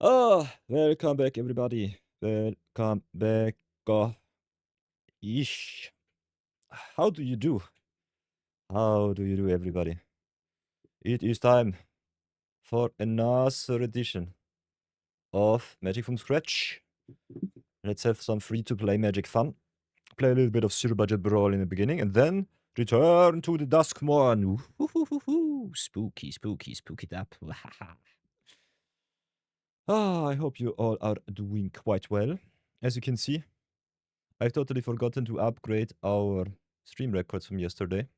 Oh, welcome back, everybody. Welcome back. Ish. How do you do? How do you do, everybody? It is time for another edition of Magic from Scratch. Let's have some free-to-play Magic fun. Play a little bit of zero-budget Brawl in the beginning, and then return to the Duskmourn. Spooky, spooky, spooky up. I hope you all are doing quite well. As you can see, I've totally forgotten to upgrade our stream records from yesterday.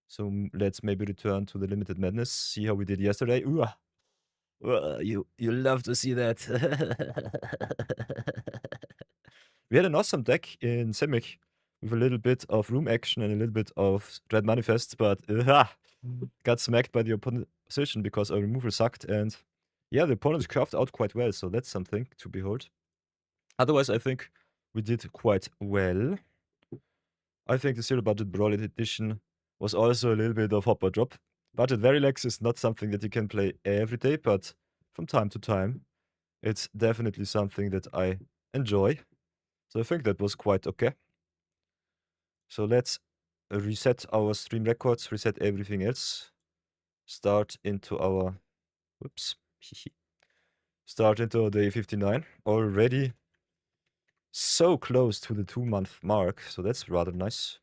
So let's maybe return to the Limited Madness, see how we did yesterday. You love to see that. We had an awesome deck in Simic with a little bit of room action and a little bit of Dread Manifest, but got smacked by the opposition because our removal sucked, and yeah, the opponents carved out quite well, so that's something to behold. Otherwise, I think we did quite well. I think the Zero Budget Brawl edition was also a little bit of hop or drop. Budget Verilex is not something that you can play every day, but from time to time, it's definitely something that I enjoy. So I think that was quite okay. So let's reset our stream records, reset everything else. Start into our... Whoops. Start into day 59. Already So close to the 2-month mark, so that's rather nice.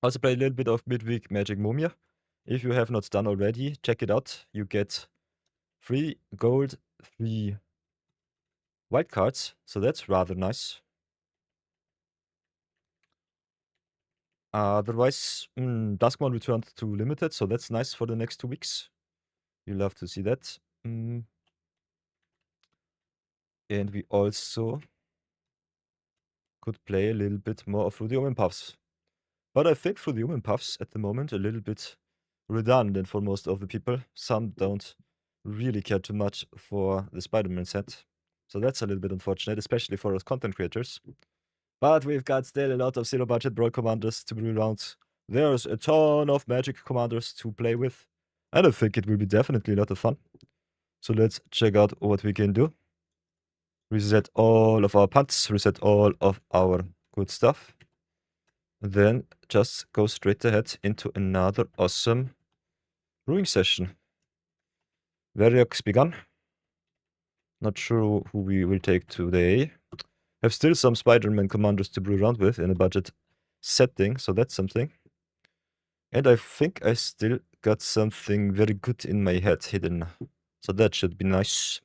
Also play a little bit of midweek Magic Mumia. If you have not done already, check it out. You get 3 gold, 3 wildcards, so that's rather nice. Otherwise, Duskmourn returned to limited, so that's nice for the next 2 weeks. You love to see that. And we also could play a little bit more of Through the Omen Puffs. But I think Through the Omen Puffs at the moment a little bit redundant for most of the people. Some don't really care too much for the Spider-Man set. So that's a little bit unfortunate, especially for us content creators. But we've got still a lot of zero budget Brawl commanders to brew around. There's a ton of Magic commanders to play with. And I think it will be definitely a lot of fun. So let's check out what we can do. Reset all of our punts, reset all of our good stuff. Then just go straight ahead into another awesome brewing session. Variox begun. Not sure who we will take today. Have still some Spider-Man commanders to brew around with in a budget setting, so that's something. And I think I still got something very good in my head hidden. So that should be nice.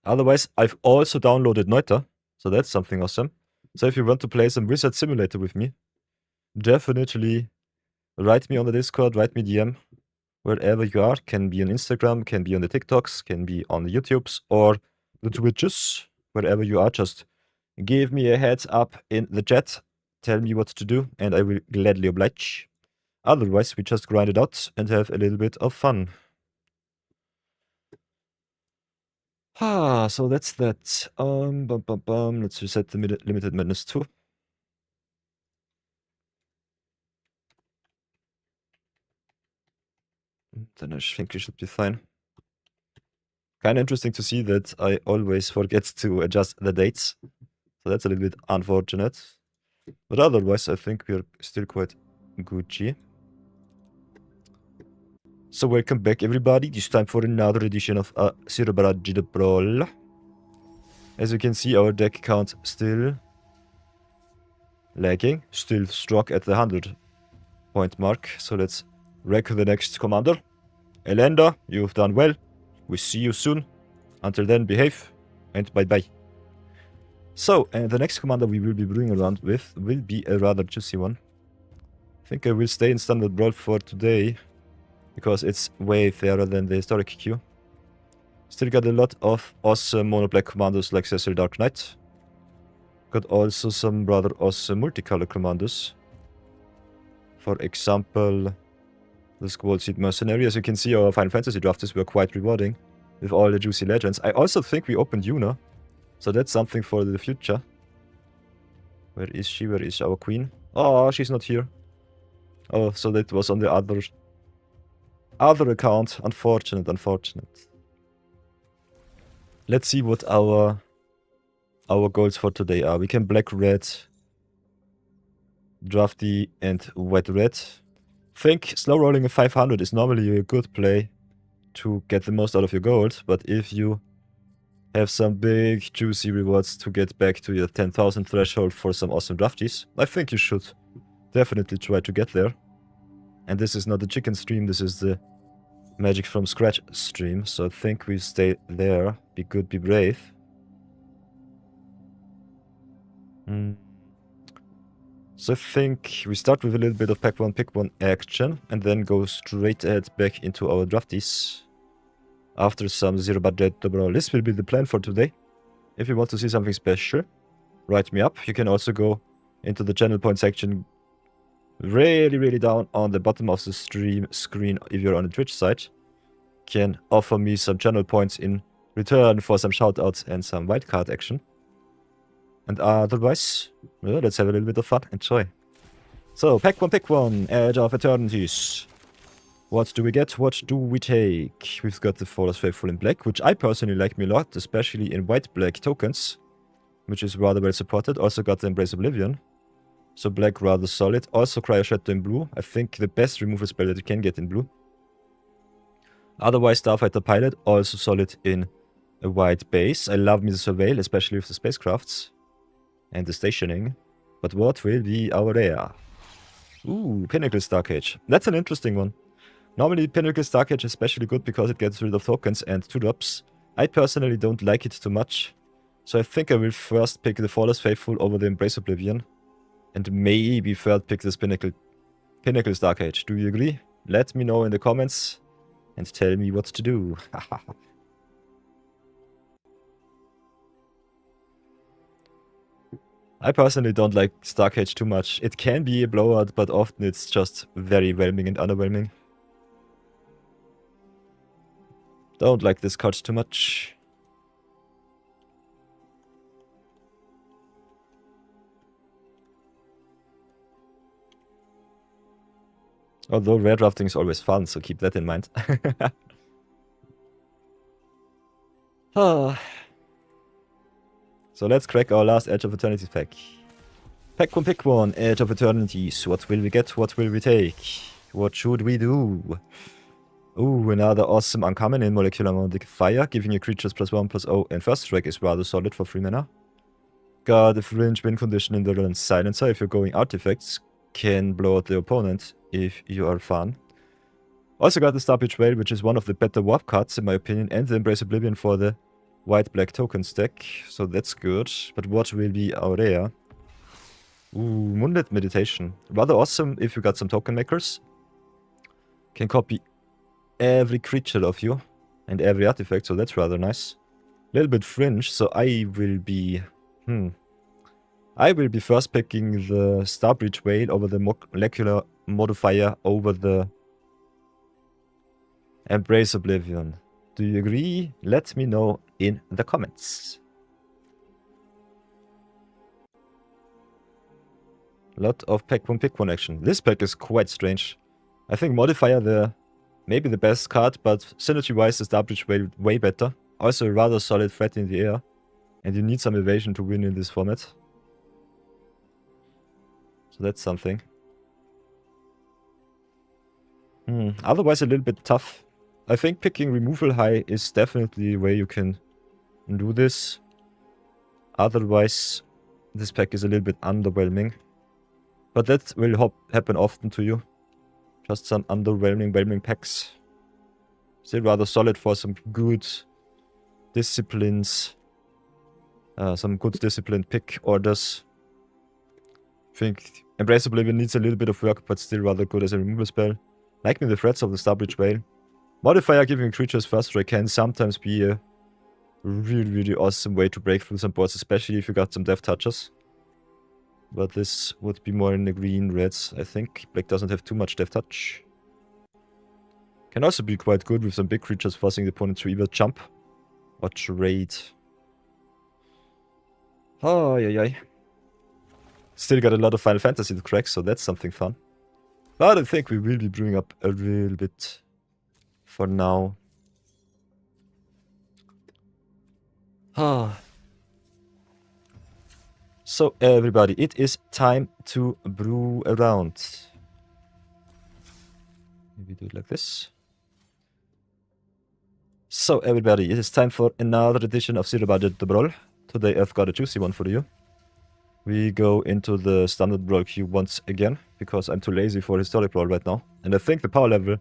Otherwise, I've also downloaded Neuter, so that's something awesome. So if you want to play some Wizard Simulator with me, definitely write me on the Discord, write me DM, wherever you are. Can be on Instagram, can be on the TikToks, can be on the YouTubes or the Twitches, wherever you are. Just give me a heads up in the chat, tell me what to do, and I will gladly oblige. Otherwise, we just grind it out and have a little bit of fun. So that's that. Let's reset the limited madness 2. Then I think we should be fine. Kind of interesting to see that I always forget to adjust the dates. So that's a little bit unfortunate. But otherwise, I think we're still quite Gucci. So welcome back, everybody. It's time for another edition of Zero Budget Brawl. As you can see, our deck count still lagging. Still struck at the 100-point mark. So let's wreck the next commander. Elenda, you've done well. We see you soon. Until then, behave. And bye-bye. So, the next commander we will be brewing around with will be a rather juicy one. I think I will stay in Standard Brawl for today, because it's way fairer than the Historic queue. Still got a lot of awesome mono-black commanders like Cecil Dark Knight. Got also some rather awesome multicolor commanders. For example, the Squall Seed Mercenary. As you can see, our Final Fantasy drafts were quite rewarding with all the juicy legends. I also think we opened Yuna, so that's something for the future. Where is she? Where is our queen? Oh, she's not here. Oh, so that was on the other account. Unfortunate. Let's see what our goals for today are. We can black-red, drafty, and white-red. Think slow rolling a 500 is normally a good play to get the most out of your gold, but if you have some big juicy rewards to get back to your 10,000 threshold for some awesome drafties, I think you should definitely try to get there. And this is not the chicken stream, this is the Magic from Scratch stream, so I think we stay there. Be good, be brave. So I think we start with a little bit of pack one, pick one action, and then go straight ahead back into our drafties. After some zero budget brawl. This will be the plan for today. If you want to see something special, write me up. You can also go into the channel point section really down on the bottom of the stream screen if you're on the Twitch side. Can offer me some channel points in return for some shoutouts and some wildcard action. And otherwise, well, let's have a little bit of fun. Enjoy. So, pick one, Edge of Eternities. What do we get? What do we take? We've got the Flawless Faithful in black, which I personally like me a lot, especially in white-black tokens, which is rather well supported. Also got the Embrace Oblivion. So black rather solid. Also Cryo Shadow in blue. I think the best removal spell that you can get in blue. Otherwise, Starfighter Pilot, also solid in a white base. I love me the surveil, especially with the spacecrafts and the stationing. But what will be our rare? Ooh, Pinnacle Starcage. That's an interesting one. Normally, Pinnacle Starcage is especially good because it gets rid of tokens and 2-drops. I personally don't like it too much. So I think I will first pick the Flawless Faithful over the Embrace Oblivion. And maybe third pick this Pinnacle Starcage. Do you agree? Let me know in the comments and tell me what to do. I personally don't like Starcage too much. It can be a blowout, but often it's just very whelming and underwhelming. Don't like this card too much. Although rare drafting is always fun, so keep that in mind. So let's crack our last Edge of Eternities pack. Pick one, Edge of Eternities. What will we get? What will we take? What should we do? Ooh, another awesome uncommon in Molecular Modifier, giving your creatures +1/+0, and first strike is rather solid for 3 mana. Got a fringe win condition in the Relevant Silencer if you're going artifacts. Can blow out the opponent if you are fun. Also got the Starbridge Whale, which is one of the better warp cards in my opinion, and the Embrace Oblivion for the white-black token stack, so that's good. But what will be our rare? Ooh, Moonlit Meditation. Rather awesome if you got some token makers. Can copy every creature of you and every artifact, so that's rather nice. A little bit fringe, so I will be first picking the Starbridge Whale over the Molecular Modifier over the Embrace Oblivion. Do you agree? Let me know in the comments. Lot of pick one action. This pack is quite strange. I think Modifier maybe the best card, but synergy-wise the Starbridge way better. Also a rather solid threat in the air. And you need some evasion to win in this format. So that's something. Otherwise a little bit tough. I think picking Removal High is definitely a way you can do this. Otherwise, this pack is a little bit underwhelming. But that will happen often to you. Just some whelming packs. Still rather solid for some good disciplines. Some good disciplined pick orders. I think Embrace Oblivion needs a little bit of work, but still rather good as a removal spell. Like me the threats of the Starbridge Whale. Modifier giving creatures first strike can sometimes be a really awesome way to break through some boards, especially if you got some death touches. But this would be more in the green-reds, I think. Black doesn't have too much death touch. Can also be quite good with some big creatures forcing the opponent to either jump or trade. Oh, yeah. Still got a lot of Final Fantasy to crack, so that's something fun. But I think we will be brewing up a little bit for now. So everybody, it is time to brew around. Maybe do it like this. So everybody, it is time for another edition of Zero Budget The Brawl. Today I've got a juicy one for you. We go into the standard Brawl queue once again, because I'm too lazy for Historic Brawl right now. And I think the power level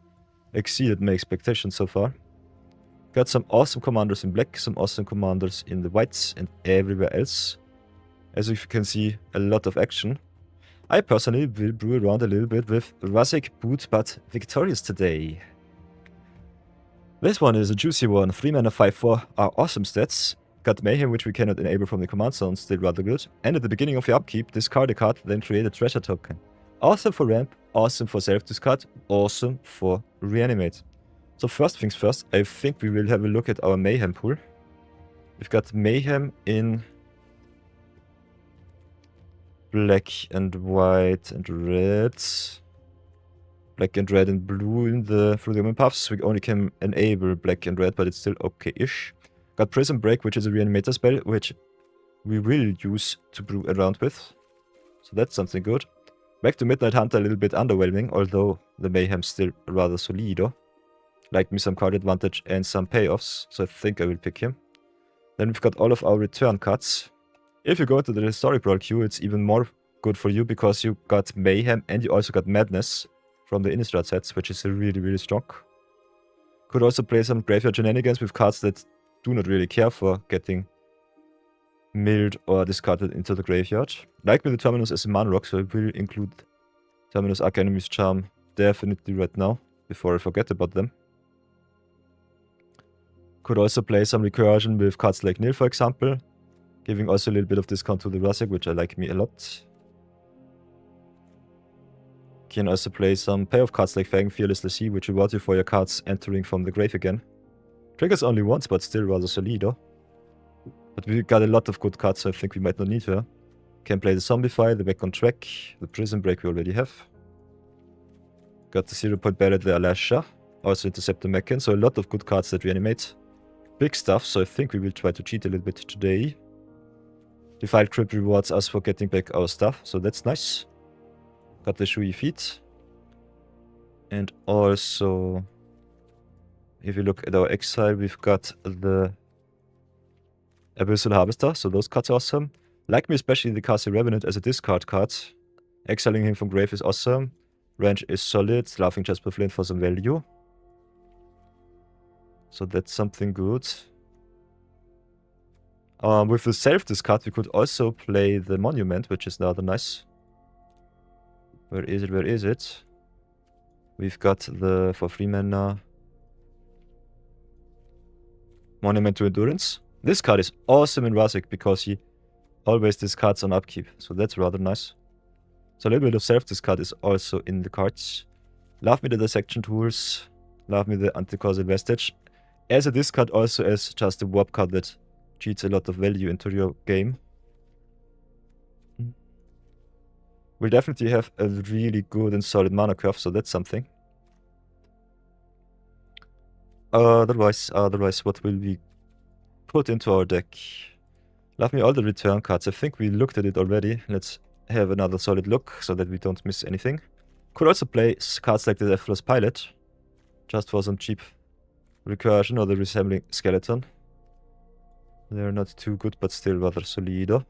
exceeded my expectations so far. Got some awesome commanders in black, some awesome commanders in the whites, and everywhere else. As you can see, a lot of action. I personally will brew around a little bit with Ruzic, Boot, but victorious today. This one is a juicy one. 3 mana 5/4 are awesome stats. Got Mayhem, which we cannot enable from the command zone, still rather good. And at the beginning of your upkeep, discard a card, then create a treasure token. Awesome for ramp, awesome for self-discard, awesome for reanimate. So first things first, I think we will have a look at our Mayhem pool. We've got Mayhem in black and white and red. Black and red and blue in the through the human paths. We only can enable black and red, but it's still okay-ish. Got Prism Break, which is a reanimator spell, which we will use to brew around with. So that's something good. Back to Midnight Hunter, a little bit underwhelming, although the Mayhem's still rather solido. Like me some card advantage and some payoffs, so I think I will pick him. Then we've got all of our return cards. If you go to the historic Brawl queue, it's even more good for you because you got Mayhem and you also got Madness from the Innistrad sets, which is really, really strong. Could also play some graveyard shenanigans with cards that do not really care for getting milled or discarded into the graveyard. Like with the Terminus as a mana rock, so I will include Terminus Arch Enemy's Charm definitely right now, before I forget about them. Could also play some recursion with cards like Nil, for example, giving also a little bit of discount to the Ruzic, which I like me a lot. Can also play some payoff cards like Fang Fearless Lassie, which reward you for your cards entering from the grave again. Triggers only once, but still rather solid. But we got a lot of good cards, so I think we might not need her. Can play the Zombify, the Back on Track, the Prison Break we already have. Got the 0-point Ballad, the Alasha, also Intercept the Meccan, so a lot of good cards that reanimate. Big stuff, so I think we will try to cheat a little bit today. Defiled Crypt rewards us for getting back our stuff, so that's nice. Got the Shui Feet. And also, if you look at our exile, we've got the Abyssal Harvester, so those cards are awesome. Like me especially the Castle Revenant as a discard card. Exiling him from grave is awesome. Range is solid, Laughing Jasper Flint for some value. So that's something good. With the self-discard we could also play the Monument, which is rather nice. Where is it? Where is it? We've got the, for 3 mana, Monument to Endurance. This card is awesome in Ruzic because he always discards on upkeep, so that's rather nice. So a little bit of self-discard is also in the cards. Love me the Dissection Tools. Love me the Anticausal Vestige. As a discard, also as just a warp card that cheats a lot of value into your game. We'll definitely have a really good and solid mana curve, so that's something. Otherwise, what will we put into our deck? Love me all the return cards. I think we looked at it already. Let's have another solid look so that we don't miss anything. Could also play cards like the Deathless Pilot, just for some cheap recursion or the Resembling Skeleton. They're not too good, but still rather solid.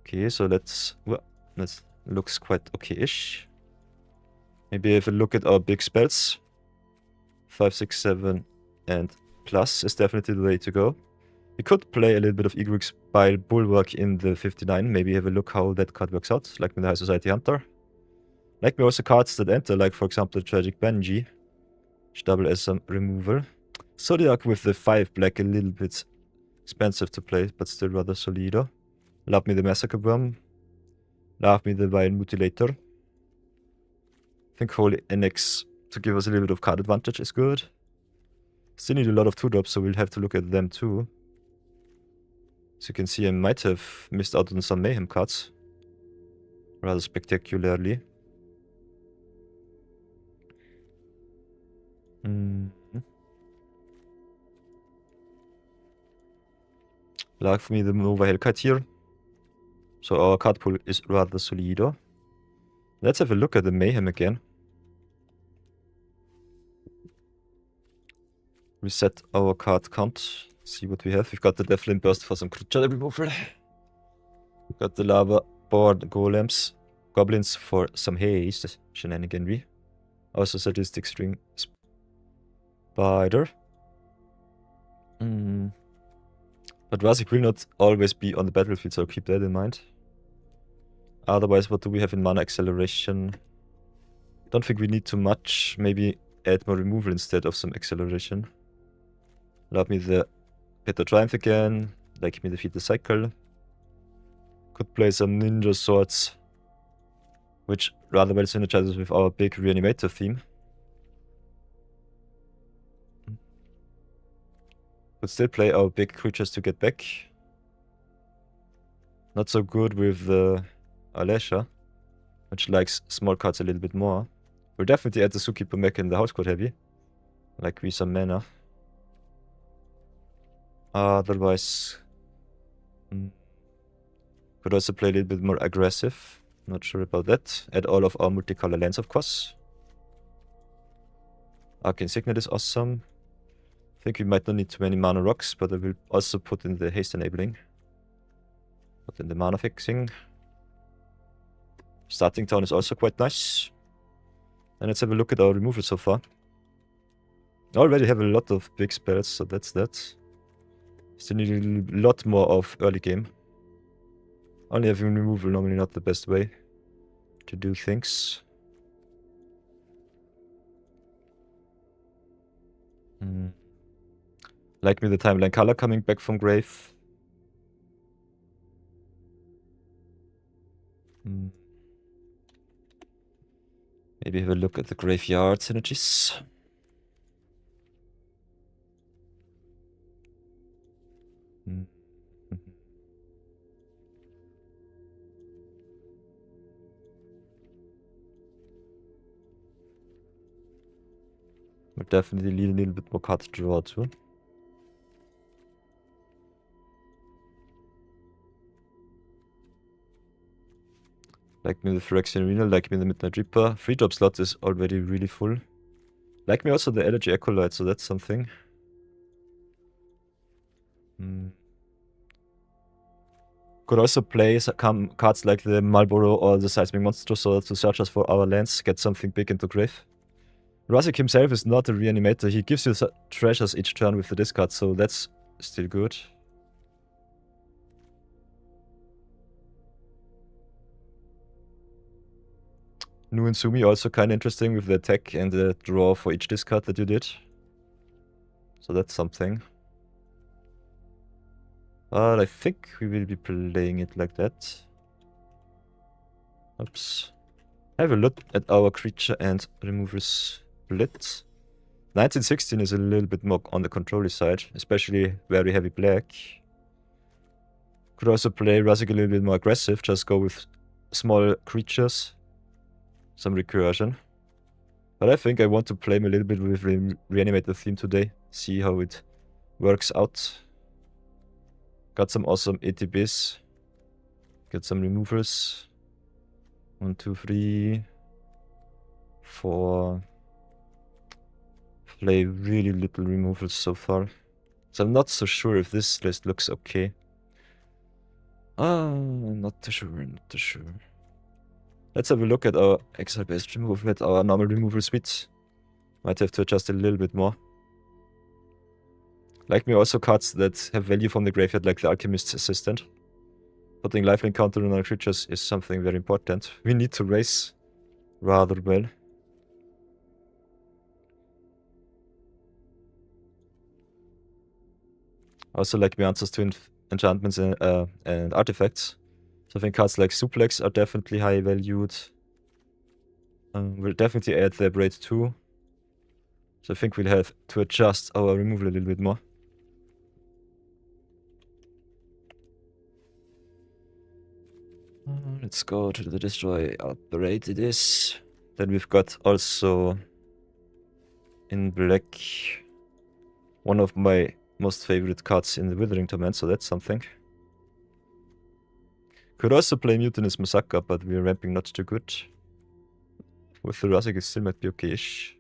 Okay, so let's looks quite okay-ish. Maybe have a look at our big spells. 5, 6, 7 and plus is definitely the way to go. We could play a little bit of Igoric's Bile Bulwark in the 59. Maybe have a look how that card works out, like with the High Society Hunter. Like me also cards that enter, like for example the Tragic Banshee, which double as some removal. Zodiac with the 5 black, a little bit expensive to play, but still rather solid. Love me the Massacre Worm. Love me the Vile Mutilator. I think Holy Annex to give us a little bit of card advantage is good. Still need a lot of 2-drops, so we'll have to look at them too. As you can see, I might have missed out on some Mayhem cards. Rather spectacularly. Like for me the Nova Hellkite here. So our card pool is rather solid. Let's have a look at the Mayhem again. Reset our card count. See what we have. We've got the Deathflame Burst for some creature removal. We've got the Lava Board Golems. Goblins for some haste. Shenaniganry. Also Sadistic String Spider. But Ruzic will not always be on the battlefield, so keep that in mind. Otherwise, what do we have in Mana Acceleration? Don't think we need too much. Maybe add more removal instead of some acceleration. Love me the Peter Triumph again. Like me defeat the cycle. Could play some Ninja Swords, which rather well synergizes with our big Reanimator theme. Could still play our big creatures to get back. Not so good with the Alesha, which likes small cards a little bit more. We'll definitely add the Zookeeper mech in the House Code Heavy. Like we some mana. Otherwise, could also play a little bit more aggressive. Not sure about that. Add all of our multicolor lands, of course. Arcane Signet is awesome. I think we might not need too many mana rocks, but I will also put in the haste enabling. Put in the mana fixing. Starting town is also quite nice. And let's have a look at our removal so far. I already have a lot of big spells, so that's that. Still need a lot more of early game. Only having removal normally not the best way to do things. Like me the timeline color coming back from grave. Maybe have a look at the graveyard synergies. We'll definitely need a little bit more card draw too. Like me the Phyrexian Arena, like me the Midnight Reaper. 3-drop slot is already really full. Like me also the Elegy Acolyte, so that's something. Could also play cards like the Marlboro or the Seismic Monster so to search us for our lands, get something big into grave. Ruzic himself is not a reanimator, he gives you treasures each turn with the discard, so that's still good. Nu and Sumi also kind of interesting with the attack and the draw for each discard that you did. So that's something. But I think we will be playing it like that. Oops. Have a look at our creature and removal split. 1916 is a little bit more on the controller side, especially very heavy black. Could also play Ruzic a little bit more aggressive, just go with small creatures. Some recursion. But I think I want to play a little bit with Reanimator theme today. See how it works out. Got some awesome ATBs. Get some removals. 1, 2, 3, 4. Play really little removals so far. So I'm not so sure if this list looks okay. Not too sure. Let's have a look at our exile-based removal, at our normal removal speeds. Might have to adjust a little bit more. Like me also cards that have value from the graveyard, like the Alchemist's Assistant. Putting lifelink counter on our creatures is something very important. We need to race rather well. Also like me answers to enchantments and artifacts. So I think cards like Suplex are definitely high valued. We'll definitely add the Braid too. So I think we'll have to adjust our removal a little bit more. Let's go to the Destroy Outbraid it is. Then we've got also in black one of my most favorite cards in the Withering Torment, so that's something. Could also play Mutinous Massacre, but we're ramping not too good. With the Ruzic it still might be okay-ish.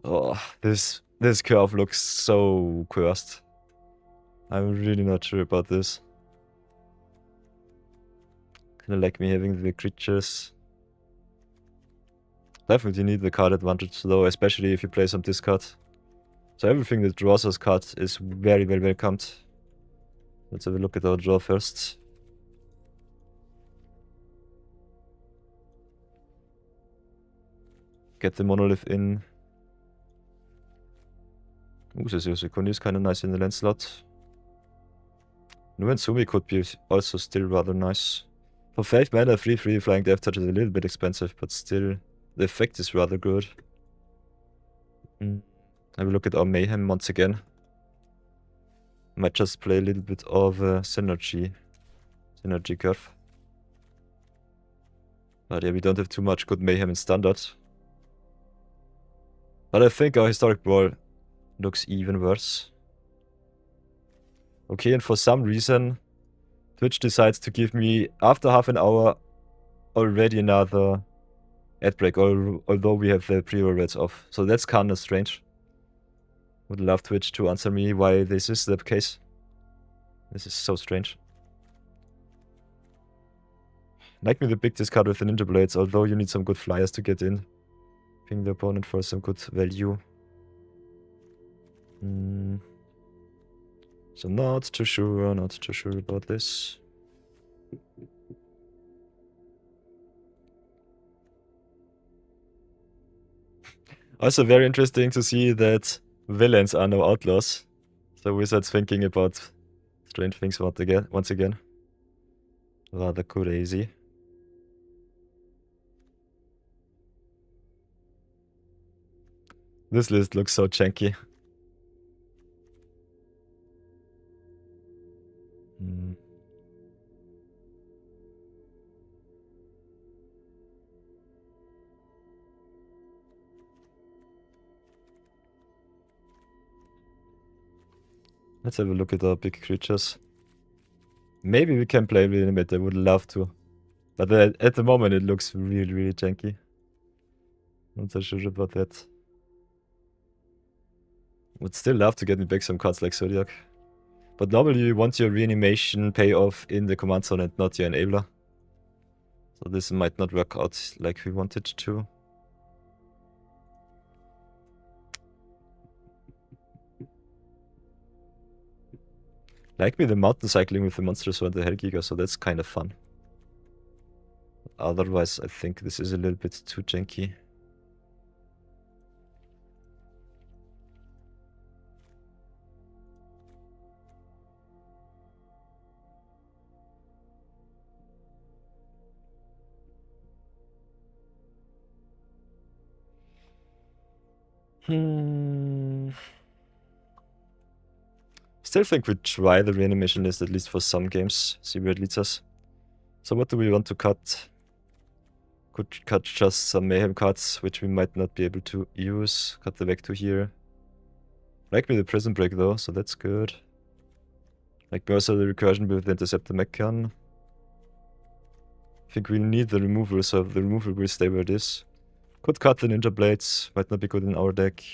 Oh, this curve looks so cursed. I'm really not sure about this. Kinda like me having the creatures. Definitely need the card advantage though, especially if you play some discard. So everything that draws us cards is very well welcomed. Let's have a look at our draw first. Get the Monolith in. Ooh, Sekunde is kind of nice in the land slot. Nu and Sumi could be also still rather nice. For 5 mana, 3/3 Flying Death Touch is a little bit expensive, but still, the effect is rather good. Have a look at our Mayhem once again. Might just play a little bit of synergy curve. But yeah, we don't have too much good Mayhem in Standard. But I think our Historic Brawl looks even worse. Okay, and for some reason, Twitch decides to give me, after half an hour, already another ad break, although we have the pre-reds off. So that's kind of strange. Would love Twitch to answer me why this is the case. This is so strange. Like me the big discard with the Ninja Blades, although you need some good flyers to get in. Ping the opponent for some good value. So not too sure about this. Also very interesting to see that villains are now outlaws. So Wizards thinking about strange things once again. Rather crazy. This list looks so janky. Let's have a look at our big creatures. Maybe we can play Reanimate, I would love to. But at the moment it looks really, really janky. Not so sure about that. Would still love to get me back some cards like Zodiac. But normally you want your reanimation payoff in the command zone and not your enabler. So this might not work out like we wanted to. Like me the mountain cycling with the monsters or the Hellgiga, so that's kind of fun. Otherwise I think this is a little bit too janky. Still think we try the reanimation list at least for some games, see where it leads us. So what do we want to cut? Could cut just some mayhem cards, which we might not be able to use. Cut the back to here. Like me the prison break though, so that's good. Like me also the recursion with the interceptor mech gun. I think we need the removal, so the removal will stay where it is. Could cut the ninja blades, might not be good in our deck.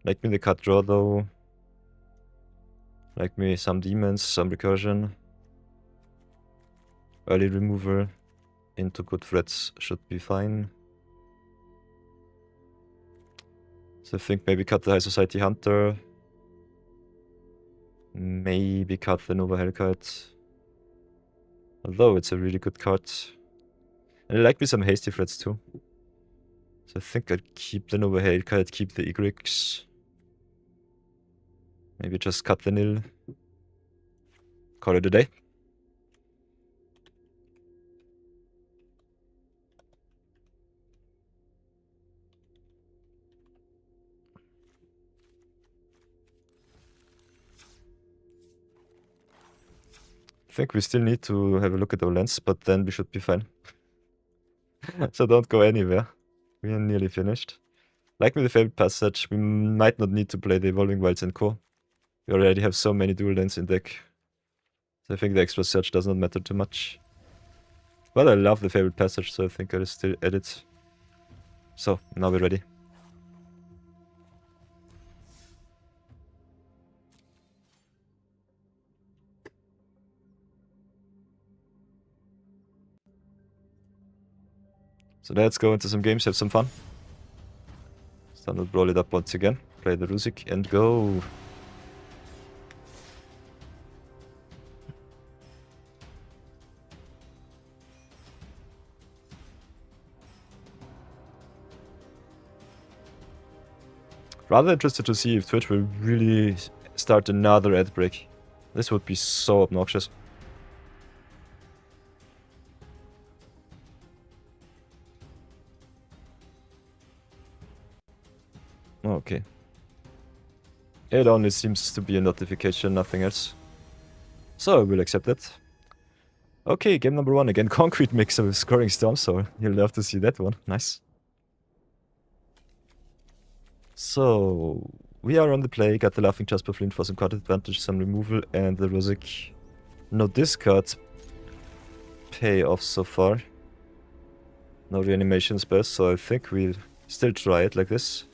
Like me the cut draw though. Like me some demons, some recursion. Early removal into good threats should be fine. So I think maybe cut the High Society Hunter. Maybe cut the Nova Hellkite. Although it's a really good card. And I like me some hasty threats too. So I think I'd keep the Nova Hellkite, keep the Egrix. Maybe just cut the nil. Call it a day. I think we still need to have a look at our lands, but then we should be fine. So don't go anywhere. We are nearly finished. Like with the Fabled Passage, we might not need to play the Evolving Wilds and Co. We already have so many dual lands in deck. So I think the extra search does not matter too much. But I love the Fabled Passage, so I think I'll still add it. So, now we're ready. So let's go into some games, have some fun. Start to brawl it up once again. Play the Ruzic and go. Rather interested to see if Twitch will really start another ad break. This would be so obnoxious. Okay. It only seems to be a notification, nothing else. So I will accept it. Okay, game number 1 again. Concrete mixer with scoring Storm Soul. You'll love to see that one. Nice. So we are on the play. Got the Laughing Jasper Flint for some card advantage, some removal, and the Ruzic no discard payoff so far. No reanimation spells, so I think we'll still try it like this.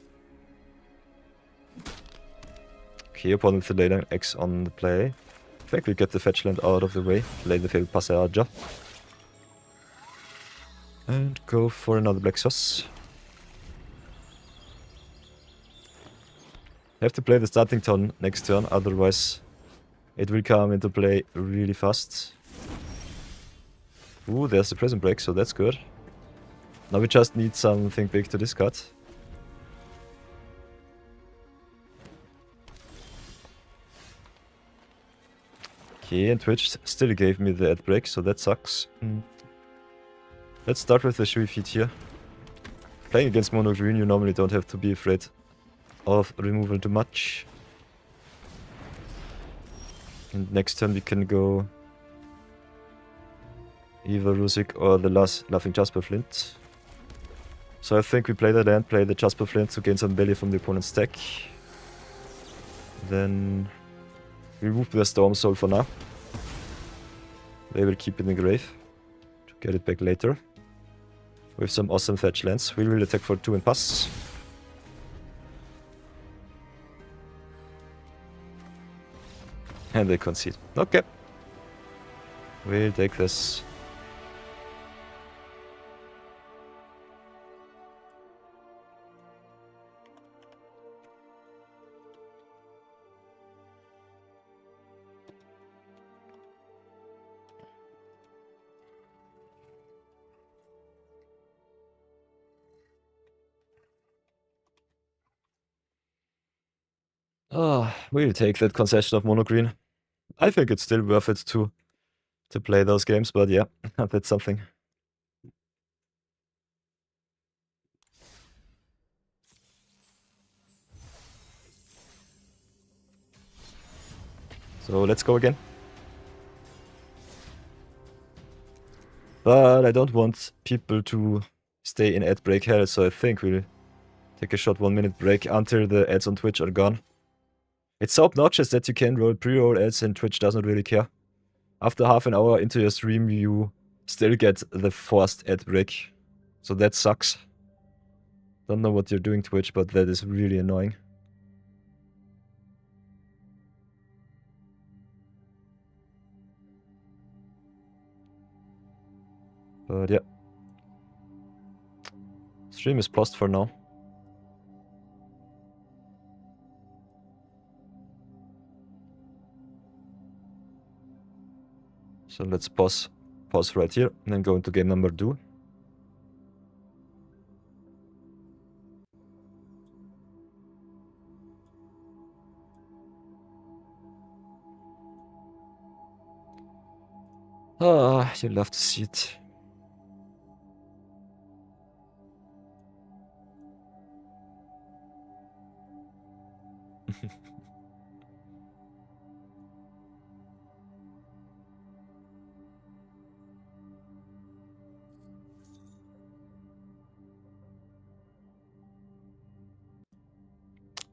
Okay, opponent with later X on the play. I think we get the fetch land out of the way. Play the field Passager. And go for another Black Sauce. Have to play the starting turn next turn, otherwise it will come into play really fast. Ooh, there's the Prison Break, so that's good. Now we just need something big to discard. Okay, and Twitch still gave me the ad break, so that sucks. Let's start with the Shui feet here. Playing against mono green, you normally don't have to be afraid of removal too much. And next turn we can go either Ruzic or the last Laughing Jasper Flint. So I think we play that and play the Jasper Flint to gain some value from the opponent's deck. Then we remove the Storm Soul for now. They will keep it in the grave to get it back later. With some awesome fetch lands. We will attack for 2 and pass. And they concede. Okay. We'll take this. We'll take that concession of mono green. I think it's still worth it to play those games, but yeah, that's something. So let's go again. But I don't want people to stay in ad break hell, so I think we'll take a short 1-minute break until the ads on Twitch are gone. It's so obnoxious that you can roll pre-roll ads and Twitch doesn't really care. After half an hour into your stream, you still get the forced ad break. So that sucks. Don't know what you're doing, Twitch, but that is really annoying. But yeah. Stream is paused for now. So let's pause right here and then go into game number 2. You love to see it.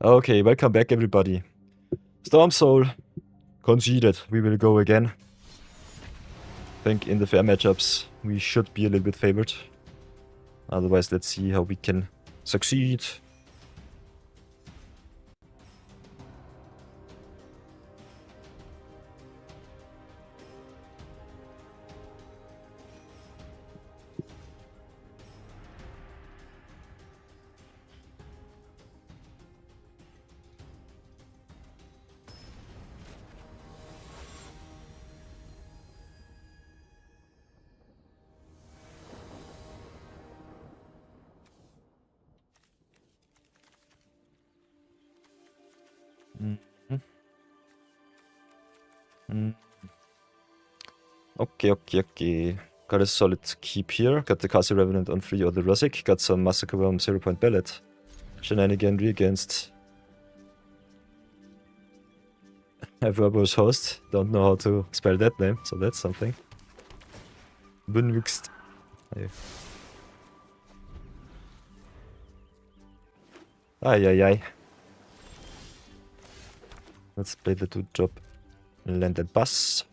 Okay, welcome back everybody. Storm Soul conceded. We will go again. I think in the fair matchups we should be a little bit favored. Otherwise, let's see how we can succeed. Okay. Got a solid keep here. Got the Castle Revenant on 3 or the Ruzic. Got some Massacre Worm 0-point Ballad. Shenaniganry against a verbose host. Don't know how to spell that name, so that's something. Bunwüxt. Ay. Let's play the 2-drop land and pass.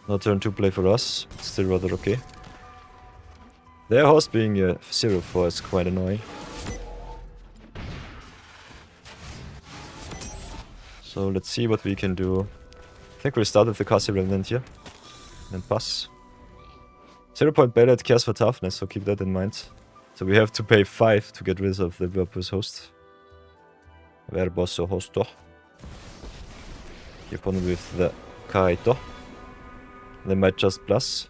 No turn 2 play for us, but still rather okay. Their host being a 0-4 is quite annoying. So let's see what we can do. I think we'll start with the Cassie Remnant here. And pass. 0-point Ballad cares for toughness, so keep that in mind. So we have to pay 5 to get rid of the Purpose Host. Verboso Hosto. Keep on with the Kaito. They might just plus.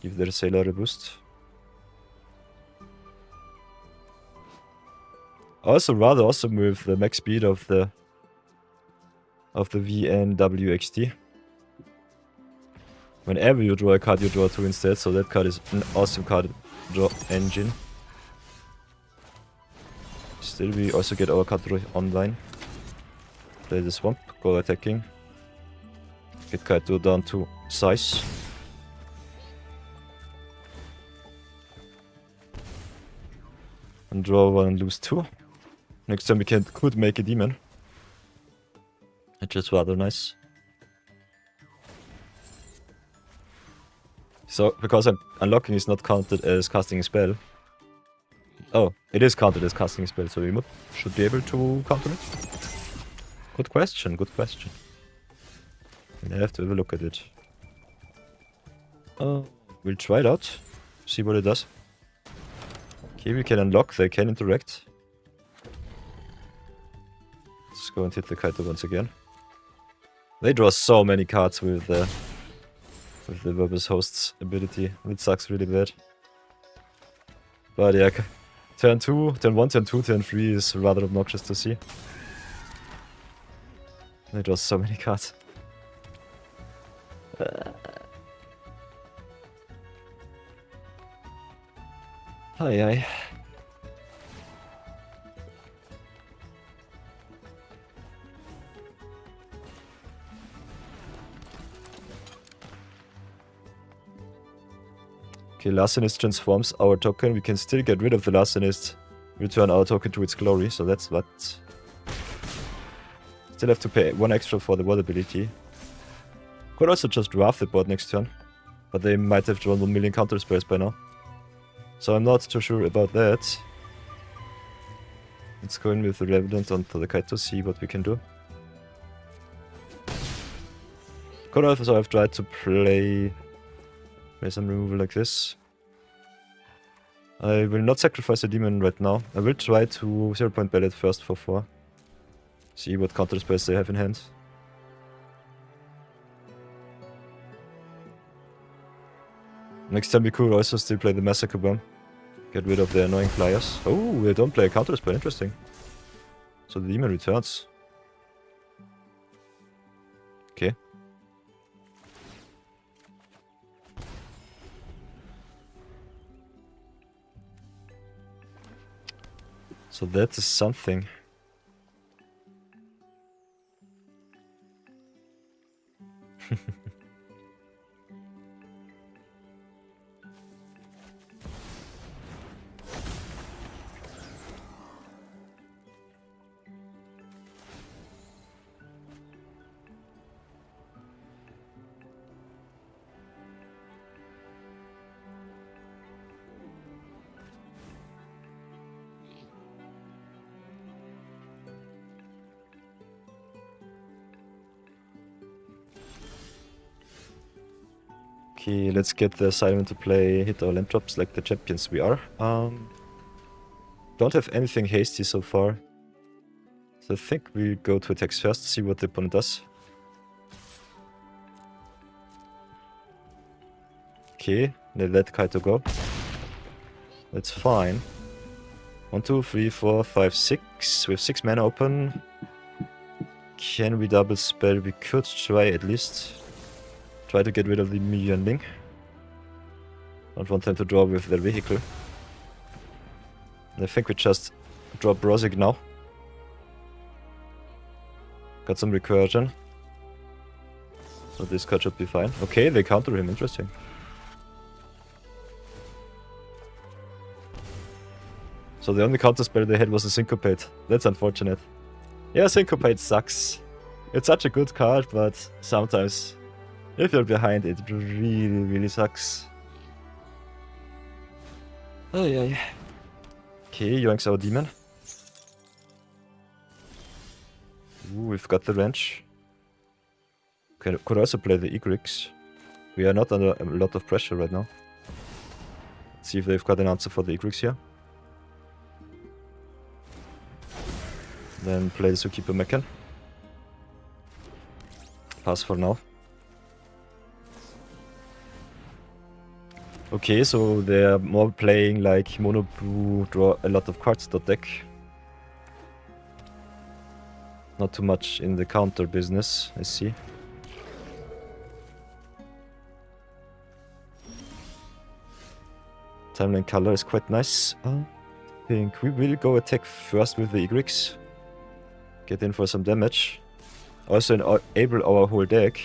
Give their Sailor a boost. Also rather awesome with the max speed of the VNWXT. Whenever you draw a card, you draw 2 instead, so that card is an awesome card draw engine. Still, we also get our card draw online. Play the Swamp, go attacking. Get Kaito down to size. And draw 1 and lose 2. Next time we could make a demon. Which is rather nice. So, because unlocking is not counted as casting a spell. Oh, it is counted as casting a spell, so we should be able to counter it. Good question, good question. I have to have a look at it. We'll try it out. See what it does. Okay, we can unlock, they can interact. Let's go and hit the Kaito once again. They draw so many cards with the Purpose Host's ability. It sucks really bad. But yeah, turn 2, turn 1, turn 2, turn 3 is rather obnoxious to see. They draw so many cards. Aye. Okay, Larcenist transforms our token. We can still get rid of the Larcenist, return our token to its glory, so that's what. Still have to pay 1 extra for the ward ability. Could also just draft the board next turn, but they might have drawn 1 million counter spells by now. So I'm not too sure about that. Let's go in with the Revenant onto the Kaito, see what we can do. Could also have tried to play some removal like this. I will not sacrifice a demon right now. I will try to 0-point Ballad first for 4. See what counter spells they have in hand. Next time we could also still play the Massacre Bomb. Get rid of the annoying flyers. Oh, they don't play a counter spell, interesting. So the demon returns. Okay. So that is something. Okay, let's get the assignment to play hit our land drops like the champions we are. Don't have anything hasty so far. So I think we go to attacks first, see what the opponent does. Okay, they let Kaito go. That's fine. 1, 2, 3, 4, 5, 6. We have 6 mana open. Can we double spell? We could try at least. Try to get rid of the Million Link. Don't want them to draw with their vehicle. I think we just drop Ruzic now. Got some recursion. So this card should be fine. Okay, they counter him, interesting. So the only counter spell they had was a Syncopate. That's unfortunate. Yeah, Syncopate sucks. It's such a good card, but sometimes if you're behind, it really, really sucks. Oh yeah. Okay, yoinks our demon. Ooh, we've got the wrench. Could also play the Egrix. We are not under a lot of pressure right now. Let's see if they've got an answer for the Egrix here. Then play the Zookeeper Mechan. Pass for now. Okay, so they're more playing like mono brew, draw a lot of cards deck. Not too much in the counter business, I see. Timeline color is quite nice. I think we will go attack first with the Egrix. Get in for some damage. Also enable our whole deck.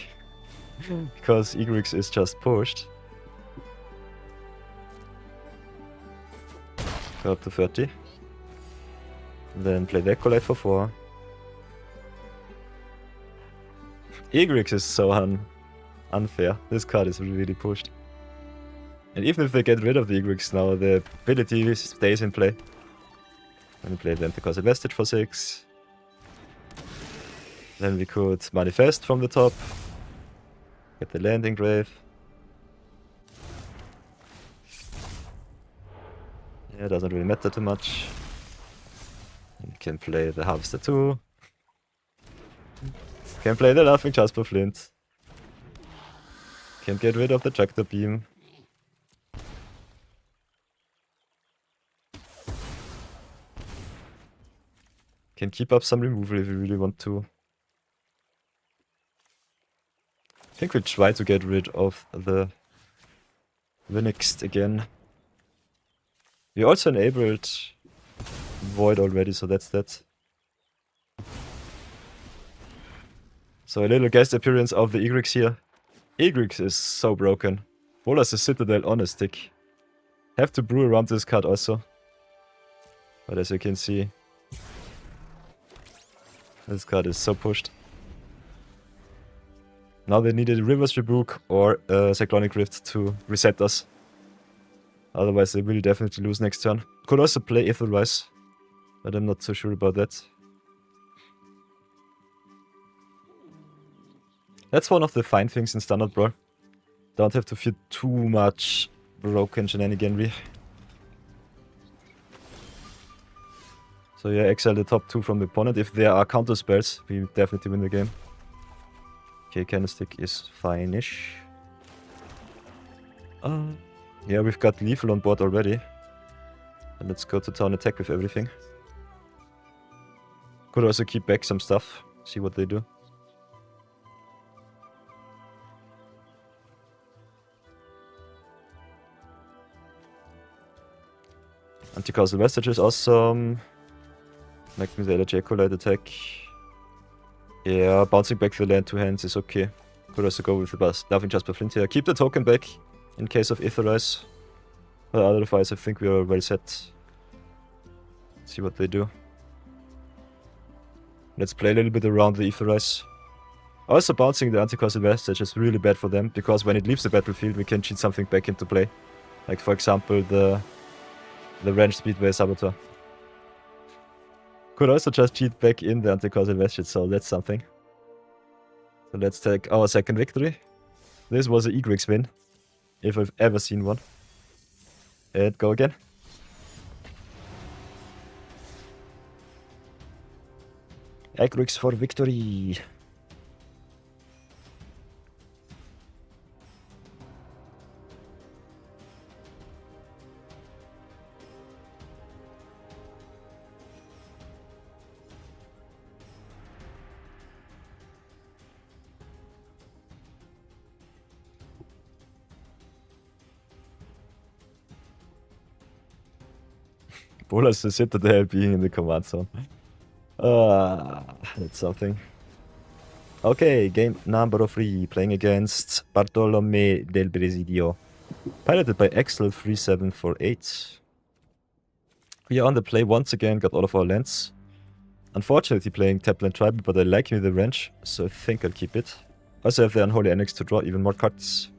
Because Egrix is just pushed. Go up to 30. Then play the Acolyte for 4. Egrix is so unfair. This card is really pushed. And even if they get rid of the Egrix now, the ability stays in play. And play the Anticausal Vestige for 6. Then we could manifest from the top. Get the landing grave. Yeah, doesn't really matter too much. You can play the Harvester too. Can play the Laughing Jasper Flint. Can get rid of the Tractor Beam. Can keep up some removal if we really want to. I think we'll try to get rid of the Vinix again. We also enabled Void already, so that's that. So a little guest appearance of the Egrix here. Egrix is so broken. Bolas the Citadel on a stick. Have to brew around this card also. But as you can see, this card is so pushed. Now they needed a Reverse Rebuke or a Cyclonic Rift to reset us. Otherwise they will definitely lose next turn. Could also play Aetherrise, but I'm not so sure about that. That's one of the fine things in Standard Brawl. Don't have to fear too much broken shenaniganry. So yeah, exile the top 2 from the opponent. If there are counter spells, we definitely win the game. Okay, Candlestick is fine-ish. Yeah, we've got Lethal on board already. And let's go to town attack with everything. Could also keep back some stuff, see what they do. Anticausal Vestige is awesome. Making the LJ Acolyte attack. Yeah, bouncing back the land 2 hands is okay. Could also go with the Laughing Jasper Flint here. Keep the token back in case of Aetherize. But otherwise I think we are well set. Let's see what they do. Let's play a little bit around the Aetherize. Also bouncing the Anticausal Vestige is really bad for them, because when it leaves the battlefield we can cheat something back into play. Like for example the Range Speedway Saboteur. Could also just cheat back in the Anticausal Vestige, so that's something. So let's take our second victory. This was an Egrix win, if I've ever seen one. And go again. Egrix for victory! Bolas the Citadel being in the command zone. That's something. Okay, game number 3. Playing against Bartolome del Presidio. Piloted by Axel3748. We are on the play once again, got all of our lands. Unfortunately playing Tapland Tribal, but I like me the Wrench, so I think I'll keep it. Also have the Unholy Annex to draw even more cards.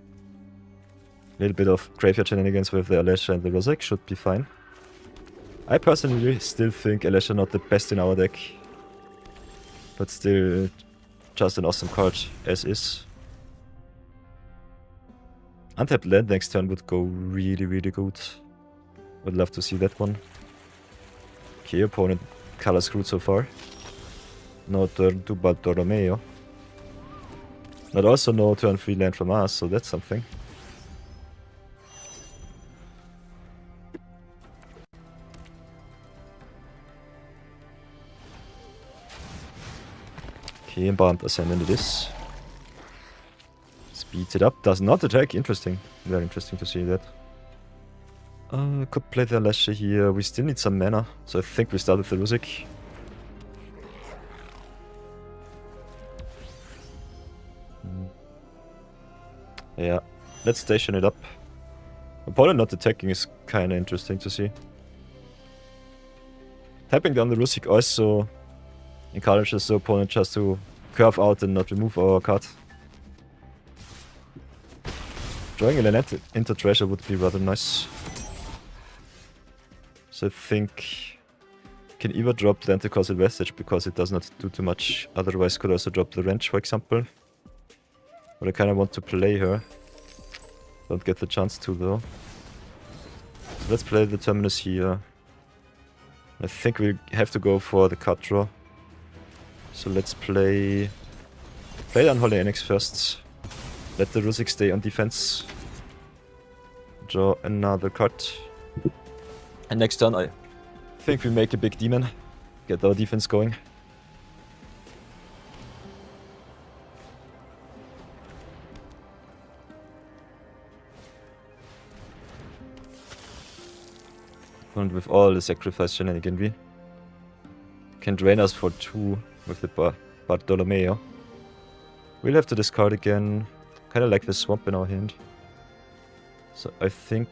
little bit of graveyard shenanigans with the Alesha and the Ruzic should be fine. I personally still think Alesha not the best in our deck. But still just an awesome card as is. Untapped land next turn would go really, really good. Would love to see that one. Okay, opponent color screwed so far. No turn 2 Bartolomeo. But also no turn 3 land from us, so that's something. Okay, Embalmed Ascendant it is. Speeds it up, does not attack, interesting. Very interesting to see that. Could play the Alesha here, we still need some mana, so I think we start with the Ruzic. Yeah, let's station it up. Opponent not attacking is kinda interesting to see. Tapping down the Ruzic also encourages the opponent just to curve out and not remove our card. Drawing a land into treasure would be rather nice. So I think can either drop the Anticausal Vestige because it does not do too much, otherwise could also drop the Wrench for example. But I kinda want to play her. Don't get the chance to though. So let's play the Terminus here. I think we have to go for the card draw. So let's play the Unholy Annex first. Let the Ruzic stay on defense. Draw another card. And next turn I think we make a big demon. Get our defense going. And with all the sacrifice shenanigan we can drain us for 2 with the Bartolomeo. We'll have to discard again. Kinda like the swamp in our hand. So I think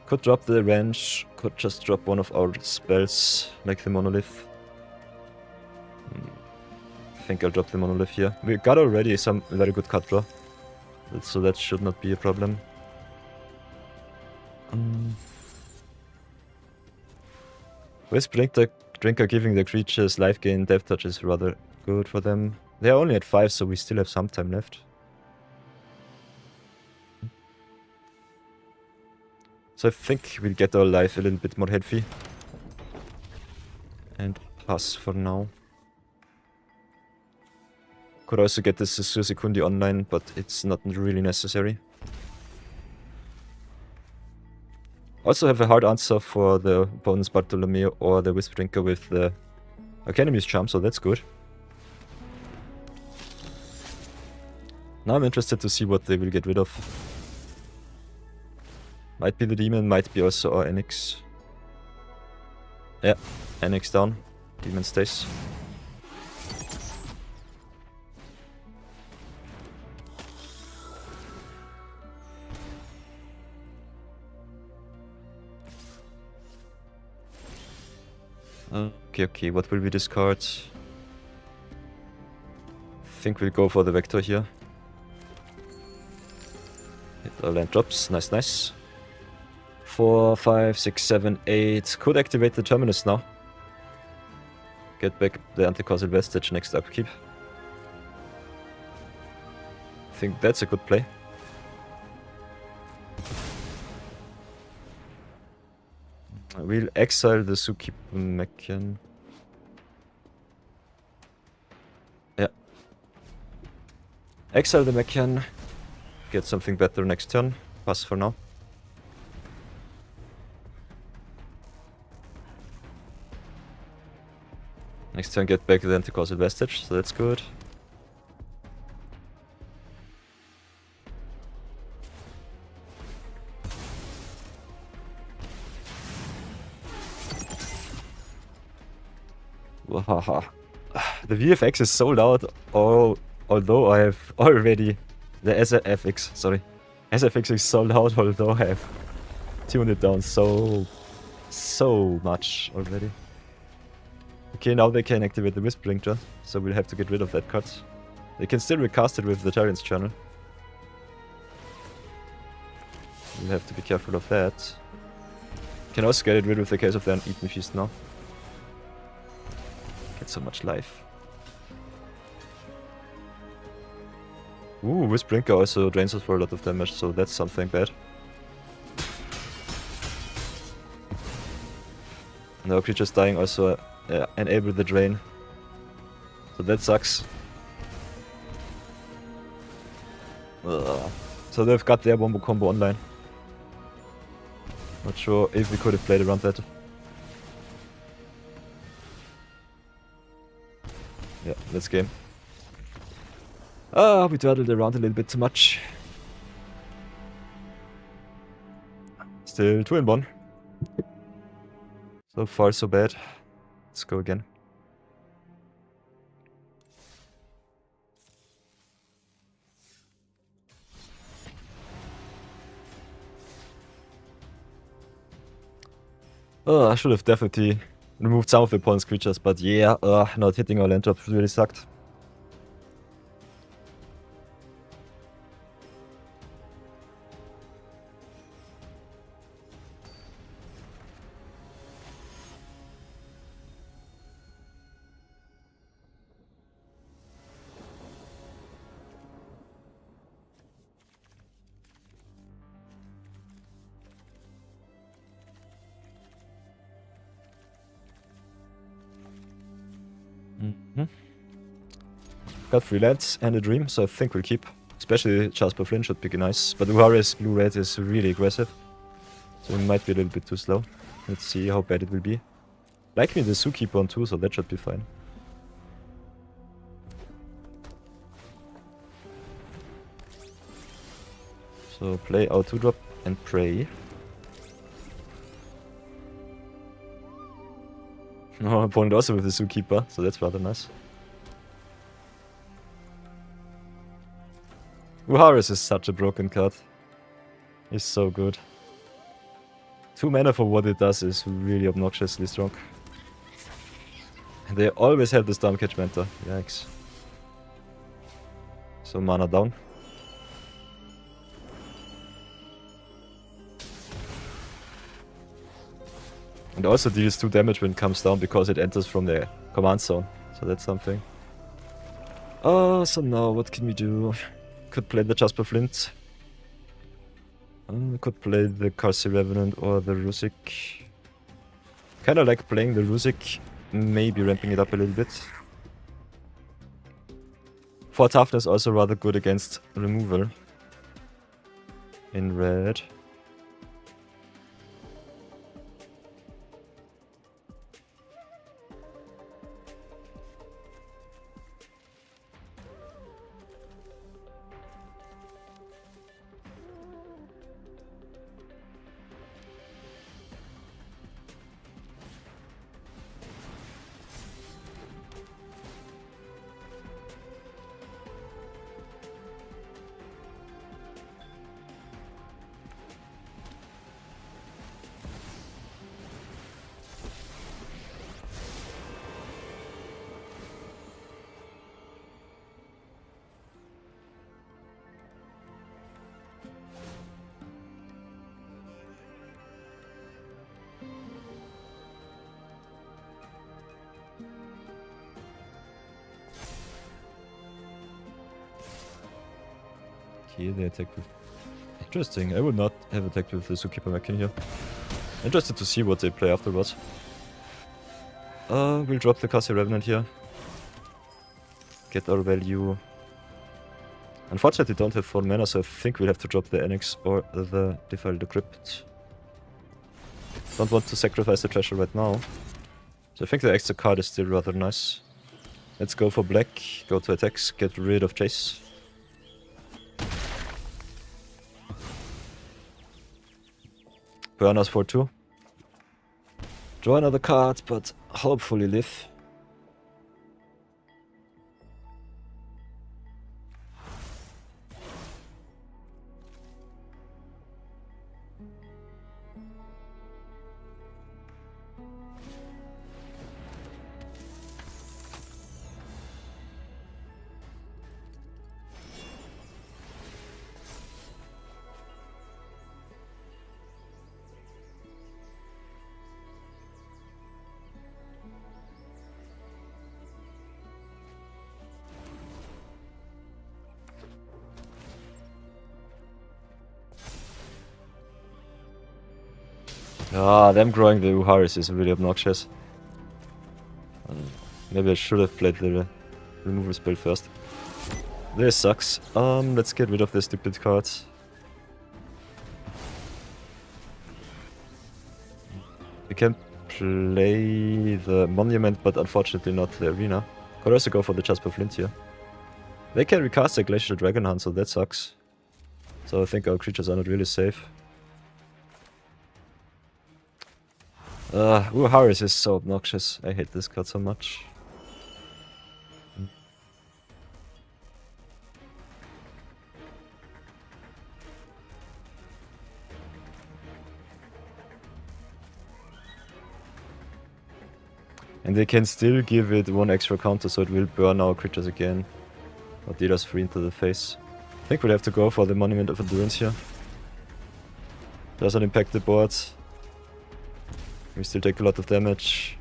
could drop the wrench, could just drop one of our spells, like the monolith. I think I'll drop the monolith here. We got already some very good card draw, so that should not be a problem. With Drinker giving the creatures life gain, death touch is rather good for them. They are only at 5, so we still have some time left. So I think we'll get our life a little bit more healthy. And pass for now. Could also get this Suzukundi online, but it's not really necessary. Also have a hard answer for the opponent's Bartolomeo or the Wisp Drinker with the Arcanim's Charm, so that's good. Now I'm interested to see what they will get rid of. Might be the demon, might be also our Annex. Yeah, Annex down, demon stays. Okay, what will we discard? I think we'll go for the Vector here. Hit our land drops, nice. 4, 5, 6, 7, 8. Could activate the Terminus now. Get back the Anticausal Vestige next upkeep. I think that's a good play. We'll exile the Zookeeper Mechanic. Yeah. Exile the Mechanic. Get something better next turn. Pass for now. Next turn get back the Anticausal Vestige, so that's good. The VFX is so loud, although I have already... The SFX, sorry. SFX is so loud, although I have tuned it down so much already. Okay, now they can activate the Wisp Drinker, so we'll have to get rid of that card. They can still recast it with the Tyrant's Channel. We'll have to be careful of that. Can also get it rid of the case of the Uneaten Feast now. Get so much life. Ooh, Whisprinker also drains us for a lot of damage, so that's something bad. And our creatures dying also enable the drain. So that sucks. Ugh. So they've got their Wombo combo online. Not sure if we could have played around that. Yeah, that's game. We dawdled around a little bit too much. Still 2-1. So far so bad. Let's go again. I should have definitely removed some of the opponent's creatures, but yeah, not hitting our land drop really sucked. Got 3 lands and a dream, so I think we'll keep. Especially Jasper Flynn should be nice, but Uharis blue-red is really aggressive. So we might be a little bit too slow. Let's see how bad it will be. Like me the Zookeeper on 2, so that should be fine. So play our 2-drop and pray. Oh, opponent also with the Zookeeper, so that's rather nice. Uharis is such a broken card. He's so good. 2 mana for what it does is really obnoxiously strong. And they always have the Stormcatch Mentor. Yikes. So mana down. And also deals 2 damage when it comes down because it enters from the command zone. So that's something. So now what can we do? Could play the Jasper Flint. Could play the Karsi Revenant or the Ruzic. Kinda like playing the Ruzic, maybe ramping it up a little bit. 4 toughness also rather good against removal. In red. Okay, they attack with... Interesting, I would not have attacked with the Zookeeper Mech in here. Interested to see what they play afterwards. We'll drop the Karsi Revenant here. Get our value. Unfortunately, don't have 4 mana, so I think we'll have to drop the Annex or the Defile the Crypt. Don't want to sacrifice the treasure right now. So I think the extra card is still rather nice. Let's go for black, go to attacks, get rid of Chase. Burn us for 2. Draw another card, but hopefully live. Ah, them growing the Uharis is really obnoxious. Maybe I should have played the removal spell first. This sucks. Let's get rid of this stupid card. We can play the monument, but unfortunately not the arena. Could also go for the Jasper Flint here. They can recast the Glacial Dragon Hunt, so that sucks. So I think our creatures are not really safe. Haris is so obnoxious. I hate this card so much. And they can still give it one extra counter, so it will burn our creatures again. Or deal us 3 into the face. I think we'll have to go for the Monument of Endurance here. Doesn't impact the board. We still take a lot of damage.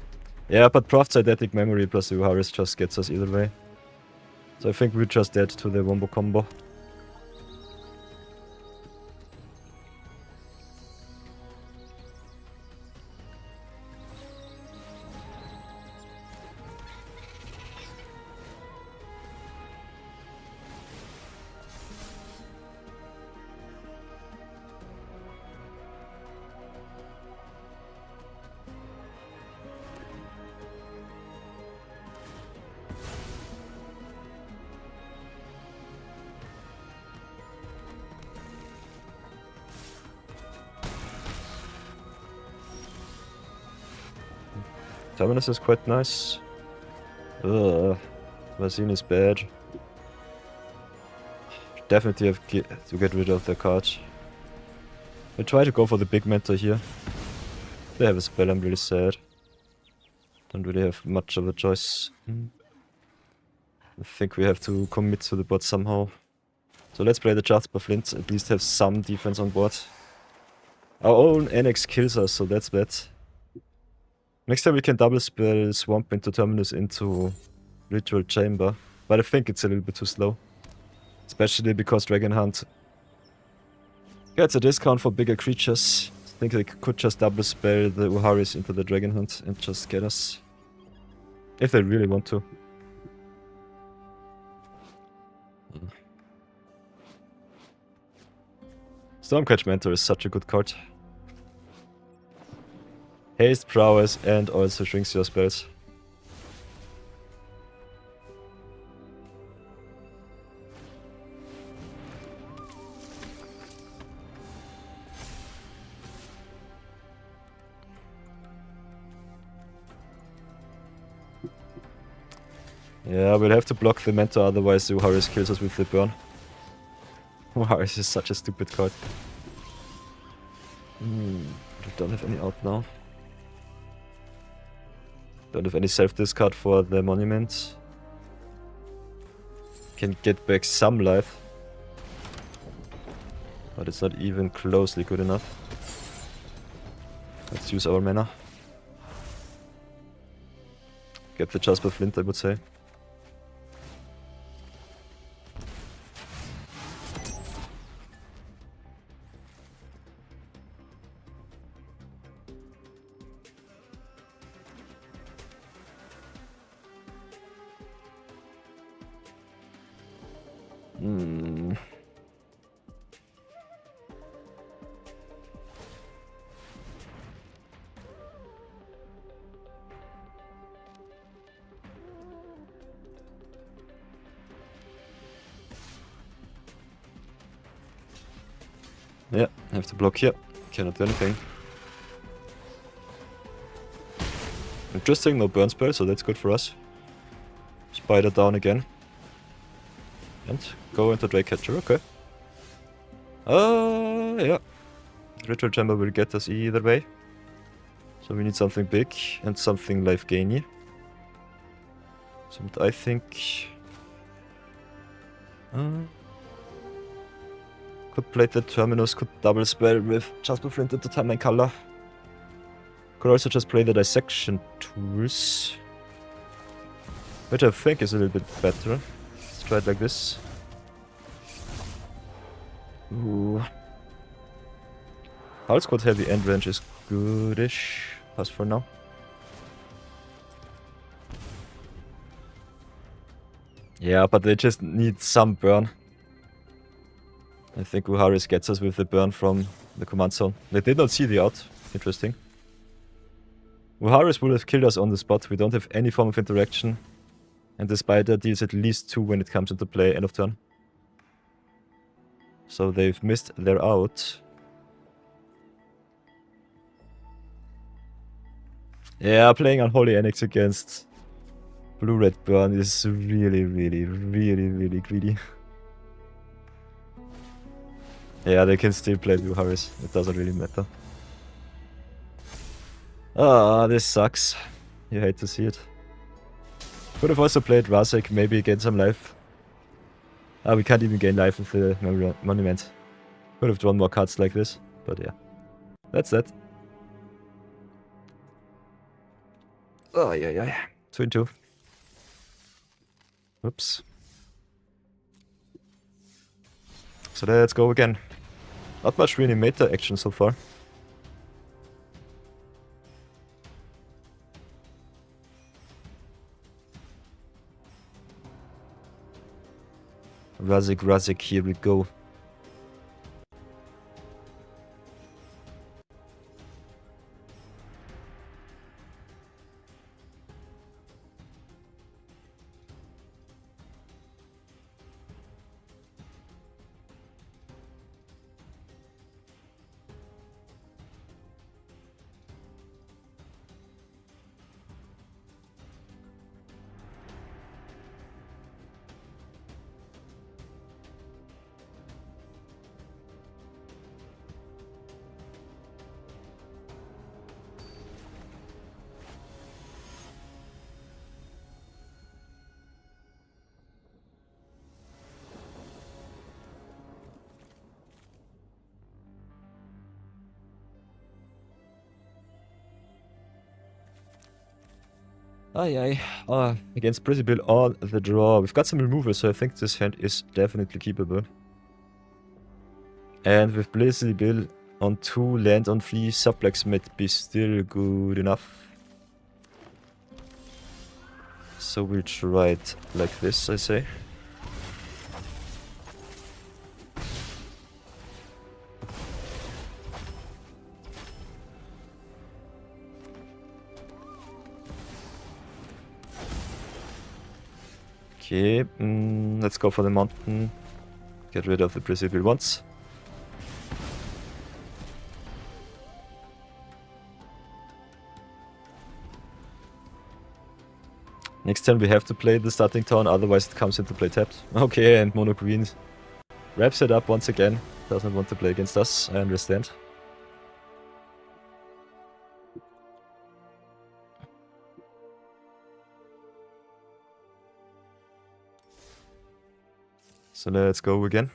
Yeah, but Prophet's Eidetic Memory plus the Uharis just gets us either way. So I think we're just dead to the Wombo combo. Terminus is quite nice. Ugh. Vaccine is bad. Definitely have to get rid of the card. I try to go for the big mentor here. They have a spell, I'm really sad. Don't really have much of a choice. I think we have to commit to the bot somehow. So let's play the Jasper Flint, at least have some defense on board. Our own NX kills us, so that's bad. Next time we can double spell Swamp into Terminus into Ritual Chamber, but I think it's a little bit too slow. Especially because Dragon Hunt gets a discount for bigger creatures. I think they could just double spell the Uharis into the Dragon Hunt and just get us. If they really want to. Stormcatch Mentor is such a good card. Haste, prowess, and also shrinks your spells. Yeah, we'll have to block the Mentor, otherwise the Uharis kills us with the burn. Uharis is such a stupid card. We don't have any out now. Don't have any self-discard for the monument. Can get back some life. But it's not even closely good enough. Let's use our mana. Get the Jasper Flint, I would say. Yeah, have to block here. Cannot do anything. Interesting, no burn spell, so that's good for us. Spider down again. And go into Drake-Catcher, okay. Yeah. Ritual Chamber will get us either way. So we need something big and something life gainy. So what I think... could play the Terminus, could double spell with Jasper Flint into Timeline Color. Could also just play the Dissection Tools. Which I think is a little bit better. Let's try it like this. Ooh. Hull Squad Heavy End Range is goodish. Pass for now. Yeah, but they just need some burn. I think Uharis gets us with the burn from the command zone. They did not see the out. Interesting. Uharis would have killed us on the spot. We don't have any form of interaction. And the spider deals at least 2 when it comes into play end of turn. So they've missed their out. Yeah, playing Unholy Annex against Blue-Red Burn is really, really, really, really greedy. Yeah, they can still play Blue Harris. It doesn't really matter. Ah, this sucks. You hate to see it. Could have also played Ruzic, maybe gain some life. Ah, we can't even gain life with the monument. Could have drawn more cards like this, but yeah. That's that. Oh, yeah. 2-2. Oops. So let's go again. Not much really meta action so far. Ruzic, here we go. Against Principal on the draw. We've got some removal, so I think this hand is definitely keepable. And with Blazzy Bill on 2, land on 3, Suplex might be still good enough. So we'll try it like this, I say. Okay, let's go for the mountain. Get rid of the Principal once. Next turn we have to play the starting town, otherwise it comes into play tapped. Okay, and Mono Green wraps it up once again. Doesn't want to play against us, I understand. So let's go again.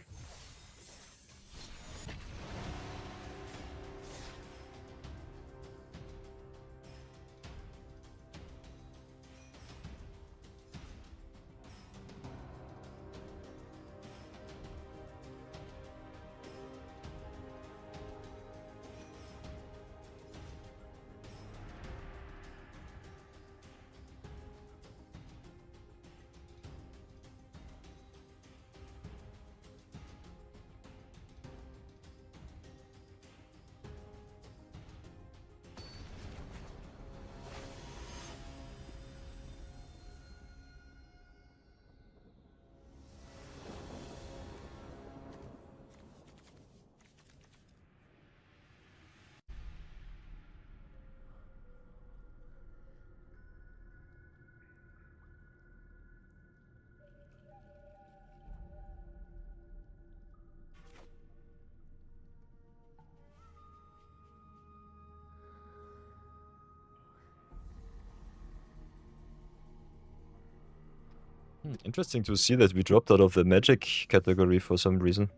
Interesting to see that we dropped out of the magic category for some reason.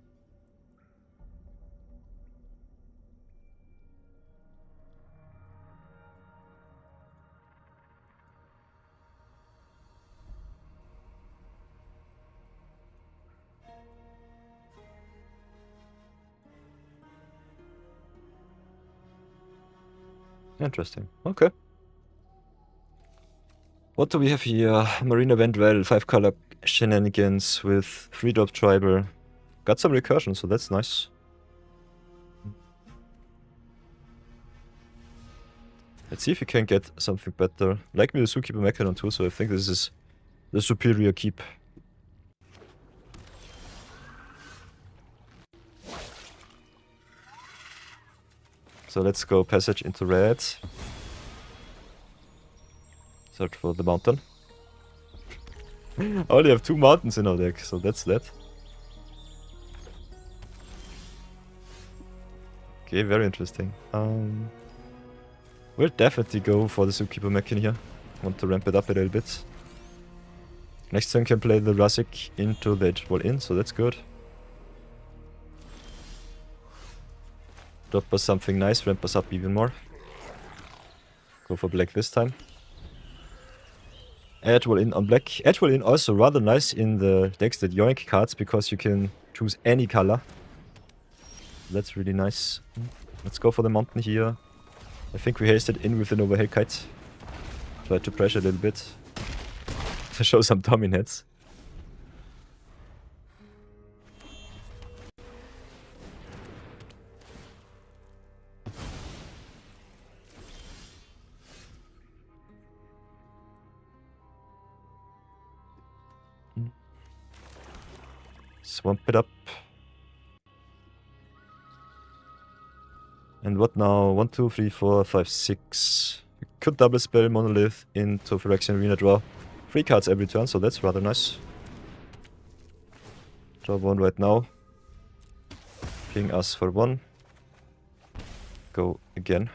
Interesting. Okay. What do we have here? Marina Vendrell, 5-color shenanigans with 3-drop tribal. Got some recursion, so that's nice. Let's see if we can get something better. Like me the Zookeeper Mechanon too, so I think this is the superior keep. So let's go passage into red. Search for the mountain. I only have 2 mountains in our deck, so that's that. Okay, very interesting. We'll definitely go for the Zookeeper Mechan here. Want to ramp it up a little bit. Next turn can play the Ruzic into the edge wall in, so that's good. Drop us something nice, ramp us up even more. Go for black this time. Edge wall in on black. Edge wall in also rather nice in the decks that yoink cards because you can choose any color. That's really nice. Let's go for the mountain here. I think we hasted in with an overhead kite. Try to pressure a little bit. To show some dominance. Swamp it up. And what now? 1, 2, 3, 4, 5, 6. We could double spell Monolith into Phyrexian Arena, draw 3 cards every turn, so that's rather nice. Draw 1 right now. Ping us for 1. Go again.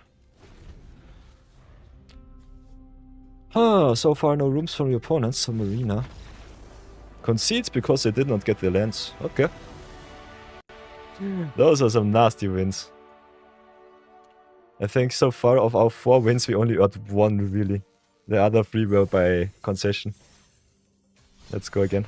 Ah, so far no rooms from your opponents, so Marina. Concedes because they did not get their lands. Okay. Those are some nasty wins. I think so far of our 4 wins we only got 1 really. The other 3 were by concession. Let's go again.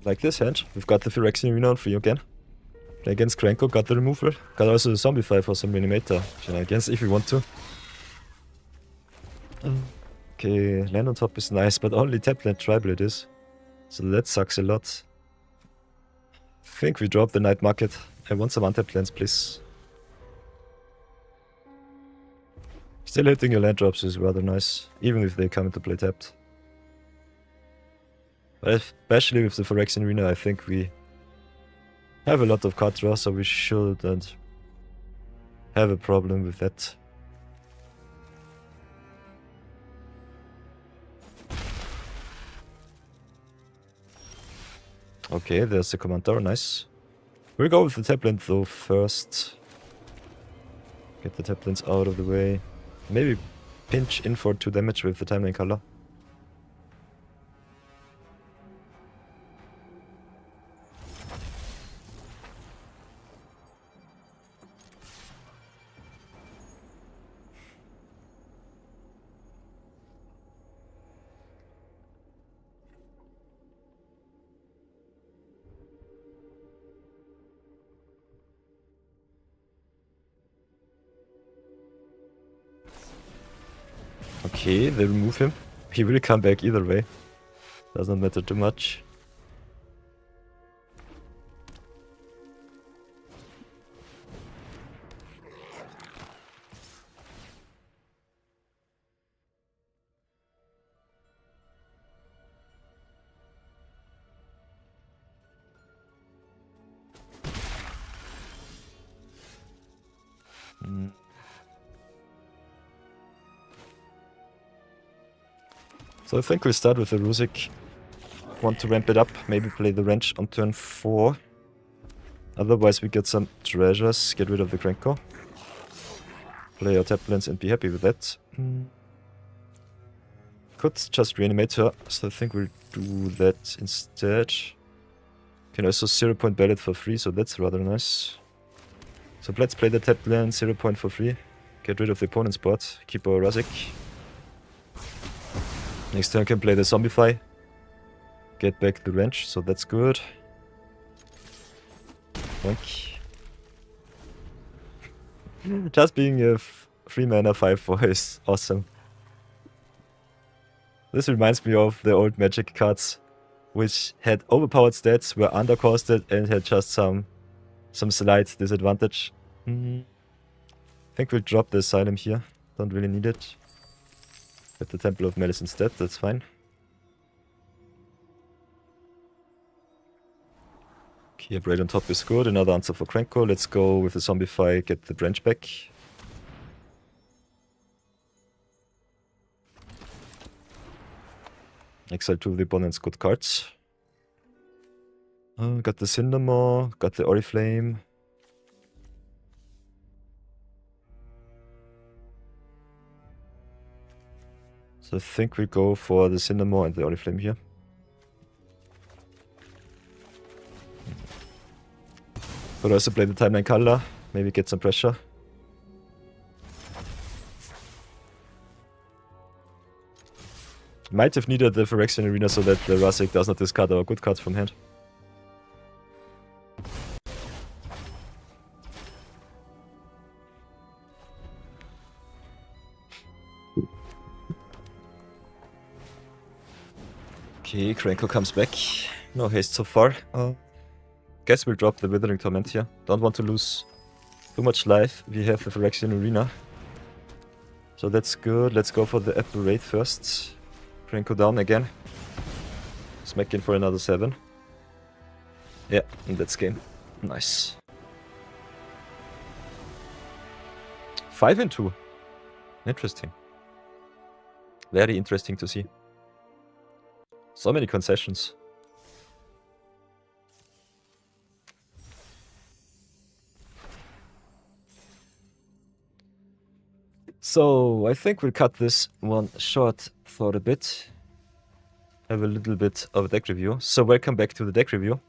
Like this hand, we've got the Phyrexian Arena on free again. Play against Krenko, got the removal. Got also the Zombify for some Reanimator shenanigans if we want to. Okay, land on top is nice, but only tap land tribal it is. So that sucks a lot. I think we drop the Night Market. I want some untapped lands, please. Still hitting your land drops is rather nice, even if they come into play tapped. But especially with the Phyrexian Arena, I think we have a lot of card draw, so we shouldn't have a problem with that. Okay, there's the Commander, nice. We'll go with the Tapland though first. Get the Taplands out of the way. Maybe pinch in for 2 damage with the Timeline color. Okay, they remove him. He will come back either way. Doesn't matter too much. So I think we'll start with the Ruzic. Want to ramp it up, maybe play the wrench on turn 4. Otherwise we get some treasures, get rid of the Krenko. Play our tap lands and be happy with that. Could just reanimate her, so I think we'll do that instead. Can also 0 point ballot for free, so that's rather nice. So let's play the tap land, 0 point for free. Get rid of the opponent's board, keep our Ruzic. Next turn can play the Zombify. Get back the wrench, so that's good. Boink. Just being a 3 mana 5/4 is awesome. This reminds me of the old Magic cards, which had overpowered stats, were undercosted, and had just some slight disadvantage. I think we'll drop the Asylum here. Don't really need it. Get the Temple of Malice instead, that's fine. Okay, Braid on top is good. Another answer for Krenko. Let's go with the Zombify, get the branch back. Exile 2 of the opponent's good cards. Got the Cindermaw, got the Oriflame. So I think we go for the Cindermaw and the Oriflame here. Could also play the Timeline color, maybe get some pressure. Might have needed the Phyrexian Arena so that the Ruzic does not discard our good cards from hand. Okay, Krenko comes back. No haste so far. Guess we'll drop the Withering Torment here. Don't want to lose too much life. We have the Phyrexian Arena. So that's good. Let's go for the Apparate first. Krenko down again. Smack in for another 7. Yeah, and that's game. Nice. 5 and 2. Interesting. Very interesting to see. So many concessions. So I think we'll cut this one short for a bit. Have a little bit of a deck review. So welcome back to the deck review.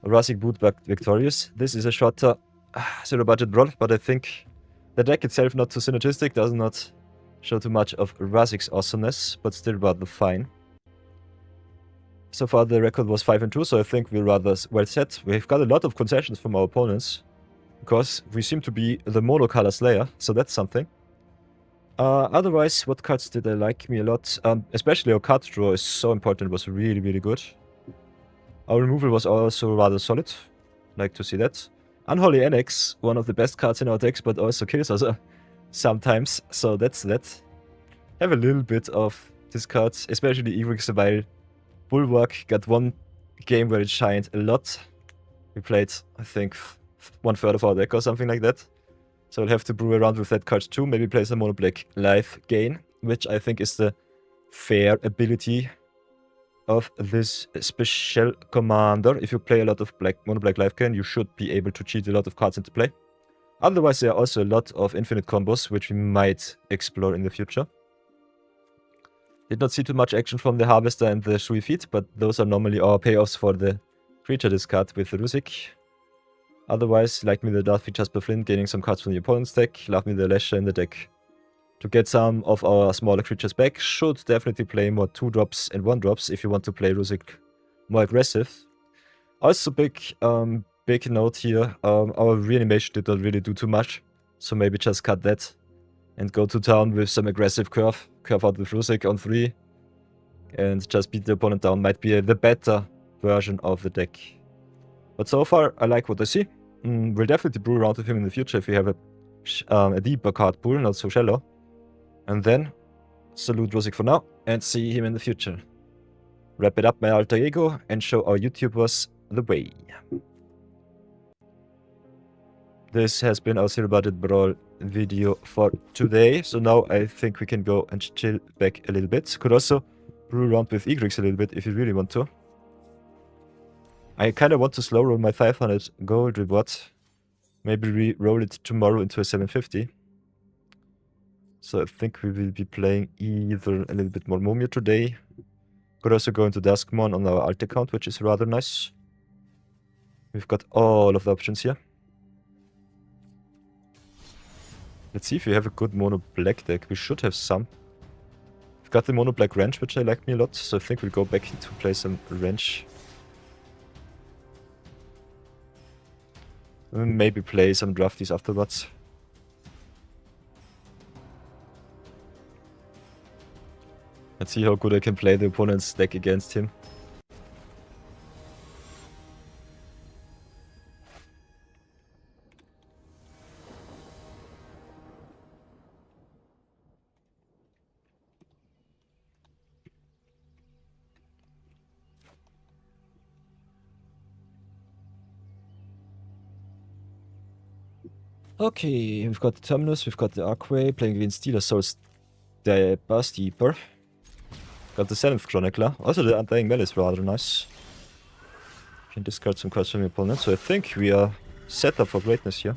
Ruzic boot back victorious. This is a shorter 0 budget brawl, but I think the deck itself not too synergistic, does not show too much of Ruzic's awesomeness, but still rather fine. So far the record was 5 and 2, so I think we're rather well set. We've got a lot of concessions from our opponents, because we seem to be the monocolor slayer, so that's something. Otherwise, what cards did I like me a lot? Especially our card draw is so important, it was really, really good. Our removal was also rather solid. Like to see that. Unholy Annex, one of the best cards in our decks, but also kills us sometimes, so that's that. Have a little bit of these cards, especially Evrix, while Bulwark got one game where it shined a lot. We played, I think, 1/3 of our deck or something like that. So we'll have to brew around with that card too. Maybe play some mono black life gain, which I think is the fair ability of this special commander. If you play a lot of mono black life gain, you should be able to cheat a lot of cards into play. Otherwise, there are also a lot of infinite combos, which we might explore in the future. Did not see too much action from the Harvester and the Shui Feet, but those are normally our payoffs for the creature discard with the Ruzic. Otherwise, like me the Darth features per Flint, gaining some cards from the opponent's deck. Love me the Lasher in the deck. To get some of our smaller creatures back, should definitely play more 2-drops and 1-drops if you want to play Ruzic more aggressive. Also big note here, our reanimation did not really do too much, so maybe just cut that and go to town with some aggressive curve out with Ruzic on 3, and just beat the opponent down. Might be the better version of the deck. But so far, I like what I see. We'll definitely brew around with him in the future if we have a deeper card pool, not so shallow. And then, salute Ruzic for now, and see him in the future. Wrap it up my alter ego, and show our YouTubers the way. This has been our Zero Budget Brawl video for today. So now I think we can go and chill back a little bit. Could also brew around with Egrix a little bit if you really want to. I kind of want to slow roll my 500 gold reward. Maybe re-roll it tomorrow into a 750. So I think we will be playing either a little bit more Momia today. Could also go into Duskmourn on our alt account, which is rather nice. We've got all of the options here. Let's see if we have a good mono black deck. We should have some. We've got the mono black range, which I like me a lot, so I think we'll go back to play some range. Maybe play some drafties afterwards. Let's see how good I can play the opponent's deck against him. Okay, we've got the Terminus, we've got the Archway, playing against Stealer Souls, the Burst Deeper. Got the 7th Chronicler. Also the Undying Melee is rather nice. Can discard some cards from your opponent, so I think we are set up for greatness here.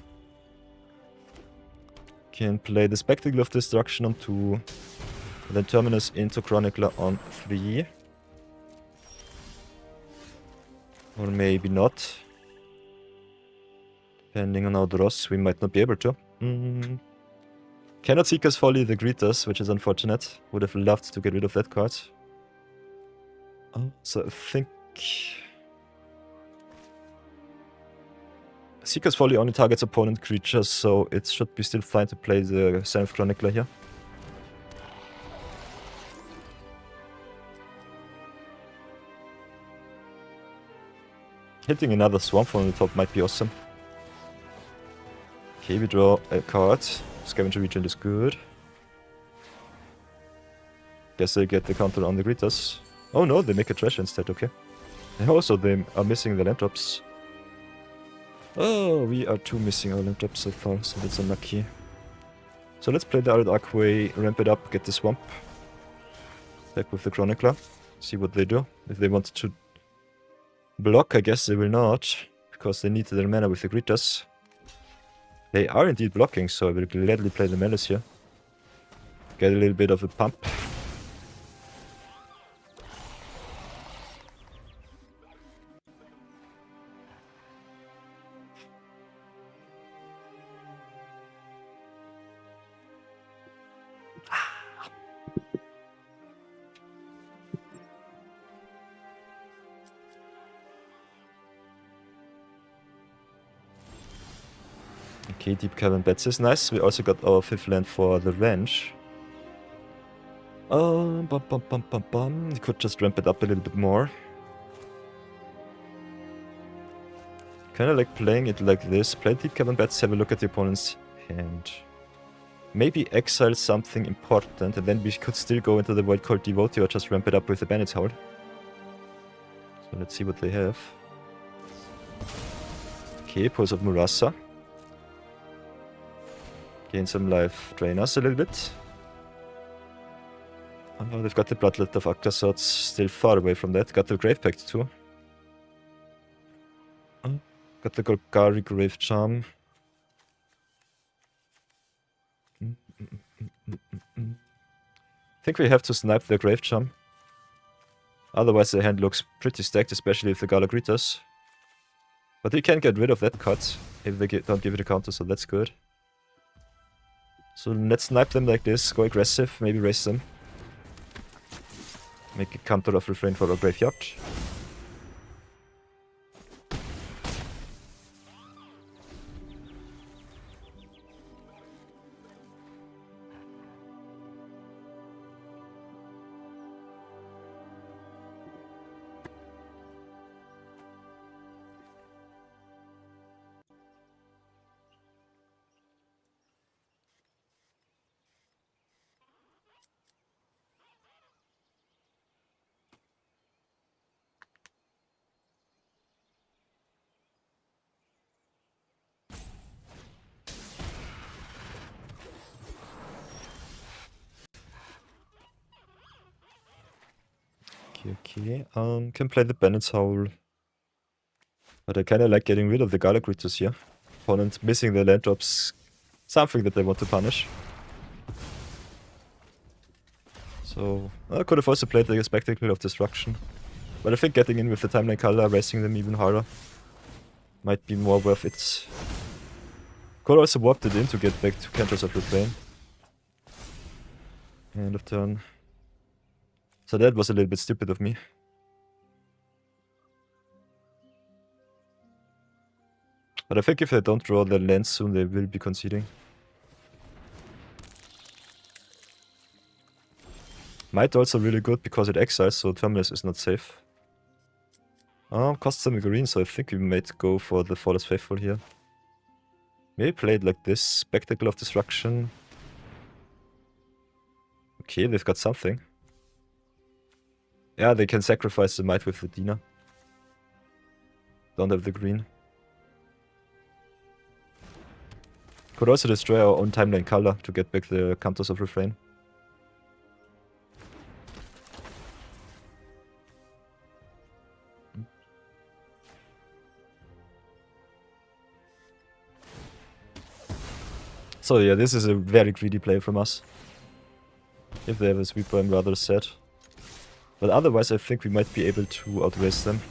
Can play the Spectacle of Destruction on 2, and then Terminus into Chronicler on 3. Or maybe not. Depending on our draws, we might not be able to. Cannot Seeker's Folly the Greeters, which is unfortunate. Would have loved to get rid of that card. So I think... Seeker's Folly only targets opponent creatures, so it should be still fine to play the 7th Chronicler here. Hitting another Swamp on the top might be awesome. Okay, we draw a card. Scavenger Regent is good. Guess they get the counter on the Greeters. Oh no, they make a Treasure instead, okay. And also they are missing the land drops. Oh, we are two missing our land drops so far, so that's unlucky. So let's play the Arid Archway, ramp it up, get the Swamp. Back with the Chronicler. See what they do. If they want to block, I guess they will not, because they need their mana with the Greeters. They are indeed blocking, so I will gladly play the Malice here. Get a little bit of a pump. Okay, Deep Cavern Bats is nice. We also got our 5th land for the range. You could just ramp it up a little bit more. Kinda like playing it like this. Play Deep Cavern Bats, have a look at the opponent's hand. Maybe exile something important, and then we could still go into the Wildcard Devotee or just ramp it up with the Bandit's Howl. So let's see what they have. Okay, Pulse of Murasa. Gain some life, drain us a little bit. Oh, they've got the Bloodlet of Akrasot, still far away from that. Got the Grave Pact too. Got the Golgari Grave Charm. I think we have to snipe the Grave Charm. Otherwise the hand looks pretty stacked, especially if the Gala Greeters. But we can get rid of that card if they don't give it a counter, so that's good. So let's snipe them like this, go aggressive, maybe raise them. Make a counter of Refrain for our graveyard. Okay. Can play the Bandit's Howl. But I kinda like getting rid of the Gala creatures here. Opponent missing the land drops, something that they want to punish. So I could have also played the Spectacle of Destruction. But I think getting in with the Timeline Color, racing them even harder, might be more worth it. Could also warp it in to get back to Canters of Refrain. End of turn. So that was a little bit stupid of me. But I think if they don't draw their lands soon, they will be conceding. Might also really good because it exiles, so Terminus is not safe. Costs them a green, so I think we might go for the Flawless Faithful here. Maybe play it like this, Spectacle of Destruction. Okay, they've got something. Yeah, they can sacrifice the Might with the Dina. Don't have the green. Could also destroy our own Timeline Color to get back the Counters of Refrain. So yeah, this is a very greedy play from us. If they have a sweeper, I'm rather sad. But otherwise I think we might be able to outrace them.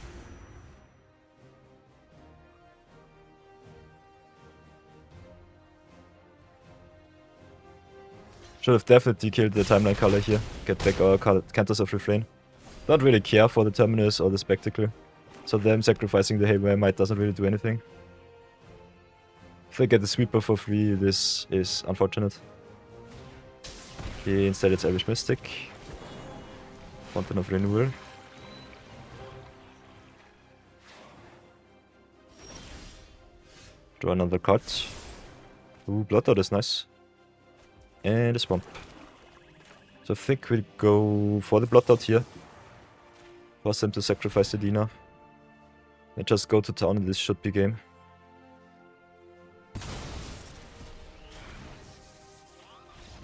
Should have definitely killed the Timeline Color here. Get back our Counters of Refrain. Don't really care for the Terminus or the Spectacle. So them sacrificing the Haywire Might doesn't really do anything. If they get the sweeper for free, this is unfortunate. Okay, instead it's Irish Mystic. Fountain of Renewal. Draw another card. Ooh, Bloodlord is nice. And a Swamp. So I think we'll go for the Bloodlord here. Force them to sacrifice the Dina. And just go to town and this should be game.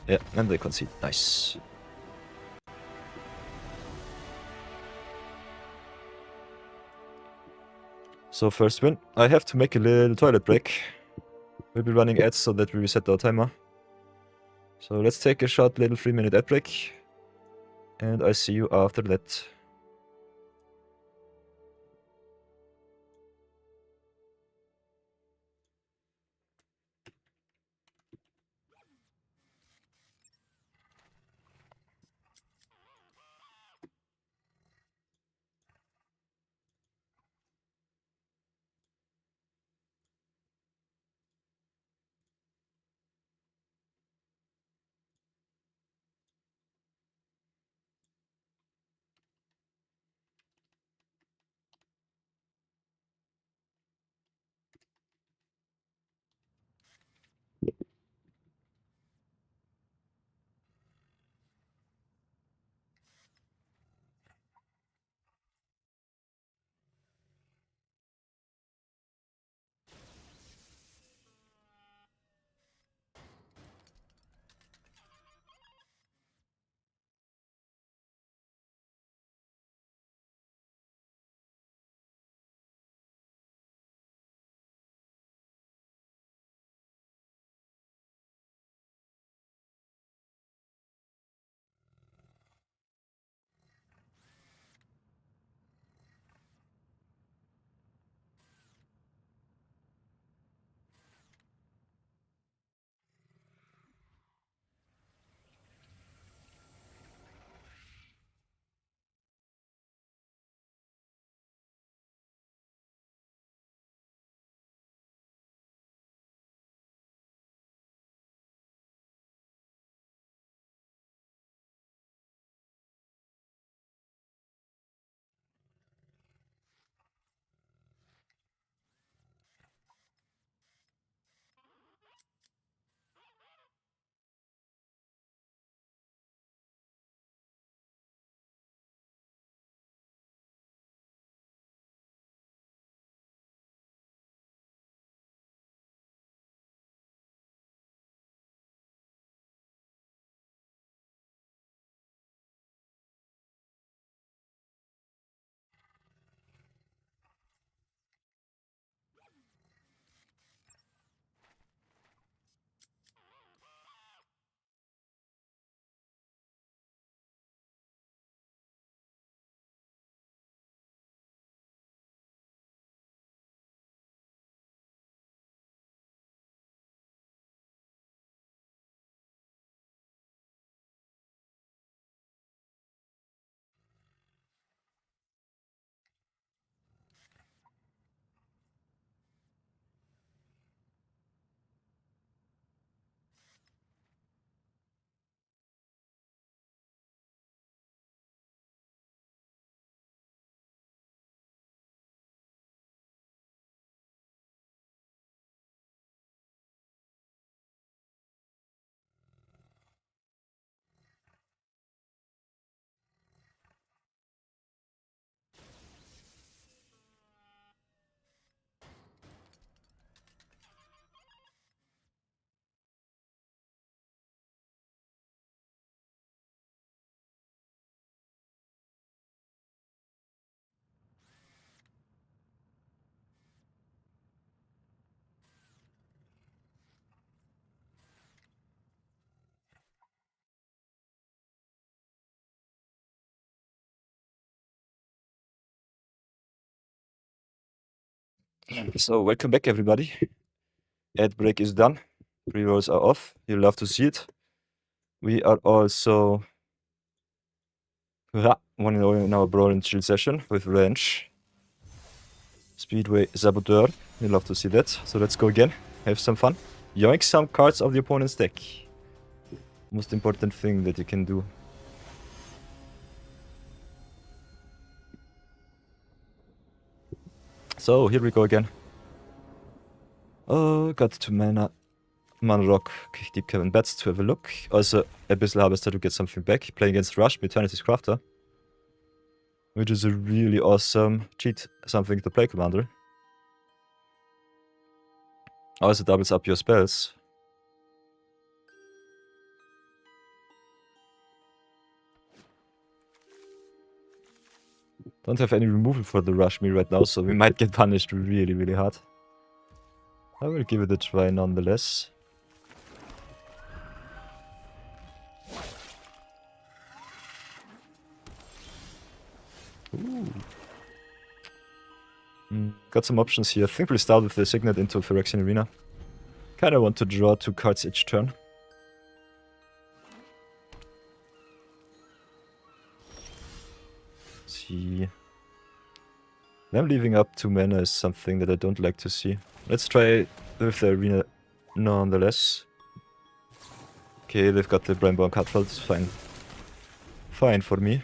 Yeah, and they concede. Nice. So first win. I have to make a little toilet break. We'll be running ads so that we reset our timer. So let's take a short little 3-minute ad break. And I see you after that. So, welcome back, everybody. Ad break is done. Pre-rolls are off. You'll love to see it. We are also 1-0 in our Brawl and Chill session with Ranch. Speedway Saboteur. You'll love to see that. So let's go again. Have some fun. Yoink some cards of the opponent's deck. Most important thing that you can do. So, here we go again. Oh, got 2 mana. Mana Rock, Deep Cavern Bats to have a look. Also, Abyssal Harvester to get something back. Playing against Rush, Eternity's Crafter. Which is a really awesome cheat, something to play, Commander. Also doubles up your spells. Don't have any removal for the Rush me right now, so we might get punished really, really hard. I will give it a try nonetheless. Ooh. Got some options here. I think we'll start with the Signet into Phyrexian Arena. Kinda want to draw 2 cards each turn. See. Them leaving up 2 mana is something that I don't like to see. Let's try with the Arena nonetheless. Okay, they've got the Brainborn Cutfeld, it's fine. Fine for me.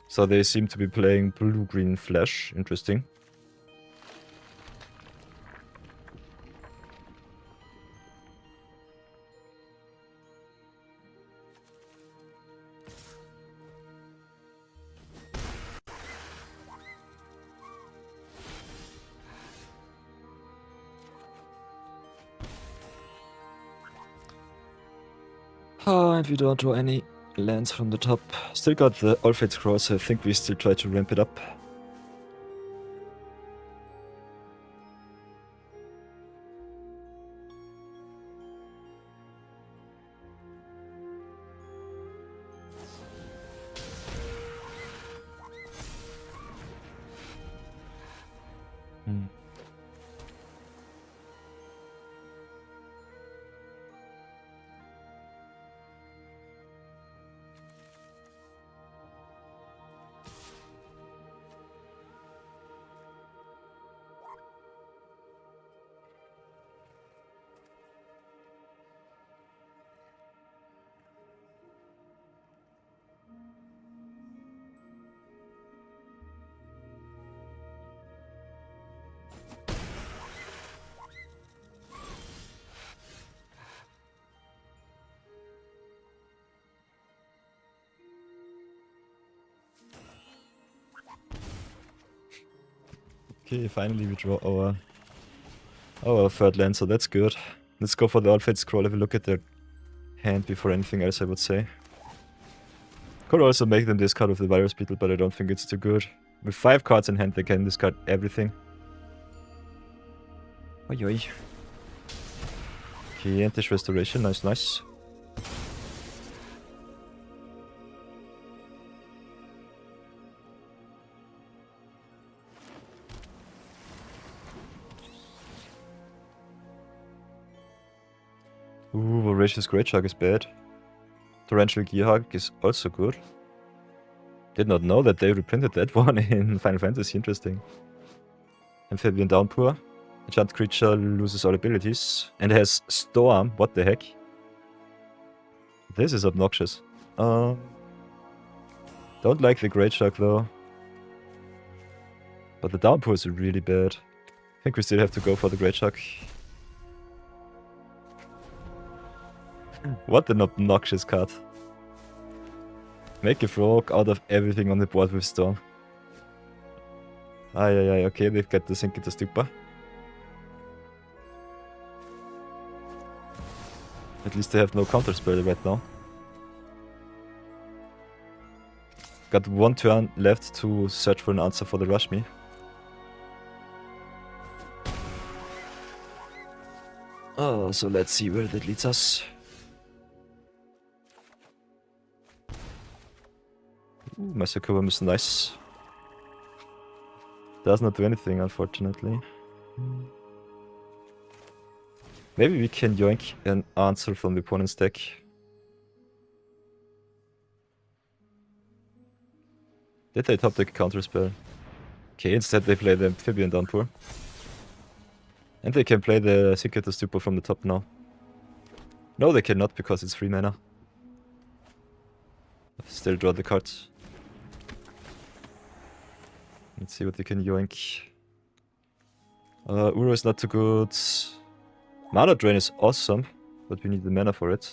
So they seem to be playing blue-green Flash, interesting. And we don't draw any lands from the top. Still got the All Fates Scroll, so I think we still try to ramp it up. Okay, finally we draw our third land, so that's good. Let's go for the All Fates Scroll, have a look at their hand before anything else, I would say. Could also make them discard with the Virus Beetle, but I don't think it's too good. With 5 cards in hand, they can discard everything. Oi oi. Okay, Antish Restoration, nice, nice. Ooh, Voracious Great Shark is bad. Torrential Gearhawk is also good. Did not know that they reprinted that one in Final Fantasy, interesting. Amphibian Downpour. Enchant creature loses all abilities. And has Storm, what the heck? This is obnoxious. Don't like the Great Shark though. But the Downpour is really bad. I think we still have to go for the Great Shark. What an obnoxious card. Make a frog out of everything on the board with Storm. Ay, okay, they've got the Sink into Stupor. At least they have no counterspell right now. Got 1 turn left to search for an answer for the Rush Me. Oh, so let's see where that leads us. Massacre Worm is nice. Does not do anything, unfortunately. Maybe we can yoink an answer from the opponent's deck. Did they top deck a counter spell? Okay, instead they play the Amphibian Downpour. And they can play the Secret of Stupor from the top now. No, they cannot because it's 3 mana. Still draw the cards. Let's see what they can yoink. Uro is not too good. Mana Drain is awesome, but we need the mana for it.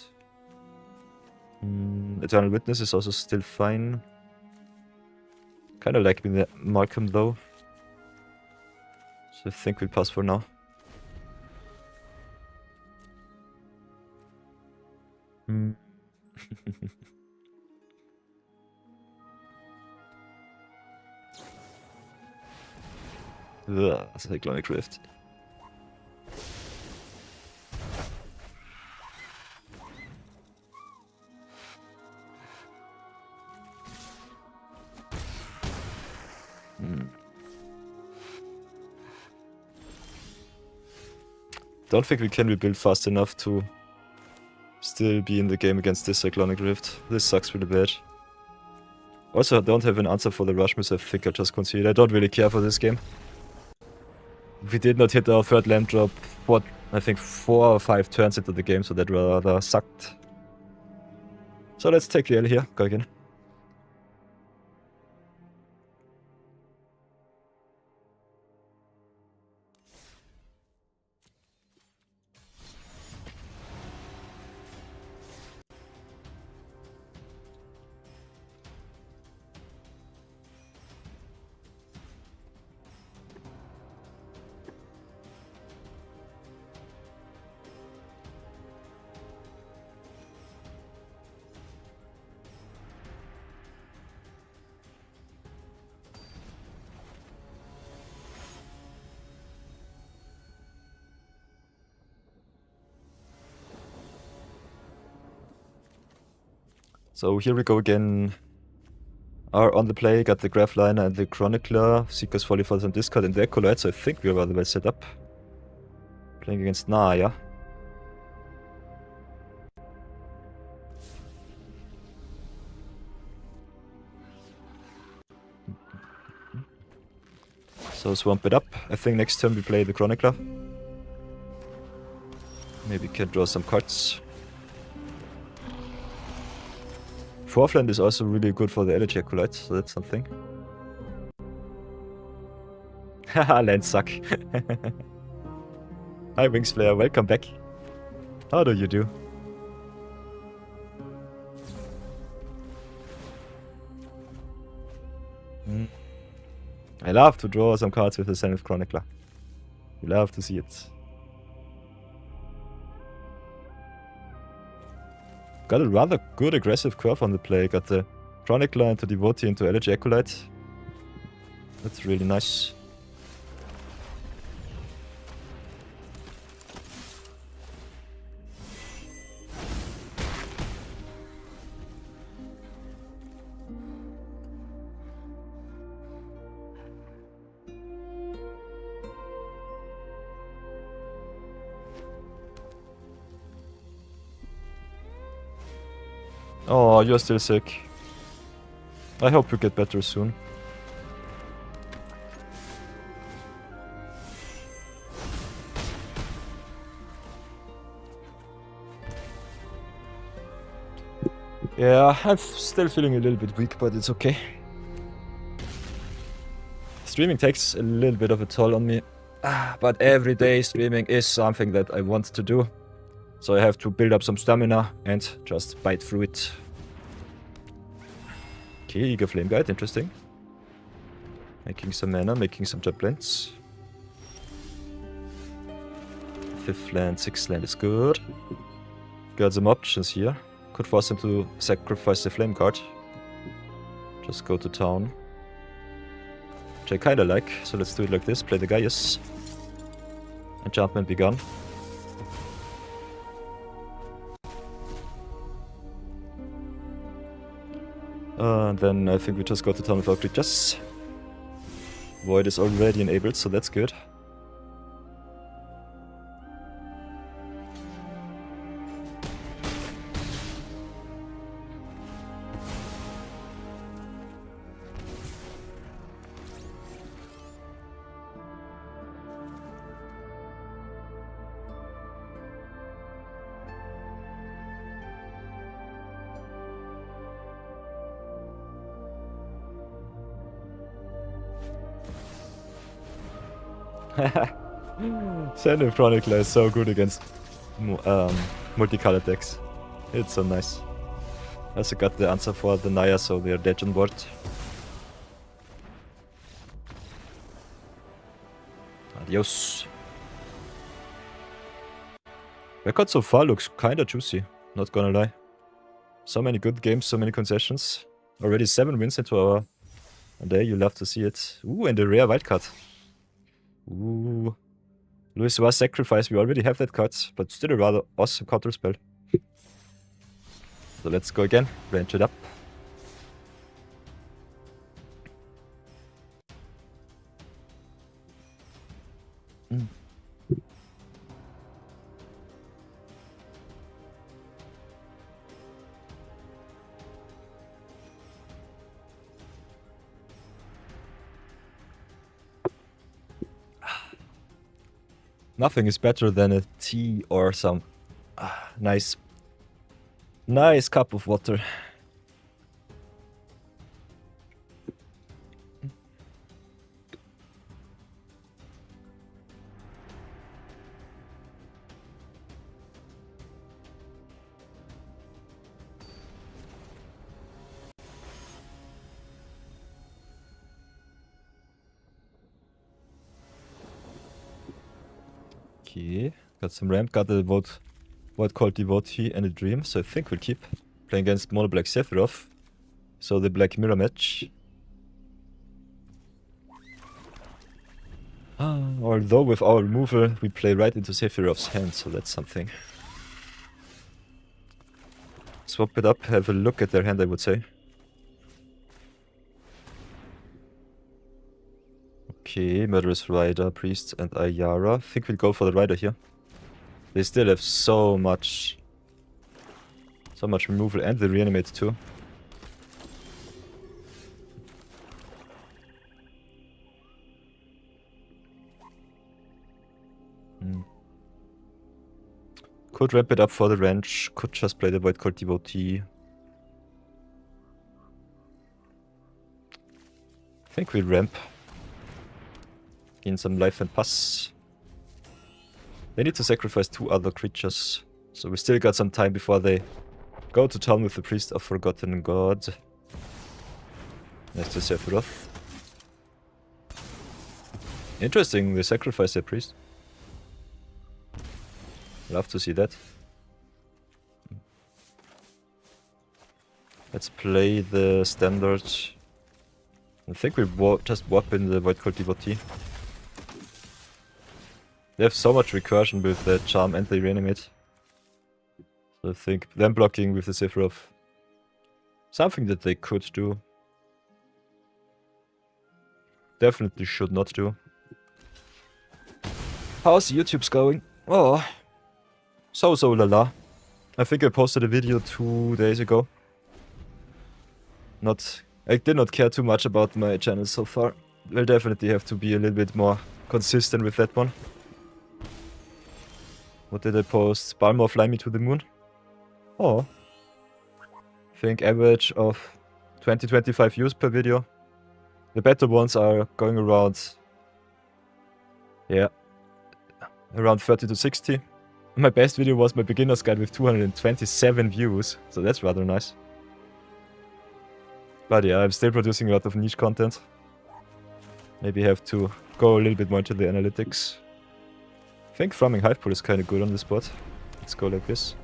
Eternal Witness is also still fine. Kinda like the Malcolm though. So I think we'll pass for now. Cyclonic Rift. Don't think we can rebuild fast enough to still be in the game against this Cyclonic Rift. This sucks really bad. Also, I don't have an answer for the Rush Miss. I think I just concede. I don't really care for this game. We did not hit our third land drop, what, I think 4 or 5 turns into the game, so that rather sucked. So let's take the L here, go again. So here we go again. Are on the play, got the Graphliner and the Chronicler. Seeker's Folly for some discard in their Collide, so I think we're rather well set up. Playing against Naya. So swamp it up. I think next turn we play the Chronicler. Maybe can draw some cards. Fourth land is also really good for the Elegy Acolyte, so that's something. Haha, lands suck. Hi Wings Flare, welcome back. How do you do? I love to draw some cards with the Zenith Chronicler. You love to see it. Got a rather good aggressive curve on the play. Got the Chronicler into Devotee into Elegy Acolyte. That's really nice. Oh, you're still sick. I hope you get better soon. Yeah, I'm still feeling a little bit weak, but it's okay. Streaming takes a little bit of a toll on me. But every day streaming is something that I want to do. So I have to build up some stamina and just bite through it. Okay, Eager Flame Guide, interesting. Making some mana, making some jump lands. 5th land, 6th land is good. Got some options here. Could force him to sacrifice the Flame card. Just go to town. Which I kinda like, so let's do it like this. Play the Gaius. Enchantment begun. And then I think we just go to town without creatures. Void is already enabled, so that's good. Sand Chronicler is so good against multicolored decks. It's so nice. I also got the answer for the Naya, so we are dead on board. Adios. Record so far looks kinda juicy, not gonna lie. So many good games, so many concessions. Already 7 wins into our day, you love to see it. Ooh, and a rare wildcard. Ooh. Louis was sacrificed, we already have that card, but still a rather awesome counter spell. So let's go again, range it up. Nothing is better than a tea or some nice cup of water. Okay, got some ramp, got a what called Devotee and a Dream, so I think we'll keep playing against Mono Black Sephiroth. So the Black Mirror match. Although with our removal we play right into Sephiroth's hand, so that's something. Swap it up, have a look at their hand, I would say. Okay, Murderous Rider, Priest and Ayara. I think we'll go for the Rider here. They still have so much removal and the reanimate too. Could ramp it up for the range, could just play the Void Cult Devotee. I think we'll ramp. Gain some life and pass. They need to sacrifice 2 other creatures, so we still got some time before they go to town with the Priest of Forgotten God. Next to Sephiroth. Interesting, they sacrifice their Priest. Love to see that. Let's play the standard. I think we just warp in the Void Cult Devotee. They have so much recursion with the Charm and the Reanimate. So I think them blocking with the Sephiroth, something that they could do. Definitely should not do. How's YouTube's going? Oh, so lala. I think I posted a video 2 days ago. I did not care too much about my channel so far. We'll definitely have to be a little bit more consistent with that one. What did I post? Balmor Fly Me to the Moon? Oh. I think average of 20-25 views per video. The better ones are going around... yeah. Around 30 to 60. My best video was my beginner's guide with 227 views. So that's rather nice. But yeah, I'm still producing a lot of niche content. Maybe have to go a little bit more into the analytics. I think farming Hive Pool is kind of good on this spot. Let's go like this.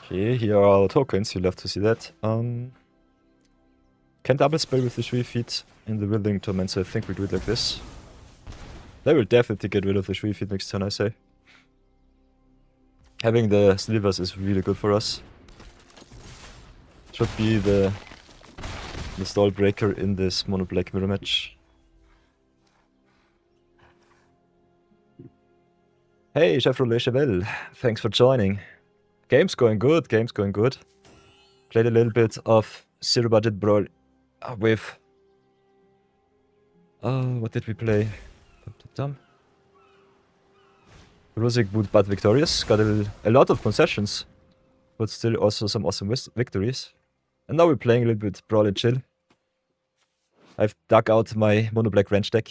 Okay, here are our tokens, you love to see that. Can double spell with the 3 feet in the Wilding Torment, so I think we'll do it like this. They will definitely get rid of the 3 feet next turn, I say. Having the slivers is really good for us. Should be the stall breaker in this mono black mirror match. Hey, Chevrolet Chevelle, thanks for joining. Game's going good, game's going good. Played a little bit of zero budget brawl with... what did we play? Ruzic would but victorious, got a lot of concessions, but still also some awesome victories. And now we're playing a little bit brawl and chill. I've dug out my mono black range deck.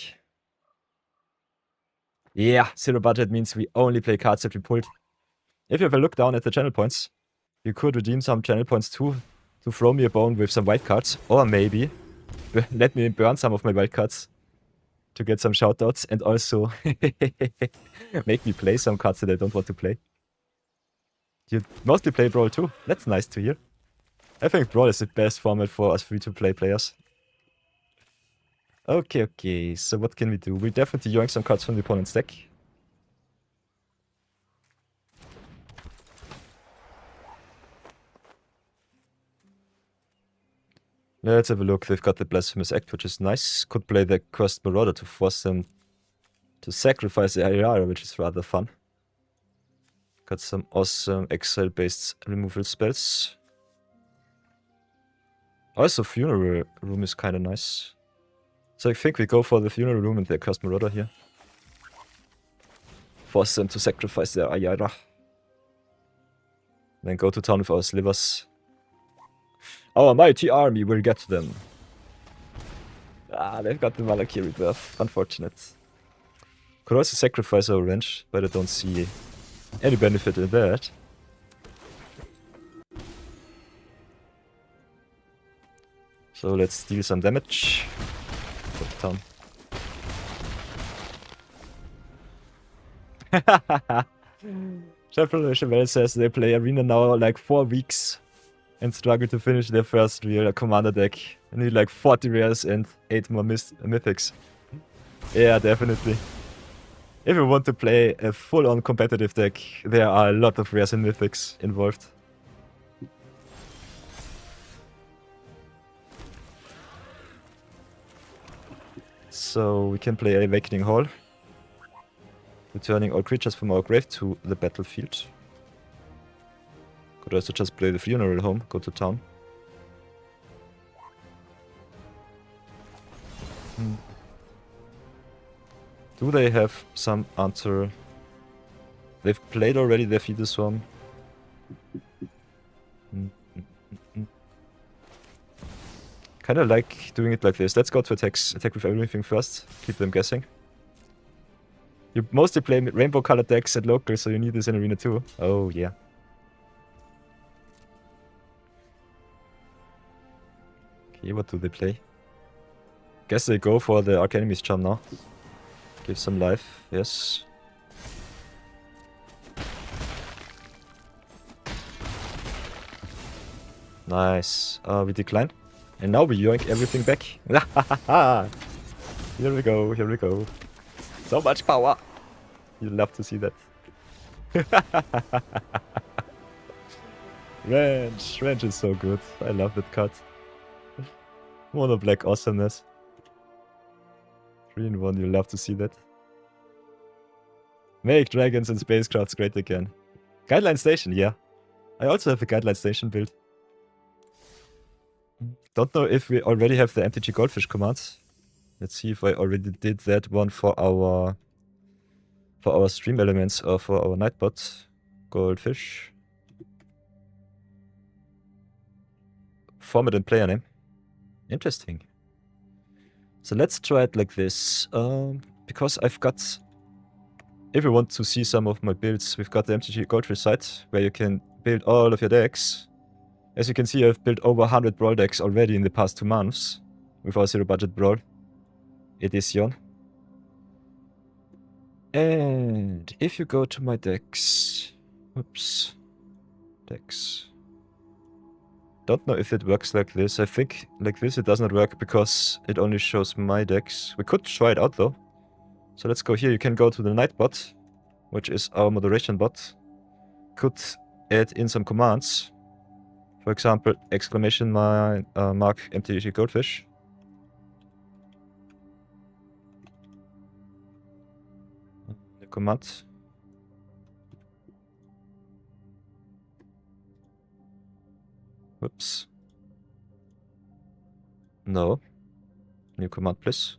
Yeah, zero budget means we only play cards that we pulled. If you have a look down at the channel points, you could redeem some channel points too, to throw me a bone with some wild cards, or maybe let me burn some of my wild cards to get some shoutouts, and also make me play some cards that I don't want to play. You mostly play Brawl too, that's nice to hear. I think Brawl is the best format for us free-to-play players. Okay, so what can we do? We definitely yoink some cards from the opponent's deck. Let's have a look. They've got the Blasphemous Act, which is nice. Could play the Cursed Marauder to force them to sacrifice the Ayara, which is rather fun. Got some awesome exile-based removal spells. Also, Funeral Room is kind of nice. So I think we go for the Funeral Room and the Cursed Marauder here. Force them to sacrifice their Ayara. Then go to town with our slivers. Our mighty army will get them. Ah, they've got the Valkyrie buff. Unfortunate. Could also sacrifice our range, but I don't see any benefit in that. So let's deal some damage. Go to town. Chevelle says they play Arena now like 4 weeks. And struggle to finish their first real commander deck. I need like 40 rares and 8 more mythics. Yeah, definitely. If you want to play a full-on competitive deck, there are a lot of rares and mythics involved. So we can play Awakening Hall. Returning all creatures from our grave to the battlefield. Could also just play the Funeral Home, go to town. Do they have some answer? They've played already their Feeder Swarm. Kinda like doing it like this. Let's go to attack with everything first. Keep them guessing. You mostly play rainbow colored decks at local, so you need this in arena too. Oh yeah. Okay, what do they play? Guess they go for the Arch Enemy's Charm now. Give some life, yes. Nice. We decline. And now we yoink everything back. Here we go, here we go. So much power. You'd love to see that. Range is so good. I love that card. Mono black awesomeness. 3-in-1, you'll love to see that. Make dragons and spacecrafts great again. Guideline Station, yeah. I also have a Guideline Station build. Don't know if we already have the MTG Goldfish commands. Let's see if I already did that one for our stream elements or for our Nightbot. Goldfish. Format and player name. Interesting. So let's try it like this. Because I've got... If you want to see some of my builds, we've got the MTG Goldfish site, where you can build all of your decks. As you can see, I've built over 100 Brawl decks already in the past 2 months. With our zero budget Brawl edition. And if you go to my decks... Oops. Decks. Don't know if it works like this. I think like this it does not work because it only shows my decks. We could try it out though. So let's go here. You can go to the Nightbot, which is our moderation bot. Could add in some commands. For example, exclamation mark MTG goldfish. The command. Whoops. No. New command, please.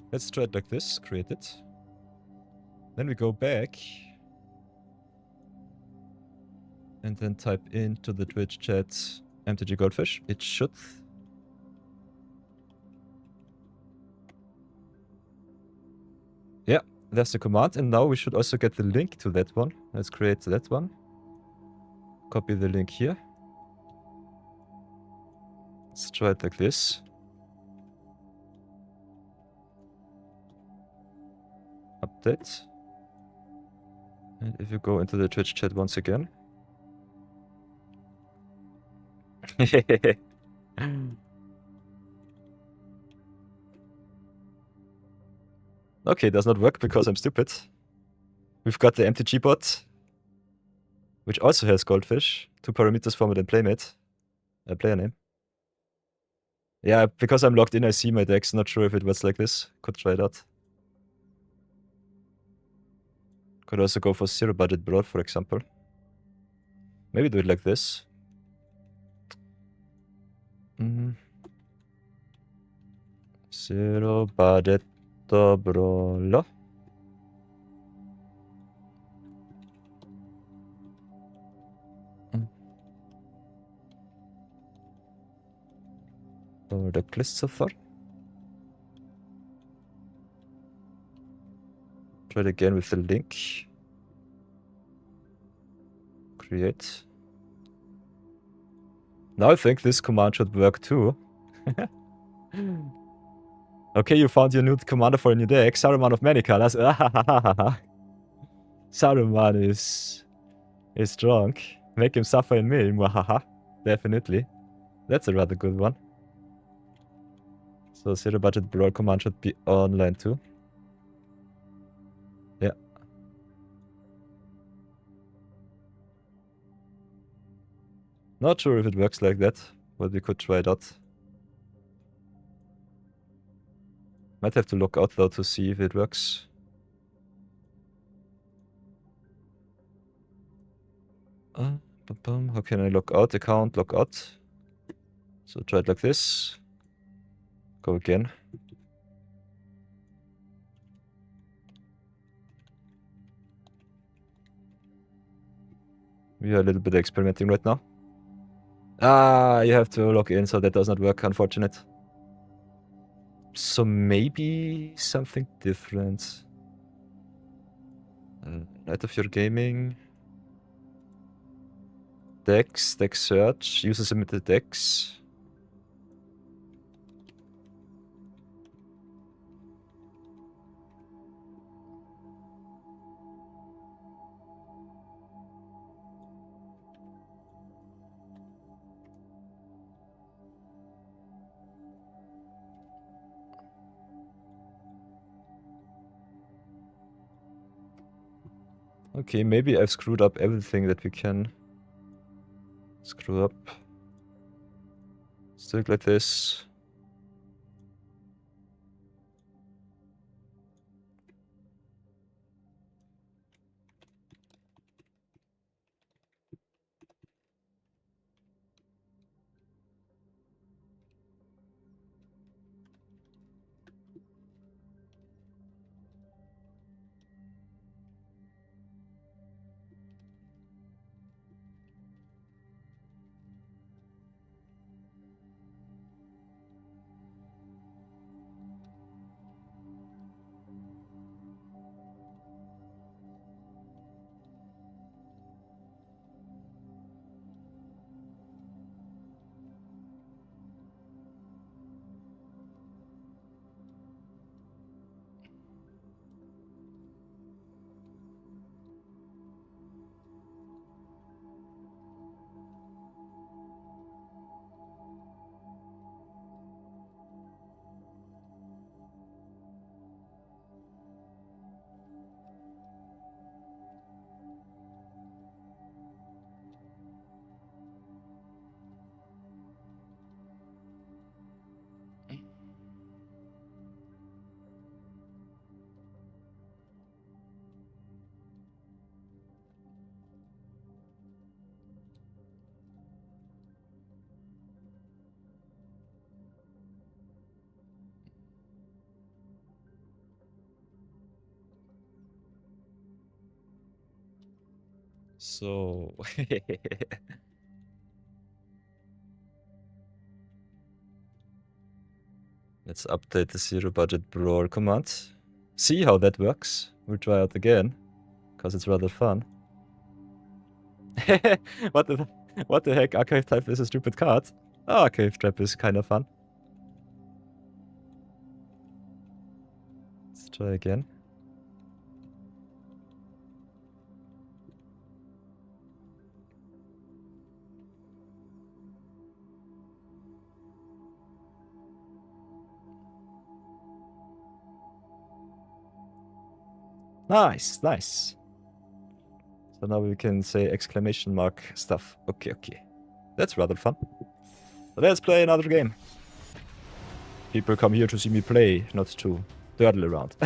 Let's try it like this, create it. Then we go back. And then type into the Twitch chat MTG Goldfish. It should. Yeah, that's the command. And now we should also get the link to that one. Let's create that one. Copy the link here. Let's try it like this. Update. And if you go into the Twitch chat once again. Okay, it does not work because I'm stupid. We've got the MTG bot, which also has goldfish. 2 parameters, format and playmate. Player name. Yeah, because I'm logged in, I see my decks. Not sure if it was like this. Could try that. Could also go for 0 budget Brawl, for example. Maybe do it like this. 0 budget Brawl. Or the list so far. Try it again with the link. Create. Now I think this command should work too. Okay, you found your new commander for a new deck. Saruman of many colors. Saruman is drunk. Make him suffer in me. Mwahaha. Definitely. That's a rather good one. So 0 budget Brawl command should be online too. Yeah. Not sure if it works like that, but we could try it out. Might have to log out though to see if it works. How can I log out? Account, log out. So try it like this. Go again. We are a little bit experimenting right now. You have to log in, so that does not work, unfortunate. So maybe something different. Night of your gaming. Decks, deck search, user submitted decks. Okay, maybe I've screwed up everything that we can screw up. Let's do it like this. So... Let's update the zero budget brawl command. See how that works. We'll try out again, because it's rather fun. what the heck? Archive type is a stupid card. Oh, Archive trap is kind of fun. Let's try again. Nice, nice. So now we can say exclamation mark stuff. Okay, okay. That's rather fun. So let's play another game. People come here to see me play, not to dawdle around.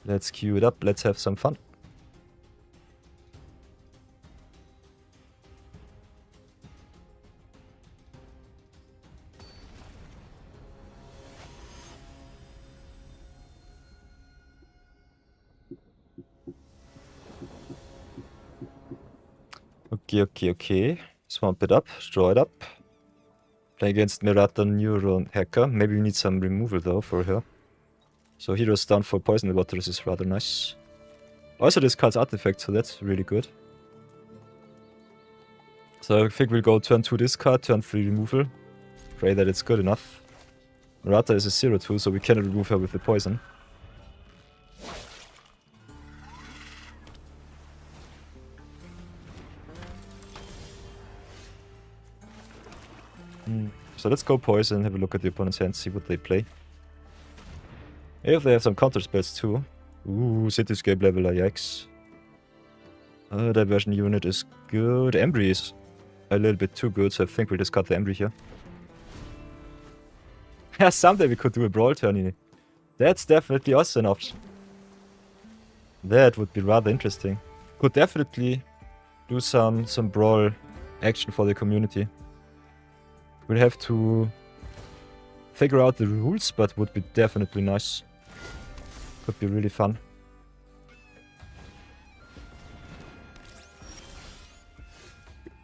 Let's queue it up, let's have some fun. Okay. Swamp it up, draw it up. Play against Mirata Neuron Hacker. Maybe we need some removal though for her. So Hero's down for Poison Waters is rather nice. Also this card's artifact, so that's really good. So I think we'll go turn 2 this card, turn 3 removal. Pray that it's good enough. Mirata is a 0-2, so we cannot remove her with the poison. So let's go poison, have a look at the opponent's hand, see what they play. If they have some counter spells too. Ooh, Cityscape Leveler, yikes. Diversion unit is good. Embry is a little bit too good, so I think we'll discard the Embry here. Yeah, someday we could do a Brawl tourney. That's definitely also an option. That would be rather interesting. Could definitely do some Brawl action for the community. We'll have to figure out the rules, but would be definitely nice. Could be really fun.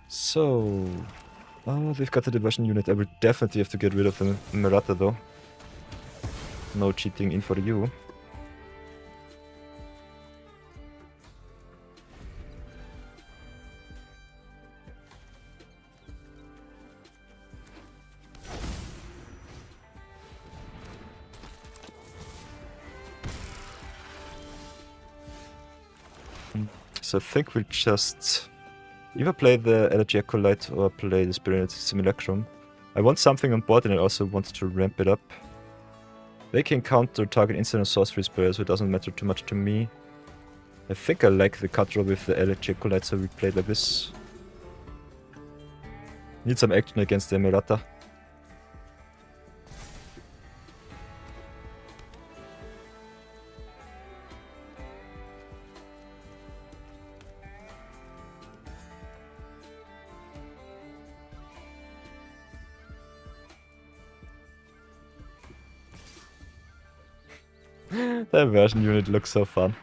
So... Oh, we've got the diversion unit. I will definitely have to get rid of the Mirata though. No cheating in for you. So I think we'll just either play the Elegy Acolyte or play the Spirit Simulacrum. I want something on board and I also want to ramp it up. They can counter target instant and sorcery spells, so it doesn't matter too much to me. I think I like the cut draw with the Elegy Acolyte, so we play like this. Need some action against the Mirata. The version unit looks so fun.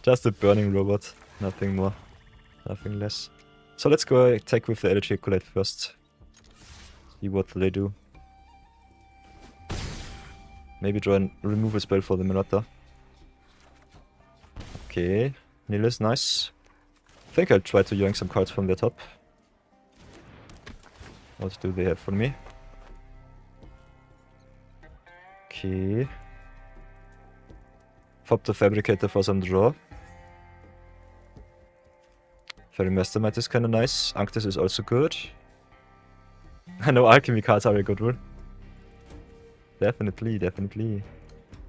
Just a burning robot, nothing more, nothing less. So let's go attack with the Elegy Acolyte first. See what they do. Maybe draw a removal spell for the Mirata. Okay, Nil is nice. I think I'll try to yank some cards from the top. What do they have for me? Okay. Pop the Fabricator for some draw. Fairy Mastermind is kinda nice. Anctus is also good. I know alchemy cards are a good one. Definitely.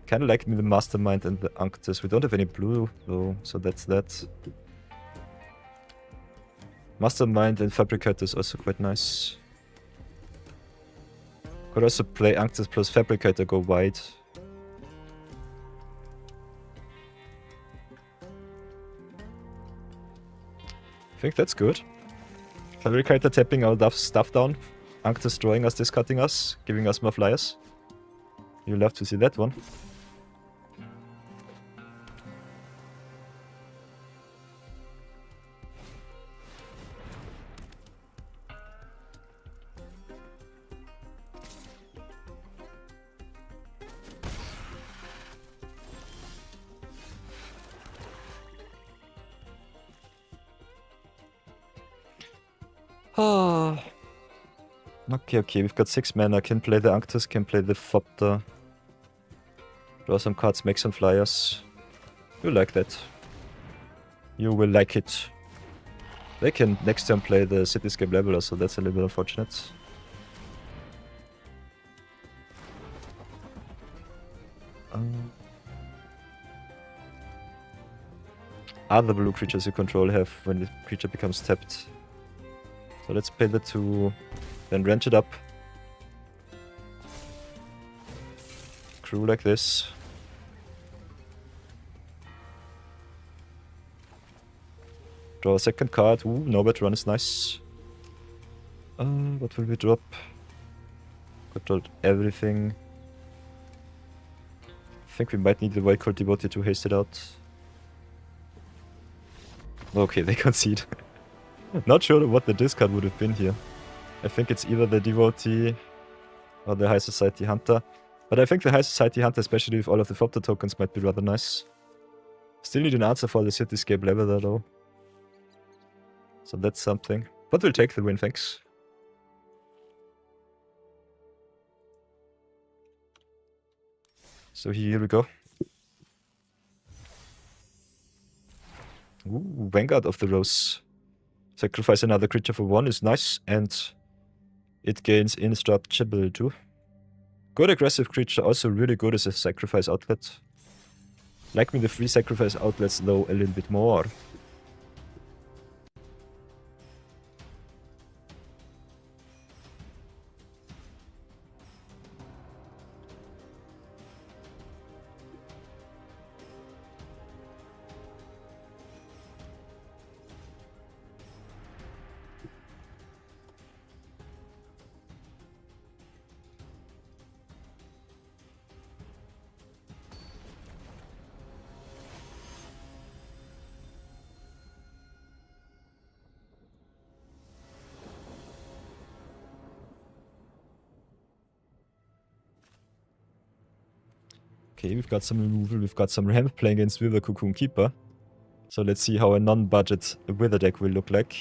Kinda like the Mastermind and the Anctus. We don't have any blue though, so that's that. Mastermind and Fabricator is also quite nice. Could also play Anctus plus Fabricator, go wide. think that's good. Fabricator tapping our stuff down. Ankh destroying us, discarding us, giving us more flyers. You'll love to see that one. Okay, we've got 6 mana. Can play the Anctus, can play the Fopter. Draw some cards, make some flyers. You like that. You will like it. They can next turn play the Cityscape Leveler, so that's a little bit unfortunate. Other blue creatures you control have when the creature becomes tapped. So let's pay the 2, then wrench it up. Crew like this. Draw a second card. Ooh, Norbert run is nice. What will we drop? Controlled everything. I think we might need the Wildcard Devotee to haste it out. Okay, they concede. Not sure what the discard would have been here. I think it's either the Devotee or the High Society Hunter. But I think the High Society Hunter, especially with all of the Fopter tokens, might be rather nice. Still need an answer for the Cityscape Leveler though. So that's something. But we'll take the win, thanks. So here we go. Ooh, Vanguard of the Rose. Sacrifice another creature for 1 is nice, and it gains indestructible too. Good aggressive creature, also really good as a sacrifice outlet. Like me the 3 sacrifice outlets though a little bit more. Okay, we've got some removal, we've got some ramp playing against Wither Cocoon Keeper. So let's see how a non-budget Wither deck will look like.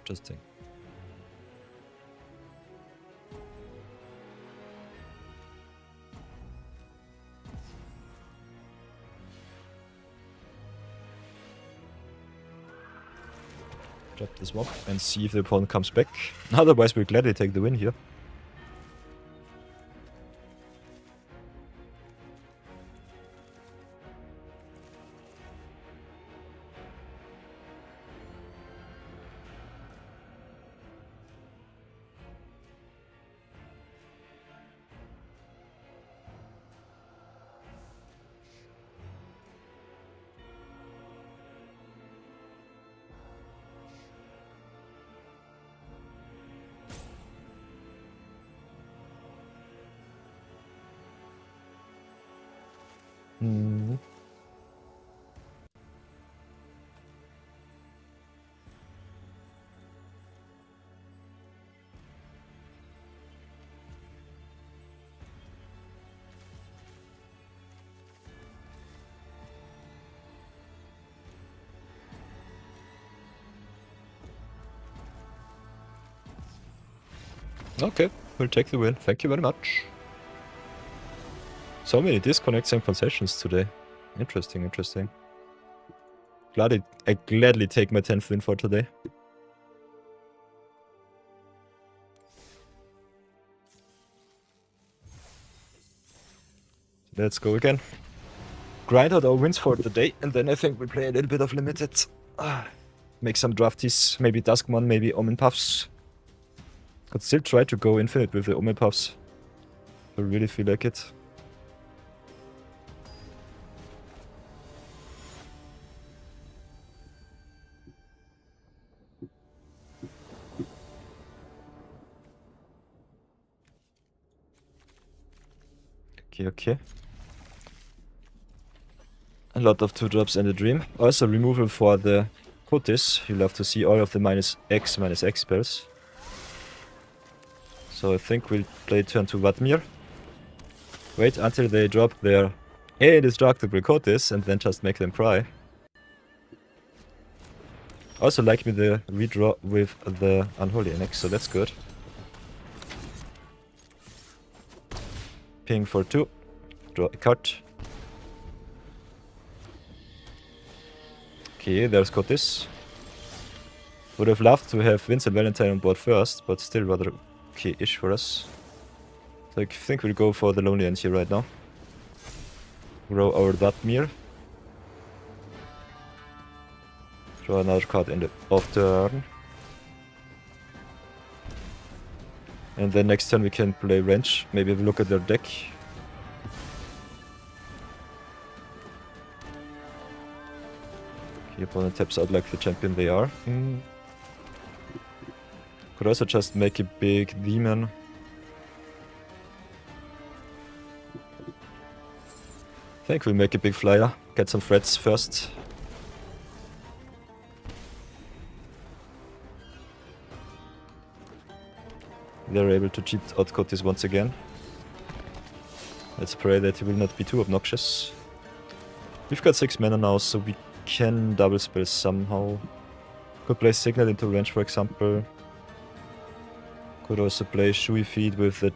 Interesting. Drop the swamp and see if the opponent comes back. Otherwise, we'll gladly take the win here. Okay, we'll take the win. Thank you very much. So many disconnects and concessions today. Interesting, interesting. I gladly take my 10th win for today. Let's go again. Grind out our wins for the day, and then I think we'll play a little bit of limited. Make some drafties, maybe Duskmourn, maybe Omen Puffs. Could still try to go infinite with the Omen Puffs. I really feel like it. Okay. A lot of 2-drops and a dream. Also removal for the Kotis. You'll have to see all of the -X spells. So I think we'll play turn to Vatmir. Wait until they drop their indestructible Kotis and then just make them cry. Also like me the redraw with the Unholy Annex, so that's good. Ping for 2. Draw a card. Okay, there's Kotis. Would have loved to have Vincent Valentine on board first, but still rather okay-ish for us. So I think we'll go for the Lonely End here right now. Grow our Vatmir. Draw another card in the off turn. And then next turn we can play Wrench. Maybe have a look at their deck. The opponent taps out like the champion they are. Could also just make a big demon. I think we'll make a big flyer. Get some threats first. They're able to cheat out Kotis once again. Let's pray that he will not be too obnoxious. We've got 6 mana now, so we can double spell somehow. Could play Signal into range, for example. Could also play Shui Feed with the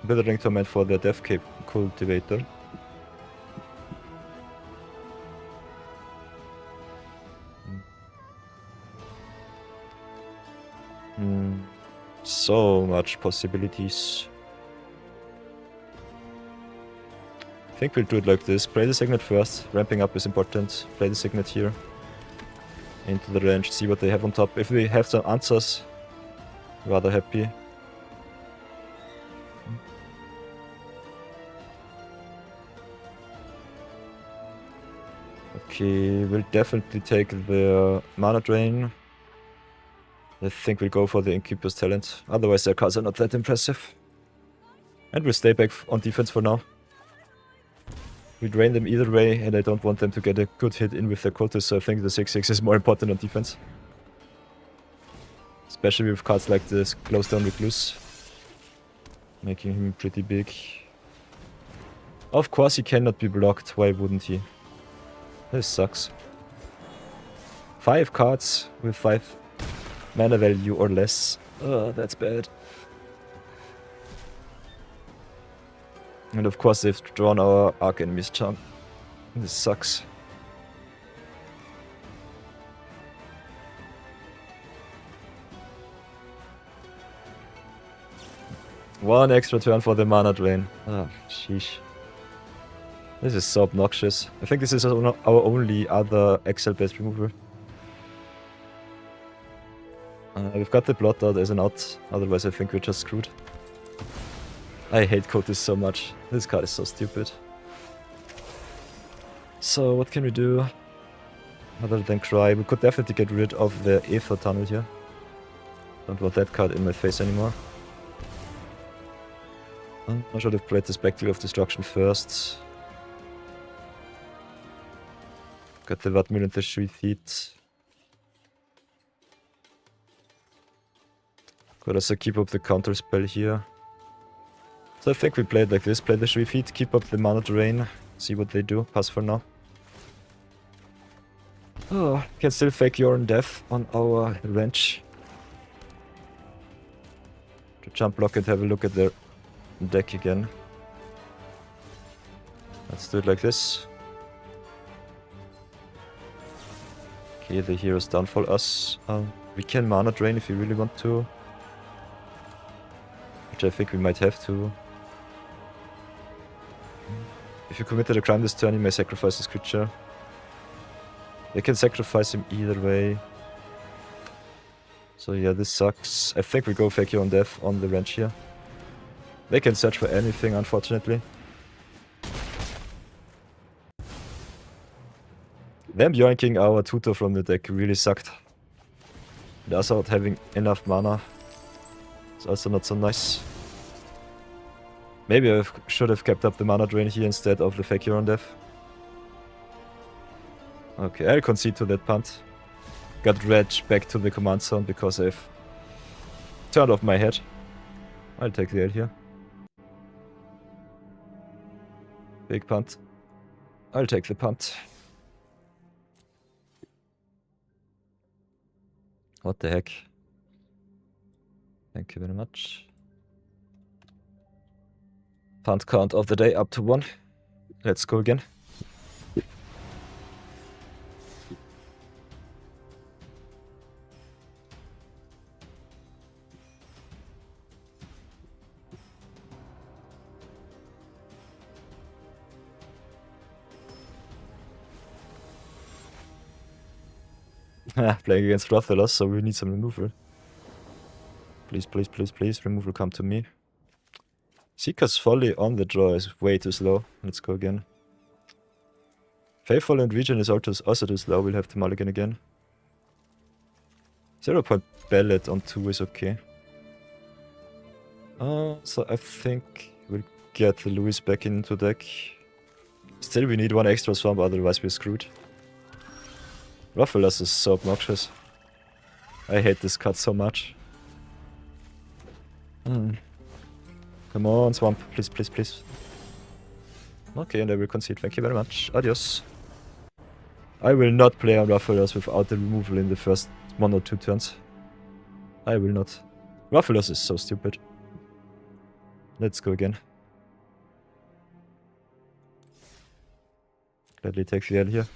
Withering Torment for the Death Cape Cultivator. So much possibilities. I think we'll do it like this. Play the Signet first. Ramping up is important. Play the Signet here. Into the range. See what they have on top. If we have some answers, rather happy. Okay, we'll definitely take the Mana Drain. I think we'll go for the Incubus Talent. Otherwise their cards are not that impressive. And we'll stay back on defense for now. We drain them either way, and I don't want them to get a good hit in with their Cultists, so I think the 6/6 is more important on defense. Especially with cards like this Close Down Recluse. Making him pretty big. Of course he cannot be blocked, why wouldn't he? This sucks. 5 cards with 5 mana value or less. That's bad. And of course they've drawn our Arc Enemy's Charm. This sucks. One extra turn for the mana drain. Ah, sheesh. This is so obnoxious. I think this is our only other Excel-based removal. We've got the Blot out as an out, otherwise I think we're just screwed. I hate Cotis so much. This card is so stupid. So what can we do? Other than cry, we could definitely get rid of the Aether Tunnel here. Don't want that card in my face anymore. I should have played the Spectacle of Destruction first. Got the Vatmir and the Shreefeet. Could also keep up the counter spell here. So I think we played like this, play the Shreefeet, keep up the mana drain, see what they do, pass for now. Oh, can still fake Yorn Death on our wrench. To jump block and have a look at their deck again. Let's do it like this. Okay, the heroes downfall us. We can mana drain if we really want to. Which I think we might have to. If you committed a crime this turn, you may sacrifice this creature. They can sacrifice him either way. So yeah, this sucks. I think we go fake your own death on the wrench here. They can search for anything, unfortunately. Them yoinking our tutor from the deck really sucked. And also not having enough mana. It's also not so nice. Maybe I should have kept up the mana drain here instead of the fake on death. Okay, I'll concede to that punt. Got Reg back to the command zone because I've turned off my head. I'll take the L here. Big punt. I'll take the punt. What the heck? Thank you very much. Punt count of the day up to 1. Let's go again. Playing against Rothalos, so we need some removal. Please, please, please, please, removal come to me. Seeker's Folly on the draw is way too slow. Let's go again. Faithful and Region is also too slow, we'll have to mulligan again. 0-point Ballad on 2 is okay. So I think we'll get the Louis back into deck. Still we need 1 extra swamp, otherwise we're screwed. Rothalos is so obnoxious. I hate this card so much. Come on, swamp, please, please, please. Okay, and I will concede. Thank you very much. Adios. I will not play on Rothalos without the removal in the first 1 or 2 turns. I will not. Rothalos is so stupid. Let's go again. Gladly take the L here.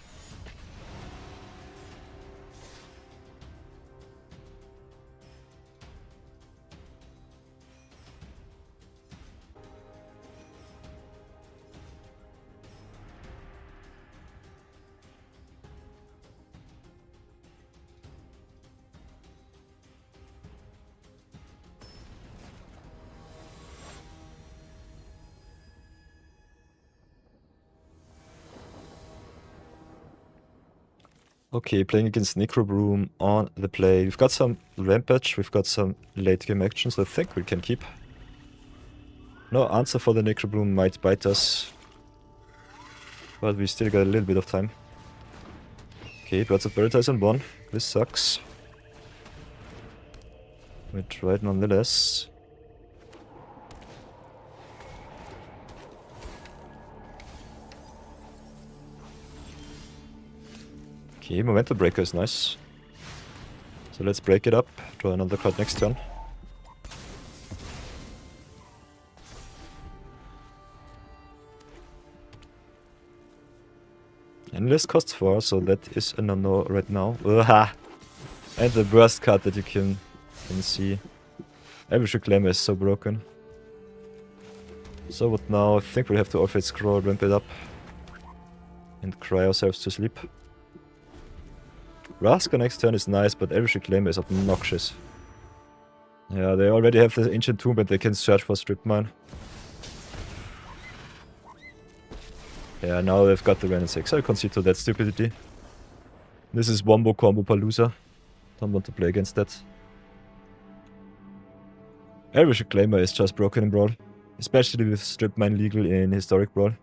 Okay, playing against Necrobroom on the play. We've got some Rampage, we've got some late game actions I think we can keep. No answer for the Necrobroom might bite us. But we still got a little bit of time. Okay, Birds of Paradise on 1. This sucks. We tried nonetheless. Okay, Momentum Breaker is nice. So let's break it up, draw another card next turn. Endless costs 4, so that is a no-no right now. Uha! And the worst card that you can see. Every Glamour is so broken. So what now? I think we'll have to off-fade scroll, ramp it up. And cry ourselves to sleep. Raska next turn is nice, but every Reclaimer is obnoxious. Yeah, they already have the Ancient Tomb, but they can search for Strip Mine. Yeah, now they've got the Ren and 6. I'll concede to that stupidity. This is Wombo Combo Palooza. Don't want to play against that. Every Reclaimer is just broken in Brawl. Especially with Strip Mine legal in Historic Brawl.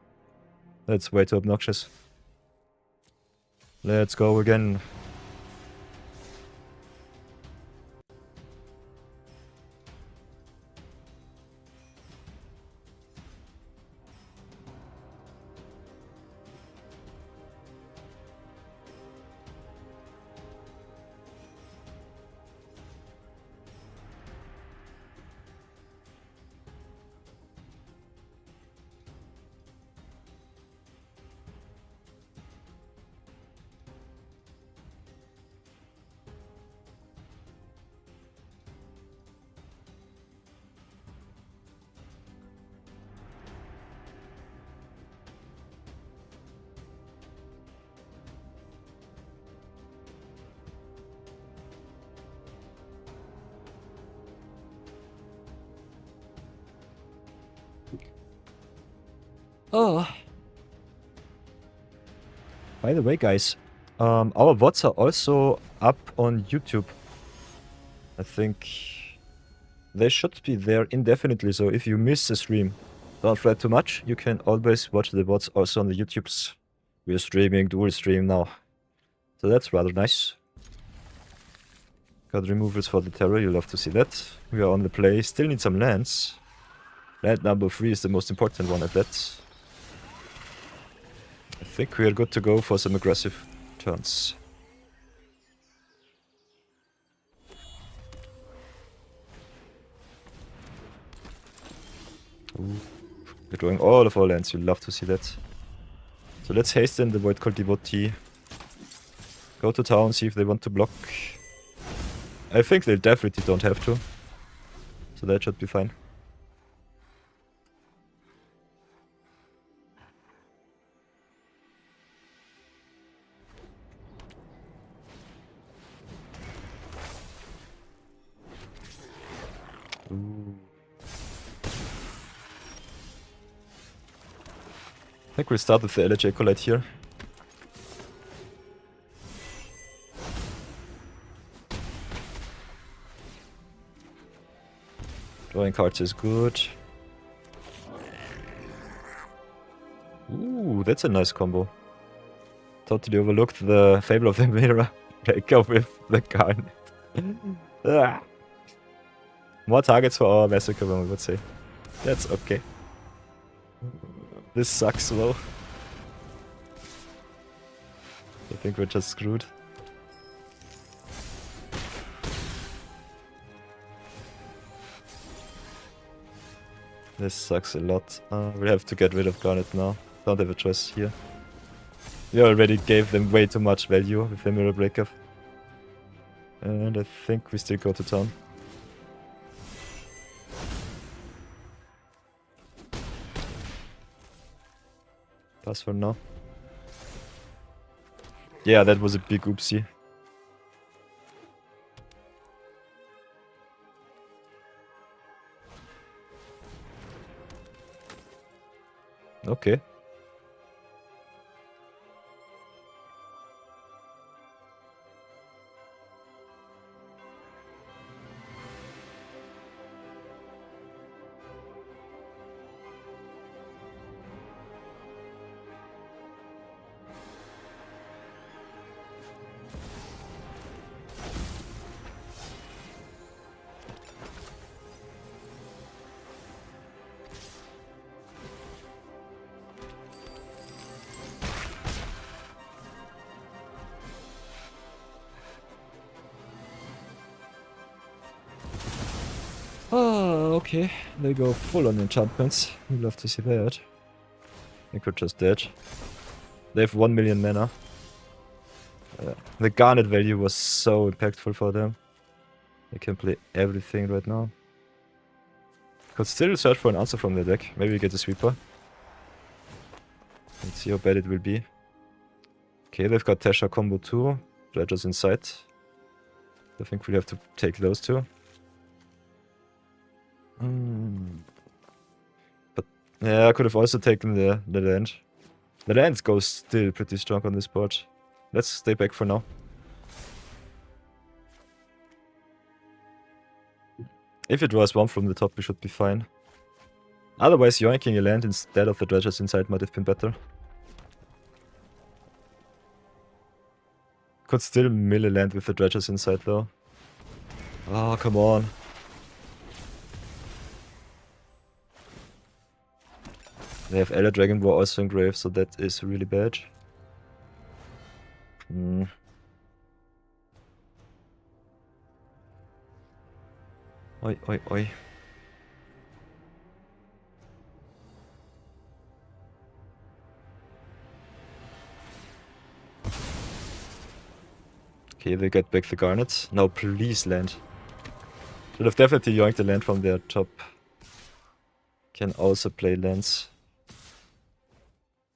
That's way too obnoxious. Let's go again. Oh. By the way, guys, our VODs are also up on YouTube. I think they should be there indefinitely, so if you miss a stream, don't fret too much. You can always watch the VODs also on the YouTubes. We're streaming dual stream now. So that's rather nice. Got removals for the terror, you'll love to see that. We are on the play, still need some lands. Land number 3 is the most important one at that. I think we are good to go for some aggressive turns. Ooh. We're drawing all of our lands, you'll love to see that. So let's hasten the Voidcall Devotee. Go to town, see if they want to block. I think they definitely don't have to. So that should be fine. Ooh. I think we'll start with the LHA Collide here. Drawing cards is good. Ooh, that's a nice combo. Totally overlooked the Fable of the Mirror breaker with the Garnet. More targets for our Massacre, one would say. That's okay. This sucks though. I think we're just screwed. This sucks a lot. We have to get rid of Garnet now. Don't have a choice here. We already gave them way too much value with the Mirror Breaker. And I think we still go to town. Pass for now. Yeah, that was a big oopsie. Okay. Oh, okay. They go full on enchantments. We'd love to see that. I think we're just dead. They have 1 million mana. The Garnet value was so impactful for them. They can play everything right now. Could still search for an answer from the deck. Maybe we get a sweeper. Let's see how bad it will be. Okay, they've got Tesha combo too. Dredger's inside. I think we have to take those two. But yeah, I could have also taken the land. The land goes still pretty strong on this board. Let's stay back for now. If it was one from the top, we should be fine. Otherwise, yoinking a land instead of the dredgers inside might have been better. Could still mill a land with the dredgers inside though. Oh, come on. They have Elder Dragon War also in grave, so that is really bad. Oi, oi, oi. Okay, they get back the Garnet. Now please land. Should have definitely yoinked the land from their top. Can also play lands.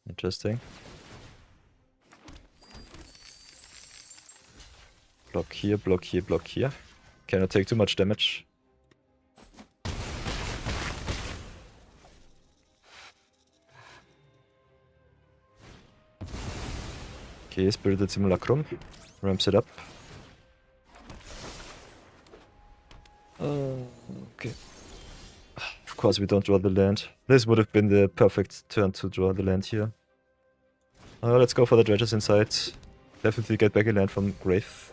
Interesting. Block here, block here, block here. Cannot take too much damage. Okay, Spirited Simulacrum. Ramps it up. Okay. Of course we don't draw the land. This would have been the perfect turn to draw the land here. Let's go for the dredgers inside. Definitely get back a land from grave.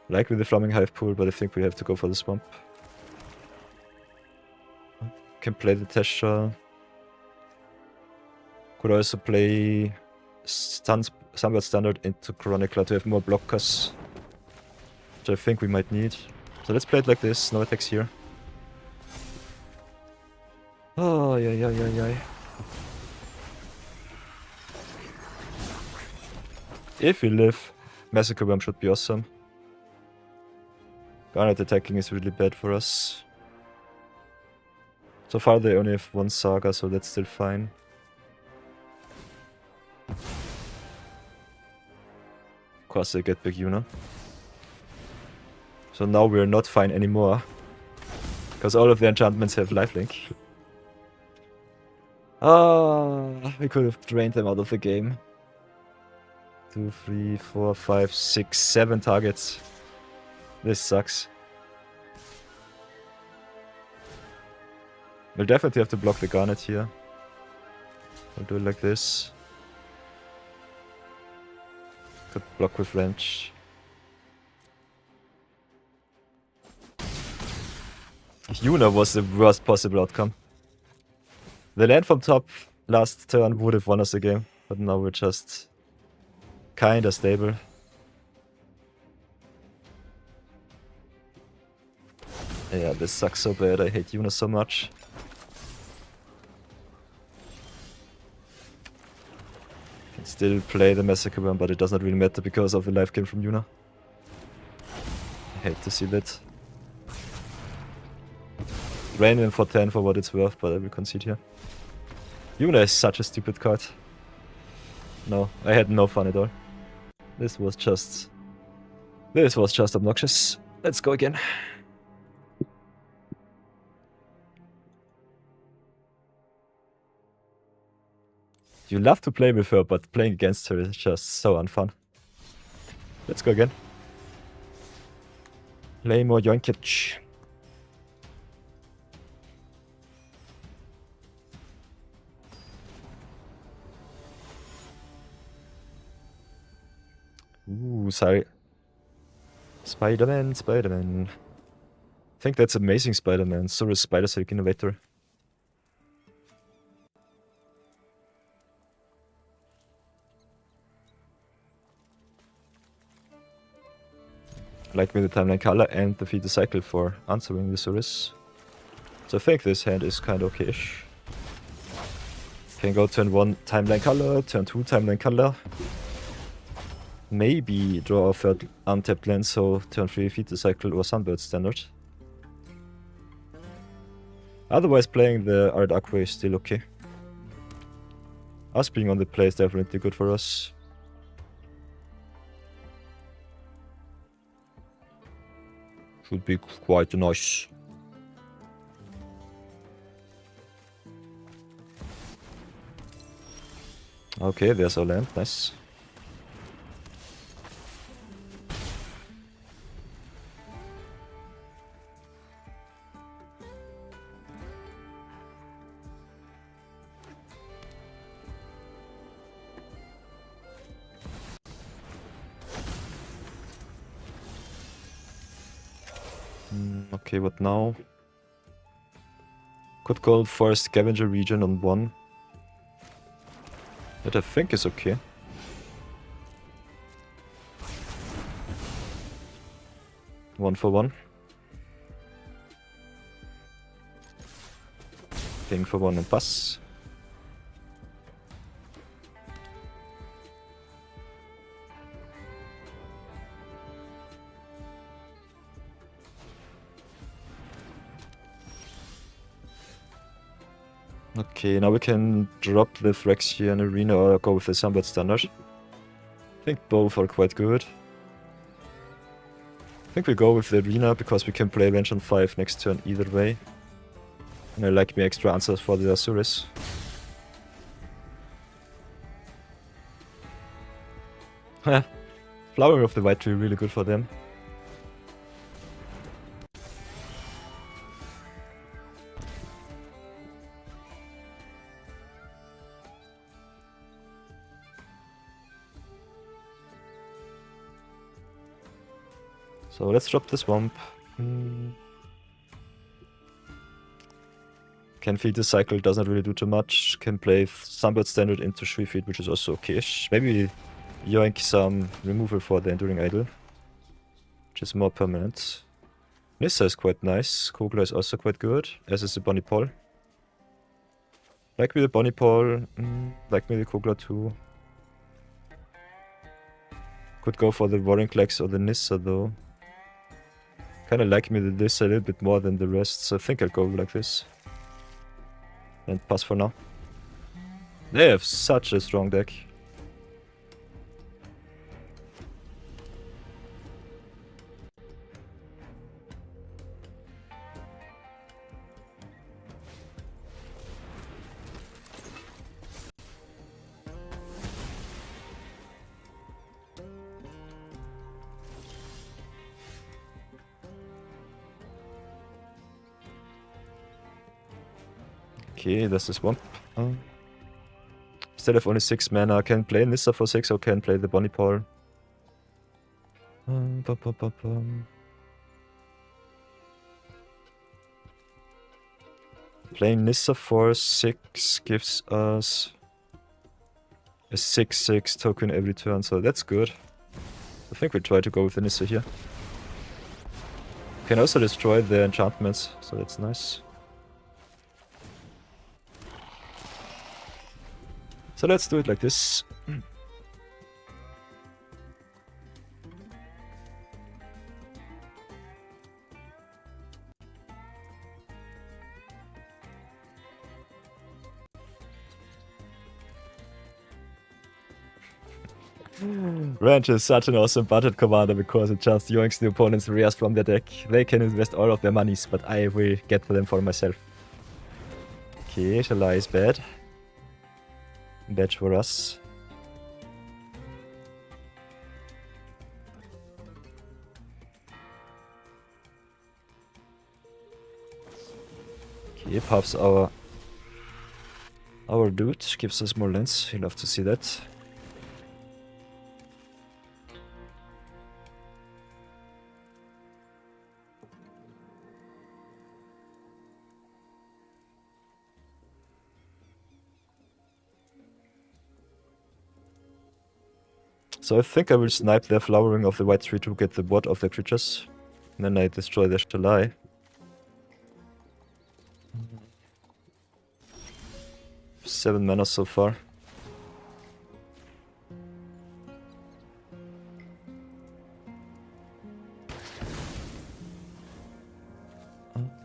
Like with the Flaming Hive pool, but I think we have to go for the swamp. Can play the Tesha. Could also play Sunbird Standard into Chronicler to have more blockers, which I think we might need. So let's play it like this, no attacks here. Oh, yeah. If we live, Massacre Worm should be awesome. Garnet attacking is really bad for us. So far they only have one Saga, so that's still fine. Of course they get big Yuna. So now we're not fine anymore. Because all of the enchantments have lifelink. We could have drained them out of the game. 2, 3, 4, 5, 6, 7 targets. This sucks. We'll definitely have to block the Garnet here. I'll do it like this. Could block with wrench. Yuna was the worst possible outcome. The land from top last turn would have won us the game, but now we're just kinda stable. Yeah, this sucks so bad. I hate Yuna so much. Can still play the Massacre Worm, but it does not really matter because of the life gain from Yuna. I hate to see that. Drain him for 10 for what it's worth, but I will concede here. Yuna is such a stupid card. No, I had no fun at all. This was just obnoxious. Let's go again. You love to play with her, but playing against her is just so unfun. Let's go again. Play more yoinkage. Ooh, sorry. Spider-Man. I think that's Amazing Spider-Man. So is Spider Silk Innovator. Like with the Timeline Color and defeat the cycle for answering the Surus. So I think this hand is kind of okay-ish. Can go turn 1 Timeline Color, turn 2 Timeline Color. Maybe draw a third untapped land, so turn 3 defeat the cycle or Sunbird Standard. Otherwise, playing the Art Aqua is still okay. Us being on the play is definitely good for us. Should be quite nice. Okay, there's our land. Nice. Okay, what now? Could go for Scavenger region on 1. That I think is okay. One for 1. King for 1 and pass. Okay, now we can drop the Phyrexia and Arena or go with the Sunbird Standard. I think both are quite good. I think we go with the Arena because we can play range on 5 next turn either way. And I like my extra answers for the Asuris. Flowering of the White Tree really good for them. So let's drop the Swamp. Can feed the cycle, doesn't really do too much. Can play Sunbird Standard into Shreefeed, which is also okay-ish. Maybe yoink some removal for the Enduring Idol, which is more permanent. Nissa is quite nice. Kogla is also quite good, as is the Bonnie Paul. Like me the Bonnie Paul, like me the Kogla too. Could go for the Warring Clax or the Nissa though. Kinda like me the Nissa a little bit more than the rest, so I think I'll go like this. And pass for now. They have such a strong deck. Okay, that's the Swamp. Still have only 6 mana. Can play Nissa for 6 or can play the Bonnie Paul. Playing Nissa for 6 gives us a 6/6 token every turn, so that's good. I think we try to go with the Nissa here. Can also destroy the enchantments, so that's nice. So let's do it like this. Ranch is such an awesome budget commander because it just yoinks the opponent's rares from their deck. They can invest all of their monies, but I will get them for myself. Okay, Shalai is bad. Bad for us. Okay, puffs our dude, gives us more lands. You love to see that. So I think I will snipe their Flowering of the White Tree to get the board of the creatures. And then I destroy their Shalai. Seven mana so far.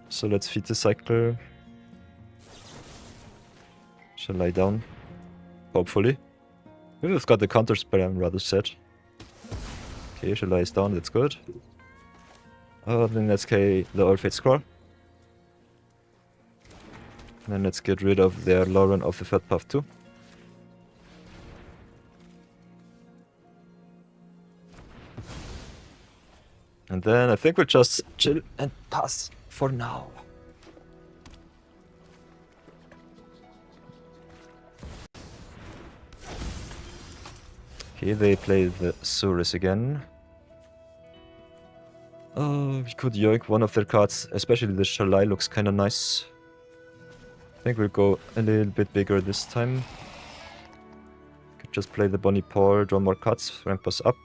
So let's feed the cycle. Shall lie down. Hopefully. We've got the counter spell, I'm rather sad. Okay, she lies down, that's good. Then let's get the All Fate Scroll. Then let's get rid of their Lauren of the third path too. And then I think we'll just chill and pass for now. Okay, they play the Surus again. We could yoink one of their cards, especially the Shalai looks kinda nice. I think we'll go a little bit bigger this time. Could just play the Bonnie Paul, draw more cards, ramp us up.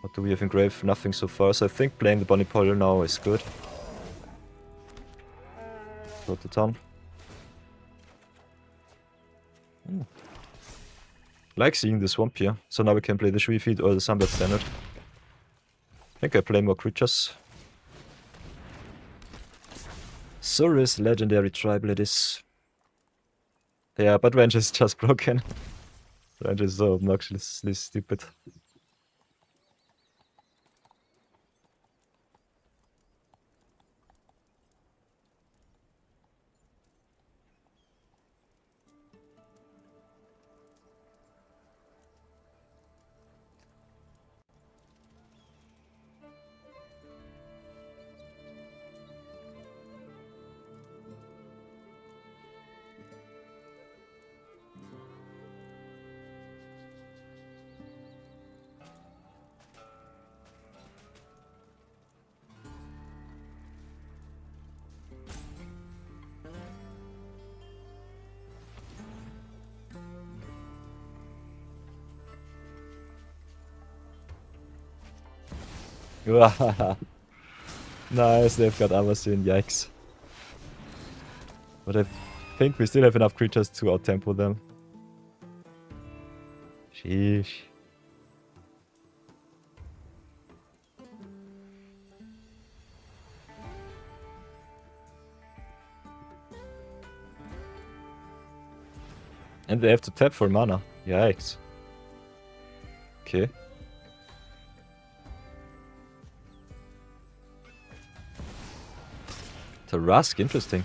What do we have in grave? Nothing so far, so I think playing the Bonnie Paul now is good. Go to town. Like seeing the swamp here, so now we can play the Shui Feed or the Sunblood Standard. I think I play more creatures. Surus Legendary Tribal it is. Yeah, but range is just broken. Range is so obnoxiously stupid. Nice, they've got Amazon, yikes. But I think we still have enough creatures to out-tempo them. Sheesh. And they have to tap for mana. Yikes. Okay. Rusk, interesting.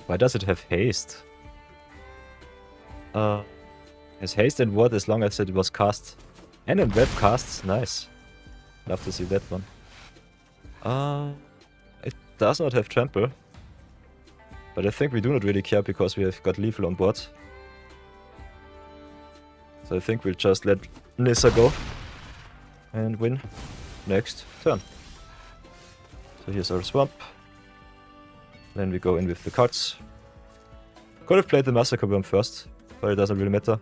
Why does it have haste? Has haste and what as long as it was cast. And in web casts, nice. Love to see that one. It does not have trample. But I think we do not really care because we have got lethal on board. So I think we'll just let Nissa go. And win next turn. So here's our swamp. Then we go in with the cards. Could have played the Massacre Worm first, but it doesn't really matter.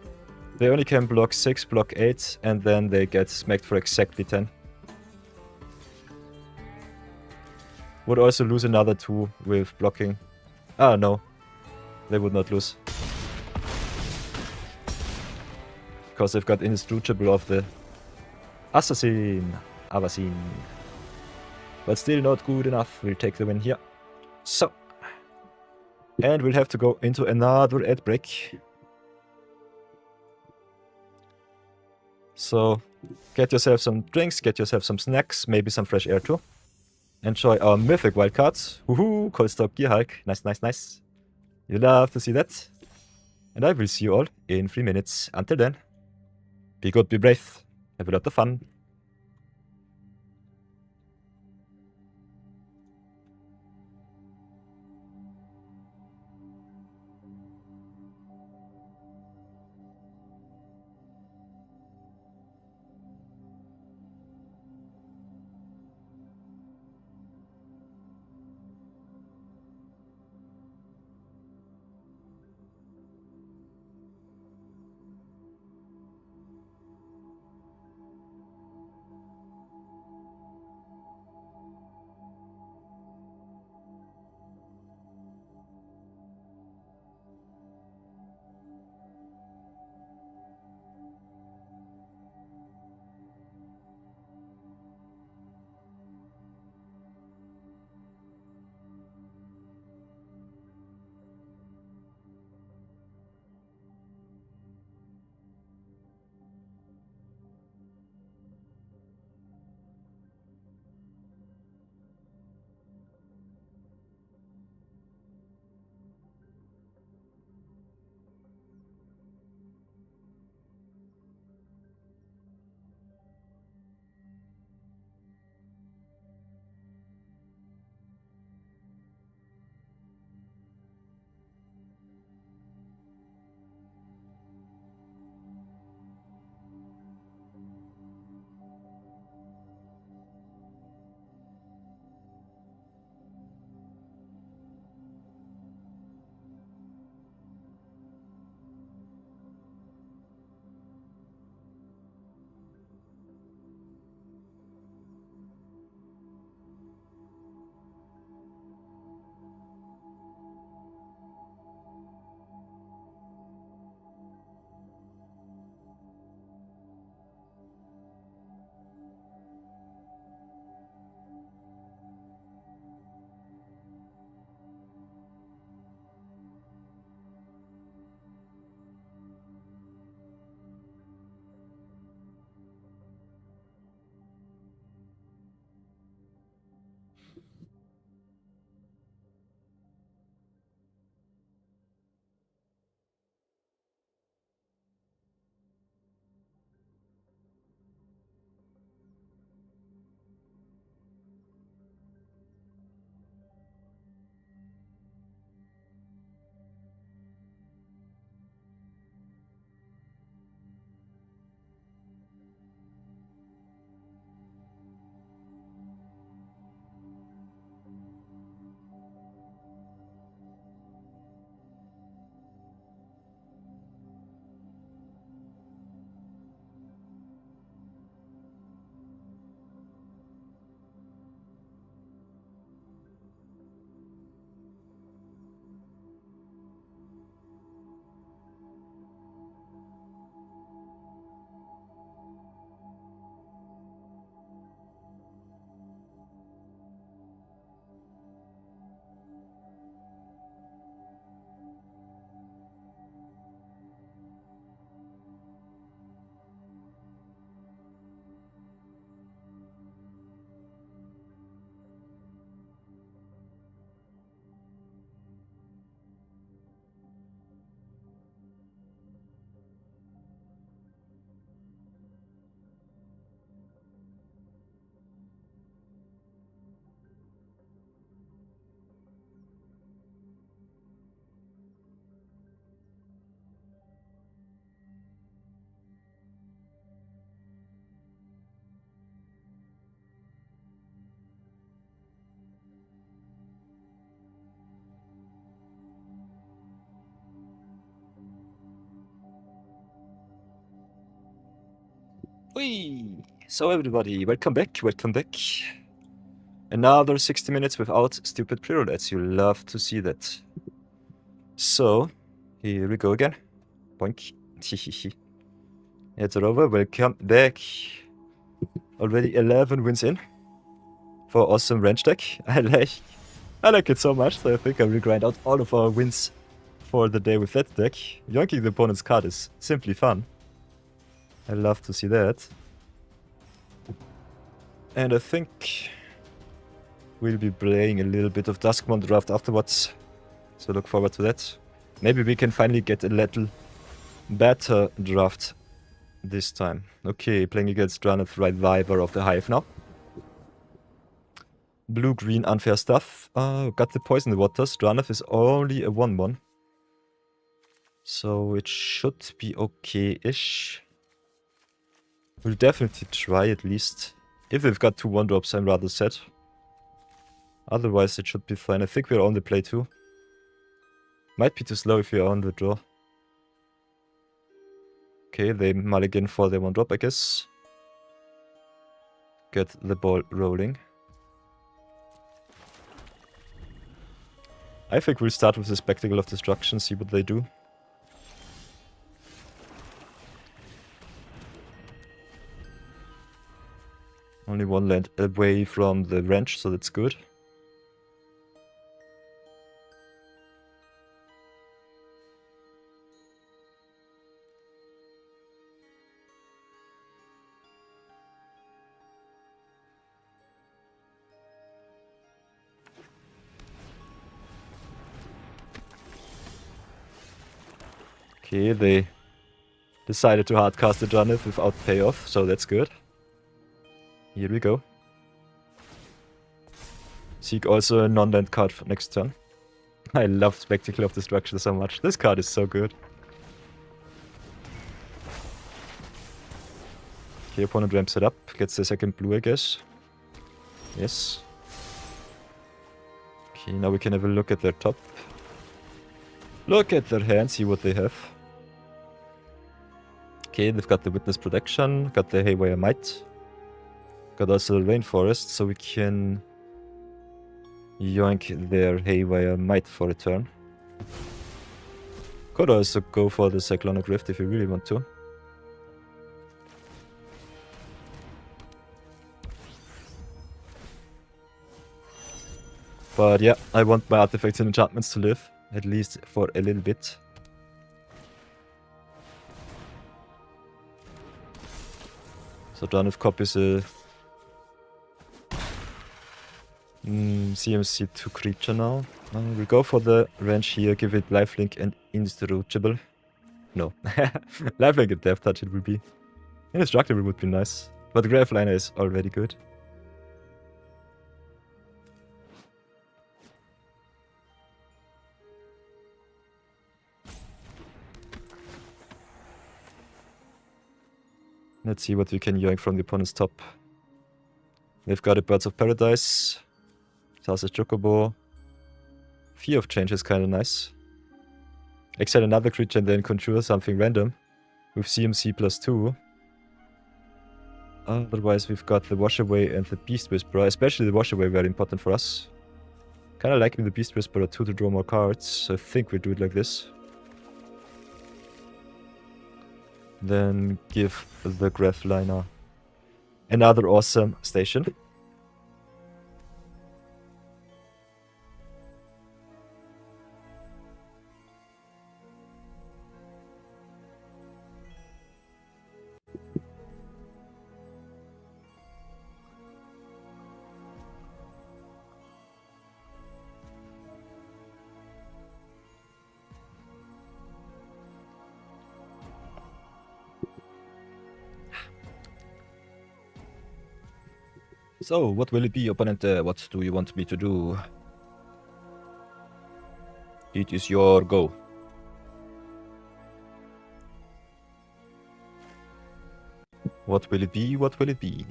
They only can block 6, block 8, and then they get smacked for exactly 10. Would also lose another 2 with blocking. Ah, no. They would not lose. Because they've got Indestructible of the Assassin. Avasin. But still not good enough. We'll take the win here. So. And we'll have to go into another ad break. So, get yourself some drinks, get yourself some snacks, maybe some fresh air too. Enjoy our mythic wildcards. Woohoo! Coldstock Gearhulk. Nice, nice, nice. You love to see that. And I will see you all in 3 minutes. Until then, be good, be brave. Have a lot of fun. Whee! So everybody, welcome back, welcome back. Another 60 minutes without stupid pre-rolls. You love to see that. So, here we go again. Boink. It's over, welcome back. Already 11 wins in. For awesome range deck. I like it so much, so I think I will grind out all of our wins for the day with that deck. Yoinking the opponent's card is simply fun. I love to see that. And I think we'll be playing a little bit of Duskmourn draft afterwards. So look forward to that. Maybe we can finally get a little better draft this time. Okay, playing against Dranath, Reviver of the Hive now. Blue-green unfair stuff. Got the Poison Waters. Dranath is only a 1-1. So it should be okay-ish. We'll definitely try at least. If we've got 2 1-drops, I'm rather sad. Otherwise it should be fine. I think we're on the play too. Might be too slow if you're on the draw. Okay, they mulligan for their 1-drop, I guess. Get the ball rolling. I think we'll start with the Spectacle of Destruction, see what they do. Only 1 land away from the wrench, so that's good. Okay, they decided to hardcast the Dranath without payoff, so that's good. Here we go. Seek also a non-land card for next turn. I love Spectacle of Destruction so much. This card is so good. Okay, opponent ramps it up. Gets the second blue, I guess. Yes. Okay, now we can have a look at their top. Look at their hand, see what they have. Okay, they've got the Witness Protection, got the Haywire Might. Got also the Rainforest, so we can yoink their Haywire Might for a turn. Could also go for the Cyclonic Rift if you really want to. But yeah, I want my artifacts and enchantments to live, at least for a little bit. So Dranath copies a CMC 2 creature now. We'll go for the range here, give it lifelink and indestructible. No. Lifelink and Death Touch it will be. Indestructible would be nice. But the Graveliner is already good. Let's see what we can yoink from the opponent's top. They've got a Birds of Paradise. Thassa's Chocobo. Fear of Change is kinda nice. Exile another creature and then conjure something random. With CMC +2. Otherwise we've got the Wash Away and the Beast Whisperer. Especially the Wash Away very important for us. Kinda liking the Beast Whisperer too to draw more cards. So I think we'll do it like this. Then give the Graveliner another awesome station. So, what will it be, opponent? What do you want me to do? It is your go. What will it be? What will it be?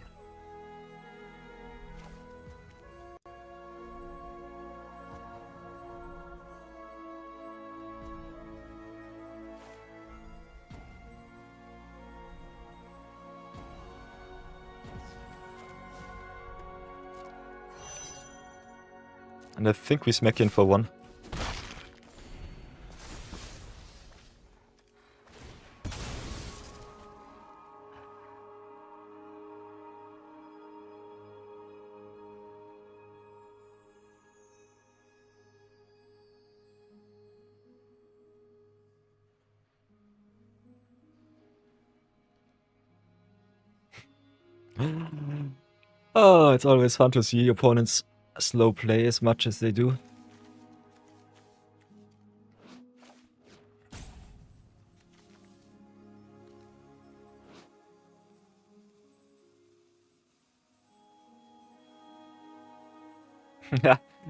And I think we smack in for 1. Oh, it's always fun to see opponents slow play as much as they do.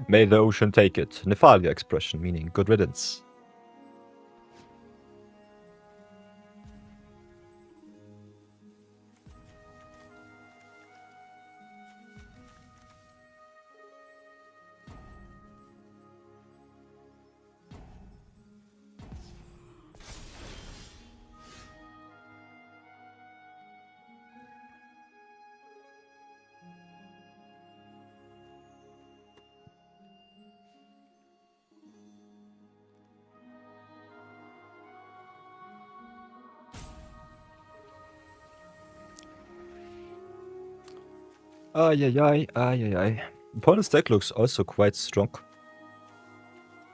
May the ocean take it. Nephalia expression, meaning good riddance. Ay, ay, ay, ay, ay, ay. Opponent's deck looks also quite strong.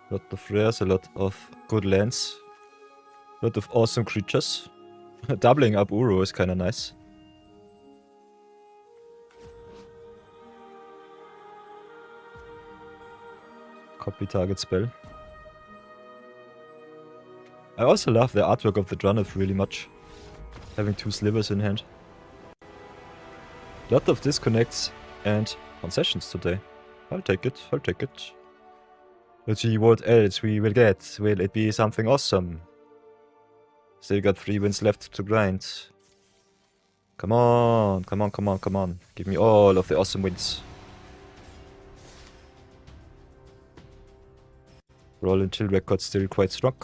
A lot of rares, a lot of good lands. A lot of awesome creatures. Doubling up Uro is kinda nice. Copy target spell. I also love the artwork of the Druneth really much. Having 2 slivers in hand. Lot of disconnects and concessions today. I'll take it, I'll take it. Let's see what else we will get. Will it be something awesome? Still got 3 wins left to grind. Come on, come on, come on, come on. Give me all of the awesome wins. Roll and chill record still quite strong.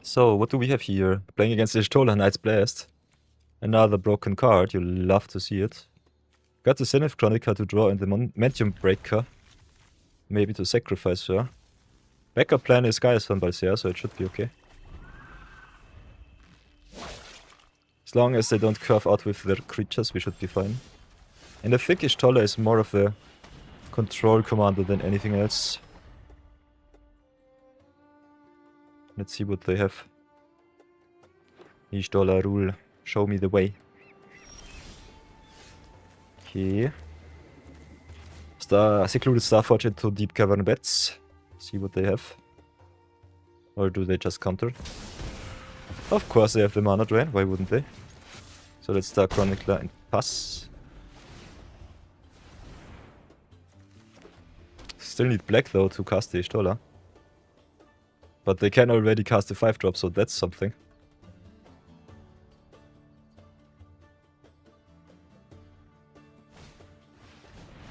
So, what do we have here? Playing against the Stola Knight's Blast. Another broken card, you'll love to see it. Got the Zenith Chronica to draw in the Momentum Breaker. Maybe to sacrifice her. Backup plan is Gaia Sun Balsea, so it should be okay. As long as they don't curve out with their creatures, we should be fine. And I think Ishtola is more of a control commander than anything else. Let's see what they have. Ishtola rule. Show me the way. Okay. Secluded Starforge into Deep Cavern Beds. See what they have. Or do they just counter? Of course they have the mana drain, why wouldn't they? So let's start Chronicler and pass. Still need black though to cast the Ishtola. But they can already cast a 5-drop, so that's something.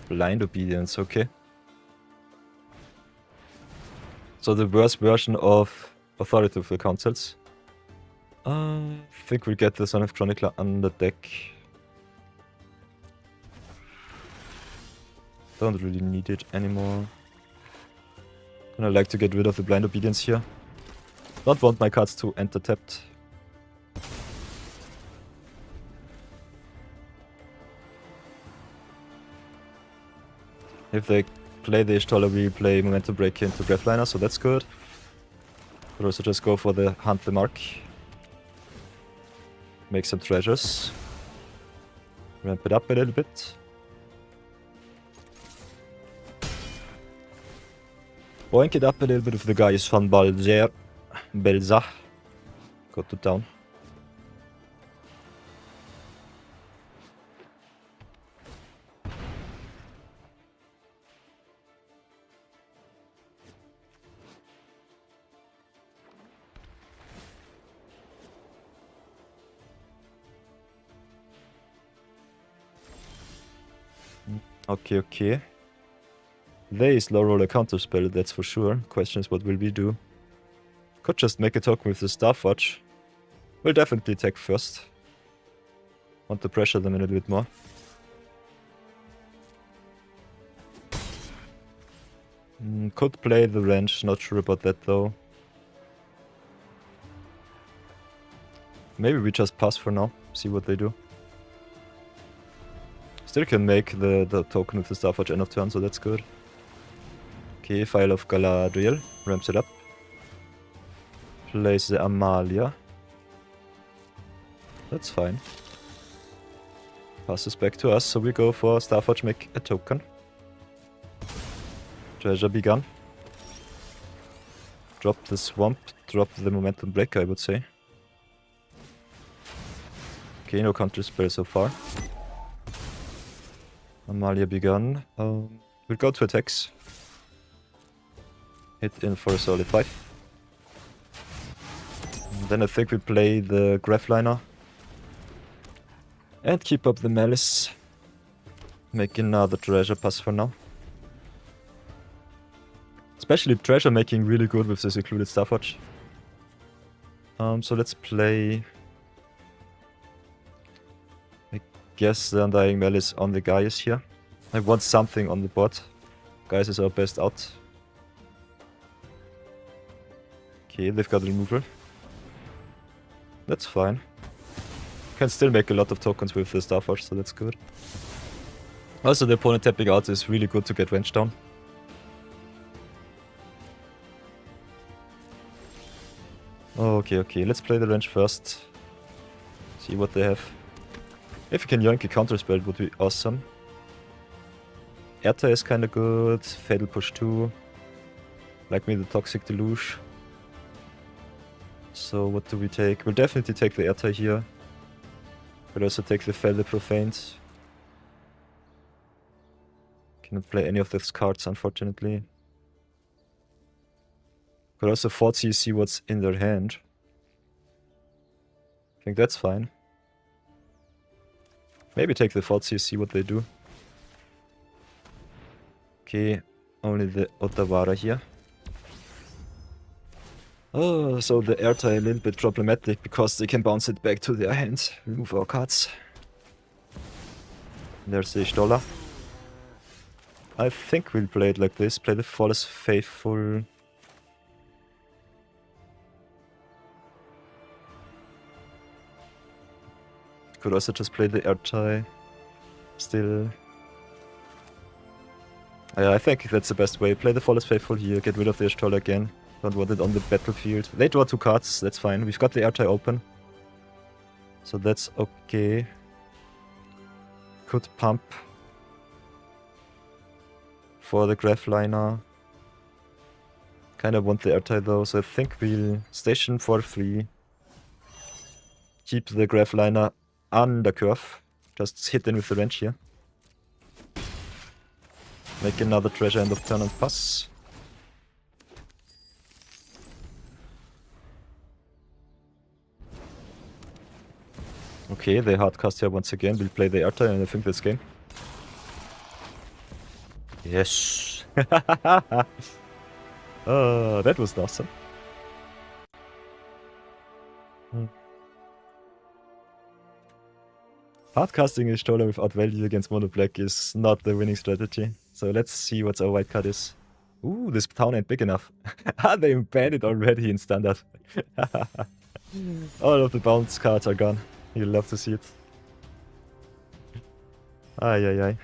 Blind Obedience, okay. So the worst version of Authoritative Councils. I think we'll get the Son of Chronicler on the deck. Don't really need it anymore. Gonna like to get rid of the Blind Obedience here. Don't want my cards to enter tapped. If they play the Ishtola, we play Momentum Break into Gravliner, so that's good. But also just go for the Hunt the Mark. Make some treasures. Ramp it up a little bit. Boink it up a little bit with the guys from Belza. Got it down. Okay, okay. They slow roll a counter spell, that's for sure. Question is, what will we do? Could just make a token with the Starforge. We'll definitely attack first. Want to pressure them a little bit more. Could play the range, not sure about that though. Maybe we just pass for now, see what they do. Still can make the token with the Starforge end of turn, so that's good. Okay, File of Galadriel, ramps it up. Plays the Amalia. That's fine. Passes back to us, so we go for Starforge, make a token. Treasure begun. Drop the Swamp, drop the Momentum Breaker, I would say. Okay, no counter spell so far. Amalia begun. We'll go to attacks. Hit in for a solid 5. And then I think we play the Graphliner. And keep up the Malice. Make another treasure pass for now. Especially treasure making really good with the secluded Starforge. So let's play... I guess the Undying Malice on the Gaius here. I want something on the board. Gaius is our best out. Okay, they've got removal. That's fine. Can still make a lot of tokens with the Starforge, so that's good. Also, the opponent tapping out is really good to get Wrench down. Okay, okay, let's play the Wrench first. See what they have. If you can yoink a counterspell, it would be awesome. Erta is kinda good. Fatal Push 2. Like me, the Toxic Deluge. So what do we take? We'll definitely take the Erta here. We'll also take the Fell the Profaned. Cannot play any of these cards, unfortunately. Could also 4C see what's in their hand. I think that's fine. Maybe take the 4C, see what they do. Okay, only the Otawara here. Oh, so the Erta a little bit problematic because they can bounce it back to their hand. Remove our cards. There's the Stola. I think we'll play it like this. Play the Flawless Faithful. Could also just play the Ertai. Still. Yeah, I think that's the best way. Play the Flawless Faithful here, get rid of the Ishtola again. Don't want it on the battlefield. They draw 2 cards, that's fine. We've got the Ertai open. So that's okay. Could pump for the Graphliner. Kinda want the Ertai though, so I think we'll station for 3. Keep the Graphliner under curve. Just hit in with the wrench here. Make another treasure end of turn and pass. Okay, they hardcast here once again. We'll play the Erta and I think that's game. Yes. Oh, that was awesome. Hardcasting a Stola without value against mono black is not the winning strategy. So let's see what our white card is. Ooh, this town ain't big enough. They banned it already in standard. All of the bounce cards are gone. You'll love to see it. Ay, ay, ay.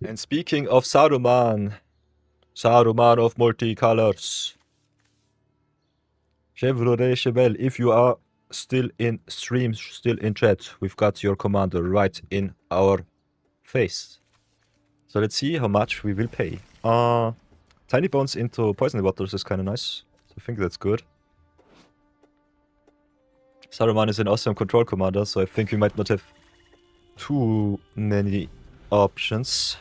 And speaking of Saruman, Saruman of multicolors. Chevrolet, if you are still in stream, still in chat, we've got your commander right in our face. So let's see how much we will pay. Tiny Bones into Poison Waters is kind of nice. So I think that's good. Saruman is an awesome control commander, so I think we might not have too many options.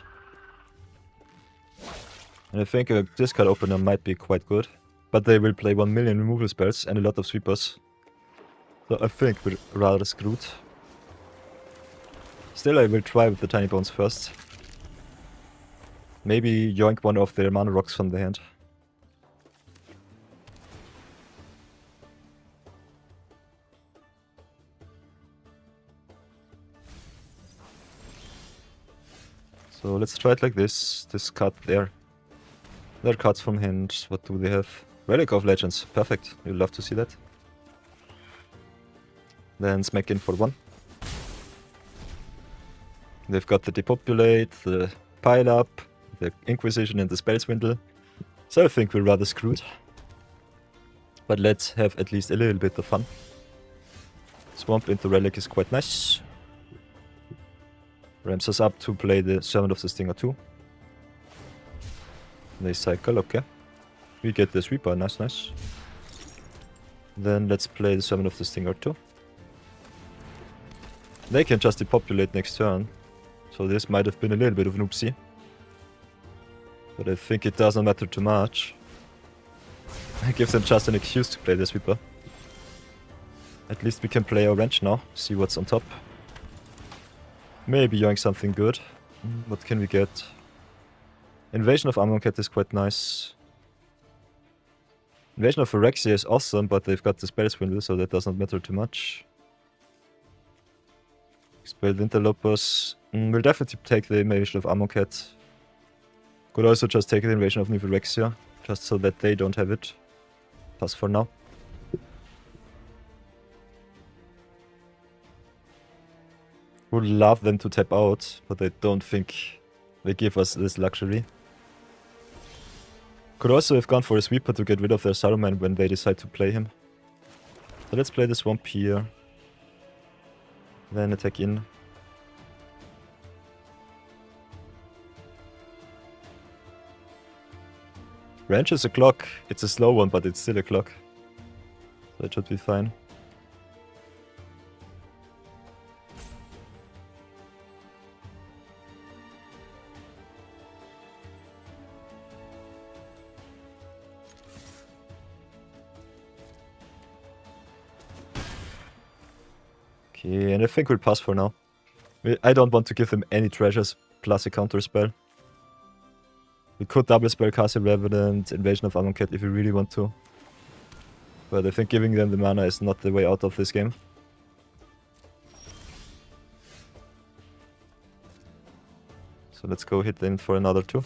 And I think a discard opener might be quite good. But they will play 1 million removal spells and a lot of sweepers. So I think we're rather screwed. Still, I will try with the Tiny Bones first. Maybe yoink one of their mana rocks from the hand. So let's try it like this. Discard their cards from hand. What do they have? Relic of Legends. Perfect. You'll love to see that. Then smack in for 1. They've got the Depopulate, the Pile Up, the Inquisition and the Spell Swindle. So I think we're rather screwed. But let's have at least a little bit of fun. Swamp into Relic is quite nice. Ramps us up to play the Servant of the Stinger 2. They cycle, okay. We get the Sweeper, nice. Then let's play the Servant of the Stinger 2. They can just depopulate next turn. So this might have been a little bit of an oopsie. But I think it doesn't matter too much. It gives them just an excuse to play the Sweeper. At least we can play our wrench now, see what's on top. Maybe yoink something good. What can we get? Invasion of Amonkhet is quite nice. Invasion of Phyrexia is awesome, but they've got the Spell Swindle, so that doesn't matter too much. Expel the Interlopers. We'll definitely take the Invasion of Amonkhet. Could also just take the Invasion of New Phyrexia, just so that they don't have it. Pass for now. Would love them to tap out, but I don't think they give us this luxury. Could also have gone for a Sweeper to get rid of their Saruman when they decide to play him. So let's play the Swamp here. Then attack in. Ranch is a clock. It's a slow one, but it's still a clock. So that should be fine. Okay, and I think we'll pass for now. I don't want to give them any treasures plus a counter spell. We could double spell Castle Revenant, Invasion of Amonkhet if we really want to. But I think giving them the mana is not the way out of this game. So let's go hit them for another 2.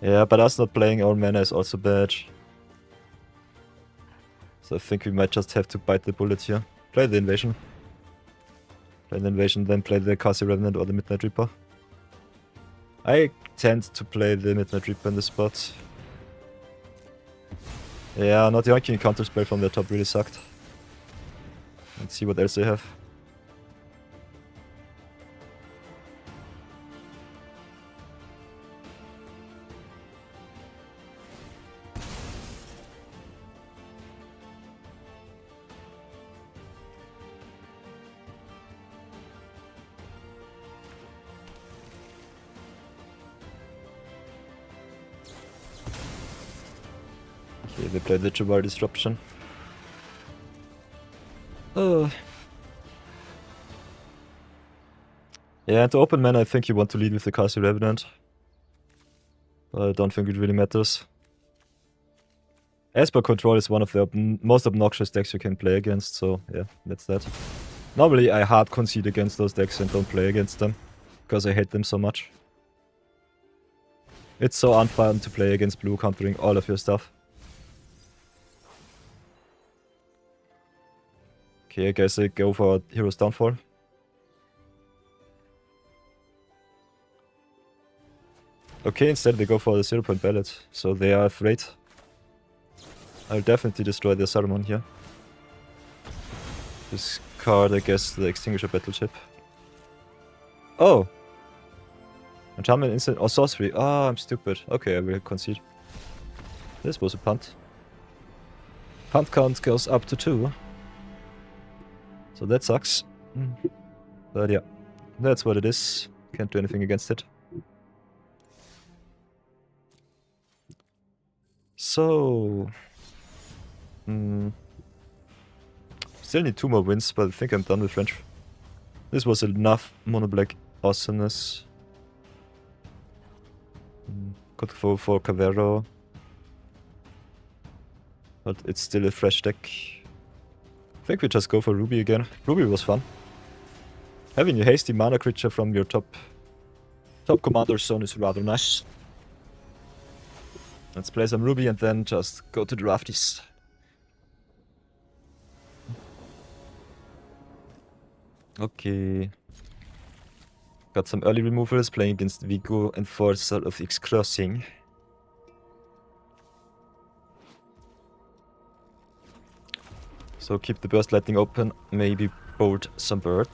Yeah, but us not playing our mana is also bad. So I think we might just have to bite the bullet here. Play the Invasion. Play the Invasion, then play the Castle Revenant or the Midnight Reaper. I tend to play the Midnight Reaper in this spot. Yeah, not yoinking counter spell from the top really sucked. Let's see what else they have. Okay, they play the Jabbar Disruption. Yeah, to open mana I think you want to lead with the Castle Revenant. But I don't think it really matters. Esper Control is one of the most obnoxious decks you can play against, so yeah, that's that. Normally I hard concede against those decks and don't play against them, because I hate them so much. It's so unfun to play against blue countering all of your stuff. Okay, I guess I go for Hero's Downfall. Okay, instead they go for the 0-point ballot, so they are afraid. I'll definitely destroy their Saruman here. Discard, I guess, the Extinguisher Battleship. Oh! Enchantment, instant, or sorcery. Ah, I'm stupid. Okay, I will concede. This was a punt. Punt count goes up to 2. So that sucks. But yeah, that's what it is. Can't do anything against it. So... still need 2 more wins, but I think I'm done with French. This was enough mono-black awesomeness. Could go for Cavero. But it's still a fresh deck. I think we just go for Ruby again. Ruby was fun. Having a hasty mana creature from your top commander zone is rather nice. Let's play some Ruby and then just go to the drafties. Okay. Got some early removals playing against Vigo, Enforcer of X Crossing. So keep the Burst Lightning open, maybe bolt some bird.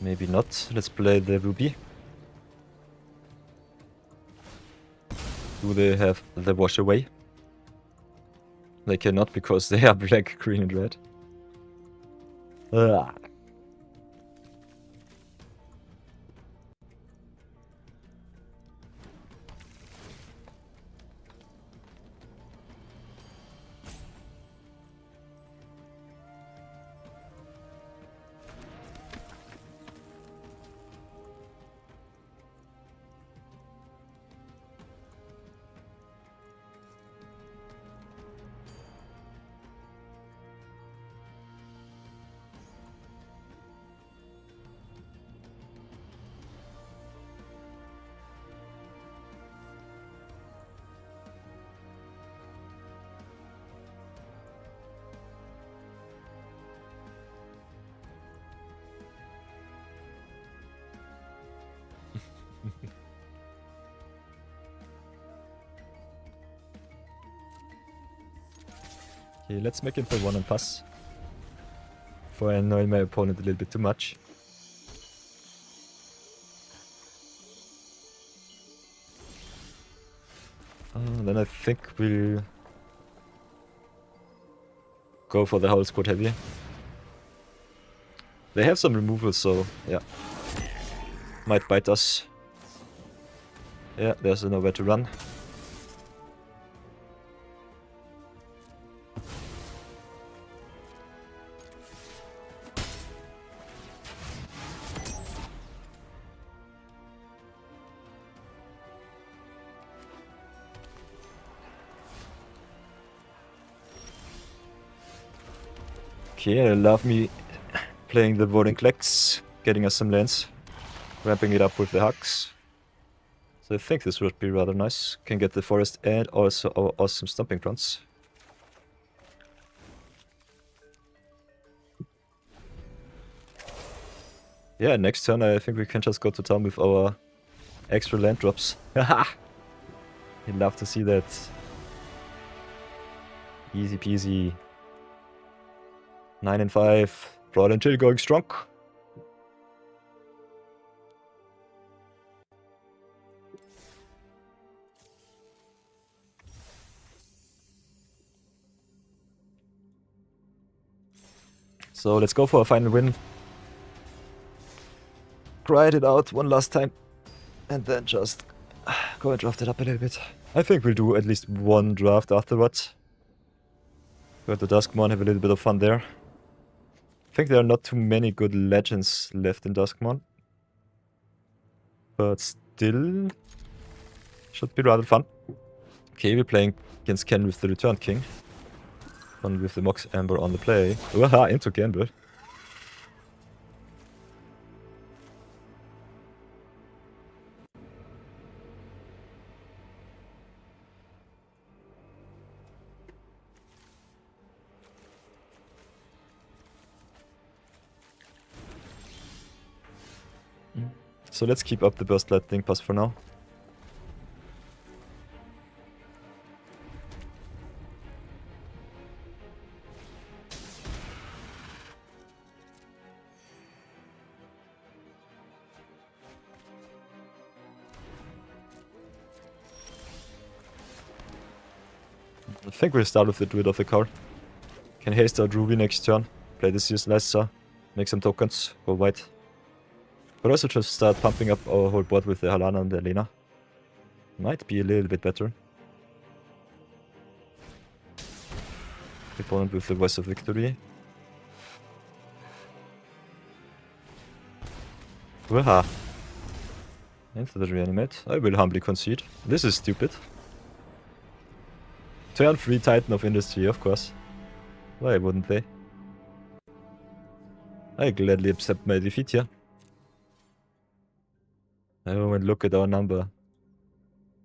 Maybe not. Let's play the Ruby. Do they have the Wash Away? They cannot because they are black, green and red. Ah. Okay, let's make it for 1 and pass. For annoying my opponent a little bit too much. Then I think we'll go for the whole squad heavy. They have some removals, so yeah. Might bite us. Yeah, there's nowhere to run. Okay, I love me playing the Voting Clecks, getting us some lands, ramping it up with the Hugs. So I think this would be rather nice. Can get the forest and also our awesome stomping grounds. Yeah, next turn I think we can just go to town with our extra land drops. Haha! You'd love to see that. Easy peasy. 9 and 5. Brawl and Chill going strong. So let's go for a final win. Grind it out one last time. And then just go and draft it up a little bit. I think we'll do at least 1 draft afterwards. Go to Duskmourn, have a little bit of fun there. I think there are not too many good legends left in Duskmourn. But still, should be rather fun. Okay, we're playing against Ken with the Return King. One with the Mox Amber on the play. Waha, into Gamble. So let's keep up the burst lightning pass for now. I think we'll start with the Druid of the card. Can haste out Ruby next turn. Play this year's Lesser. Make some tokens. Go white. But also just start pumping up our whole board with the Halana and the Elena. Might be a little bit better. Opponent with the Voice of Victory. Waha. Into the reanimate. I will humbly concede. This is stupid. Turn 3 Titan of Industry, of course. Why wouldn't they? I gladly accept my defeat here. Oh, and look at our number.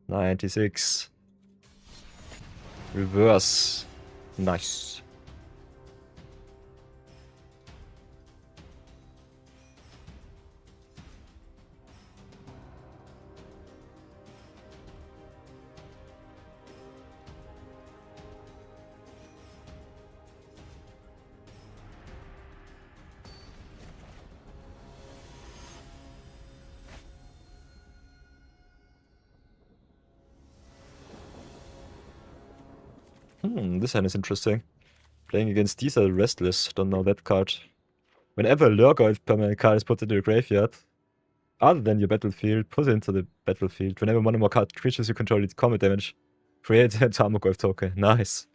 96. Reverse. Nice. This hand is interesting. Playing against these are restless, don't know that card. Whenever a lurker if permanent card is put into the graveyard, other than your battlefield, put it into the battlefield. Whenever one or more card creatures you control eat combat damage, create a Tarmogoyf token. Nice.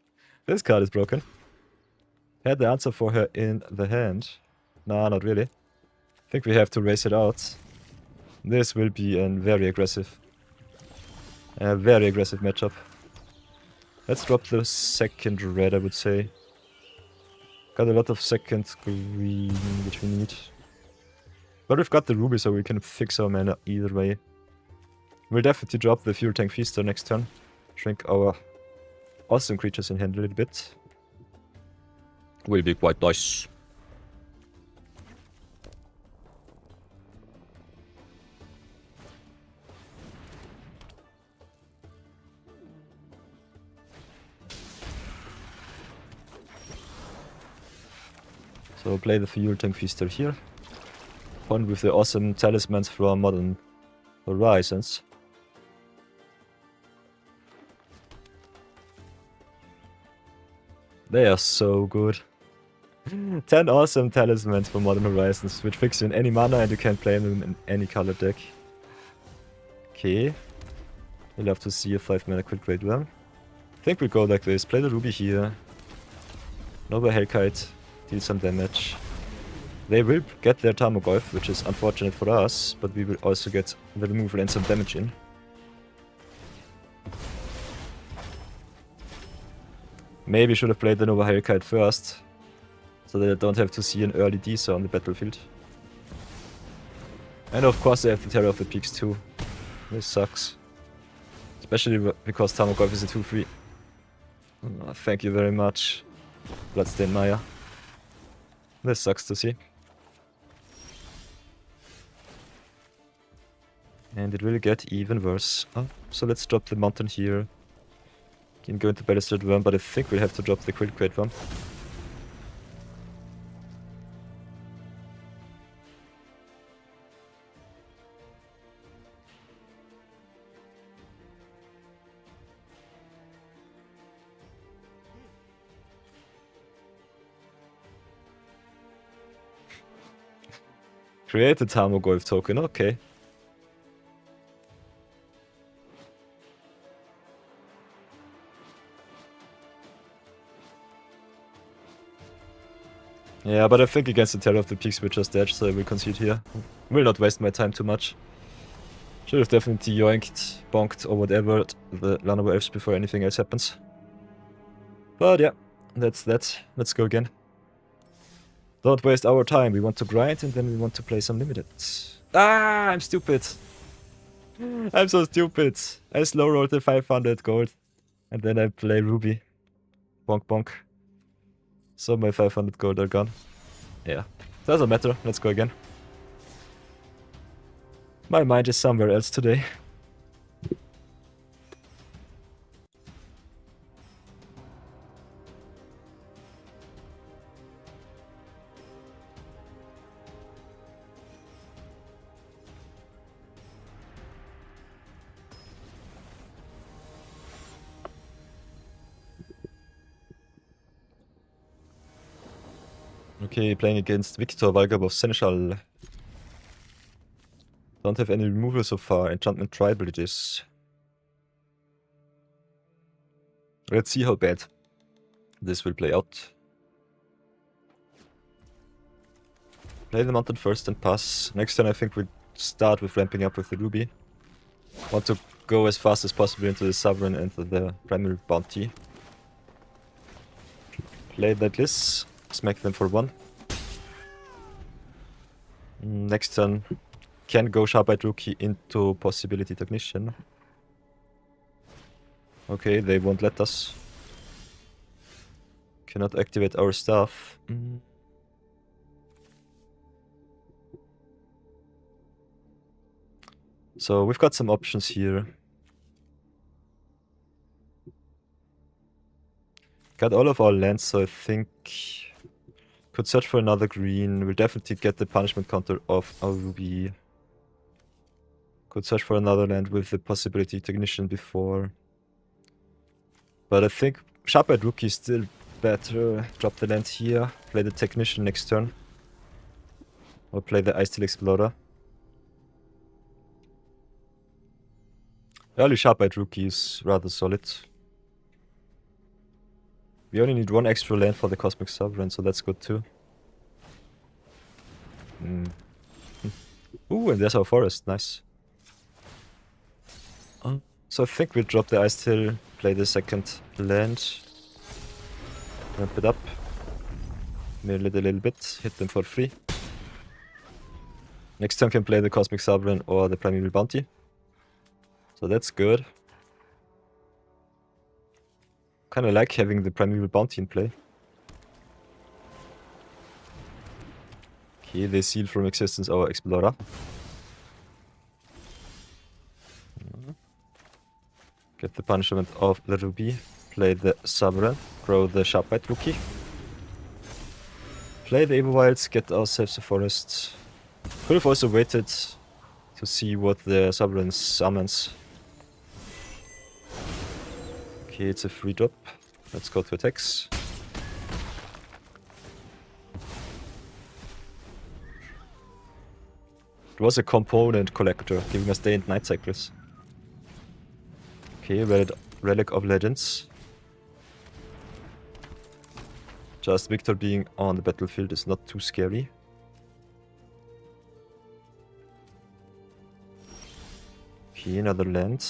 This card is broken. Had the answer for her in the hand. Nah, not really. I think we have to race it out. This will be a very aggressive matchup. Let's drop the second red, I would say. Got a lot of second green which we need. But we've got the ruby, so we can fix our mana either way. We'll definitely drop the Fuel Tank Feaster next turn. Shrink our awesome creatures in hand a little bit. Will be quite nice. So play the Fuel Tank Feaster here. One with the awesome talismans from Modern Horizons. They are so good. 10 awesome talismans from Modern Horizons, which fix you in any mana and you can play them in any color deck. Okay. We'll have to see a 5 mana quick grade one. I think we'll go like this. Play the ruby here. Noble Hellkite. Deal some damage. They will get their Tarmogoyf, which is unfortunate for us, but we will also get the removal and some damage in. Maybe should have played the Nova Hellkite first, so that I don't have to see an early Deezer on the battlefield. And of course I have the Terror of the Peaks too. This sucks. Especially because Tarmogoyf is a 2-3. Oh, thank you very much, Bloodstained Maya. This sucks to see. And it will get even worse. Oh, so let's drop the mountain here. Can go into Balustrade Worm, but I think we'll have to drop the Quill Crate Worm. Create a Tarmogoyf token, okay. Yeah, but I think against the Terror of the Peaks we're just dead, so I will concede here. Will not waste my time too much. Should have definitely yoinked, bonked, or whatever the Llanowar Elves before anything else happens. But yeah, that's that. Let's go again. Don't waste our time. We want to grind and then we want to play some limited. Ah, I'm stupid. I'm so stupid. I slow rolled the 500 gold and then I play Ruby. Bonk bonk. So my 500 gold are gone. Yeah, doesn't matter. Let's go again. My mind is somewhere else today. Okay, playing against Victor Valgab of Seneschal. Don't have any removal so far. Enchantment Tribal it is. Let's see how bad this will play out. Play the mountain first and pass. Next turn I think we'll start with ramping up with the Ruby. Want to go as fast as possible into the Sovereign and the Primal Bounty. Play that list. Smack them for 1. Next turn can go Sharp-Eyed Rookie into Possibility Technician. Okay, they won't let us. Cannot activate our stuff. So we've got some options here. Got all of our lands, so I think could search for another green. We'll definitely get the punishment counter of our Ruby. Could search for another land with the Possibility Technician before. But I think Sharp-Eyed Rookie is still better. Drop the land here. Play the Technician next turn. Or play the Ice Steel Explorer. Early Sharp-Eyed Rookie is rather solid. We only need 1 extra land for the Cosmic Sovereign, so that's good too. Ooh, and there's our forest, nice. So I think we'll drop the Ice Steel, play the second land. Ramp it up. Mill it a little bit, hit them for free. Next turn can play the Cosmic Sovereign or the Primeval Bounty. So that's good. Kinda like having the Primeval Bounty in play. Okay, they seal from existence our Explorer. Get the punishment of the Ruby. Play the Sovereign. Grow the Sharp-Eyed Rookie. Play the Wilds, get ourselves a forest. Could have also waited to see what the Sovereign summons. Okay, it's a free drop. Let's go to attacks. It was a component collector, giving us day and night cycles. Okay, Relic of Legends. Just Victor being on the battlefield is not too scary. Okay, another land.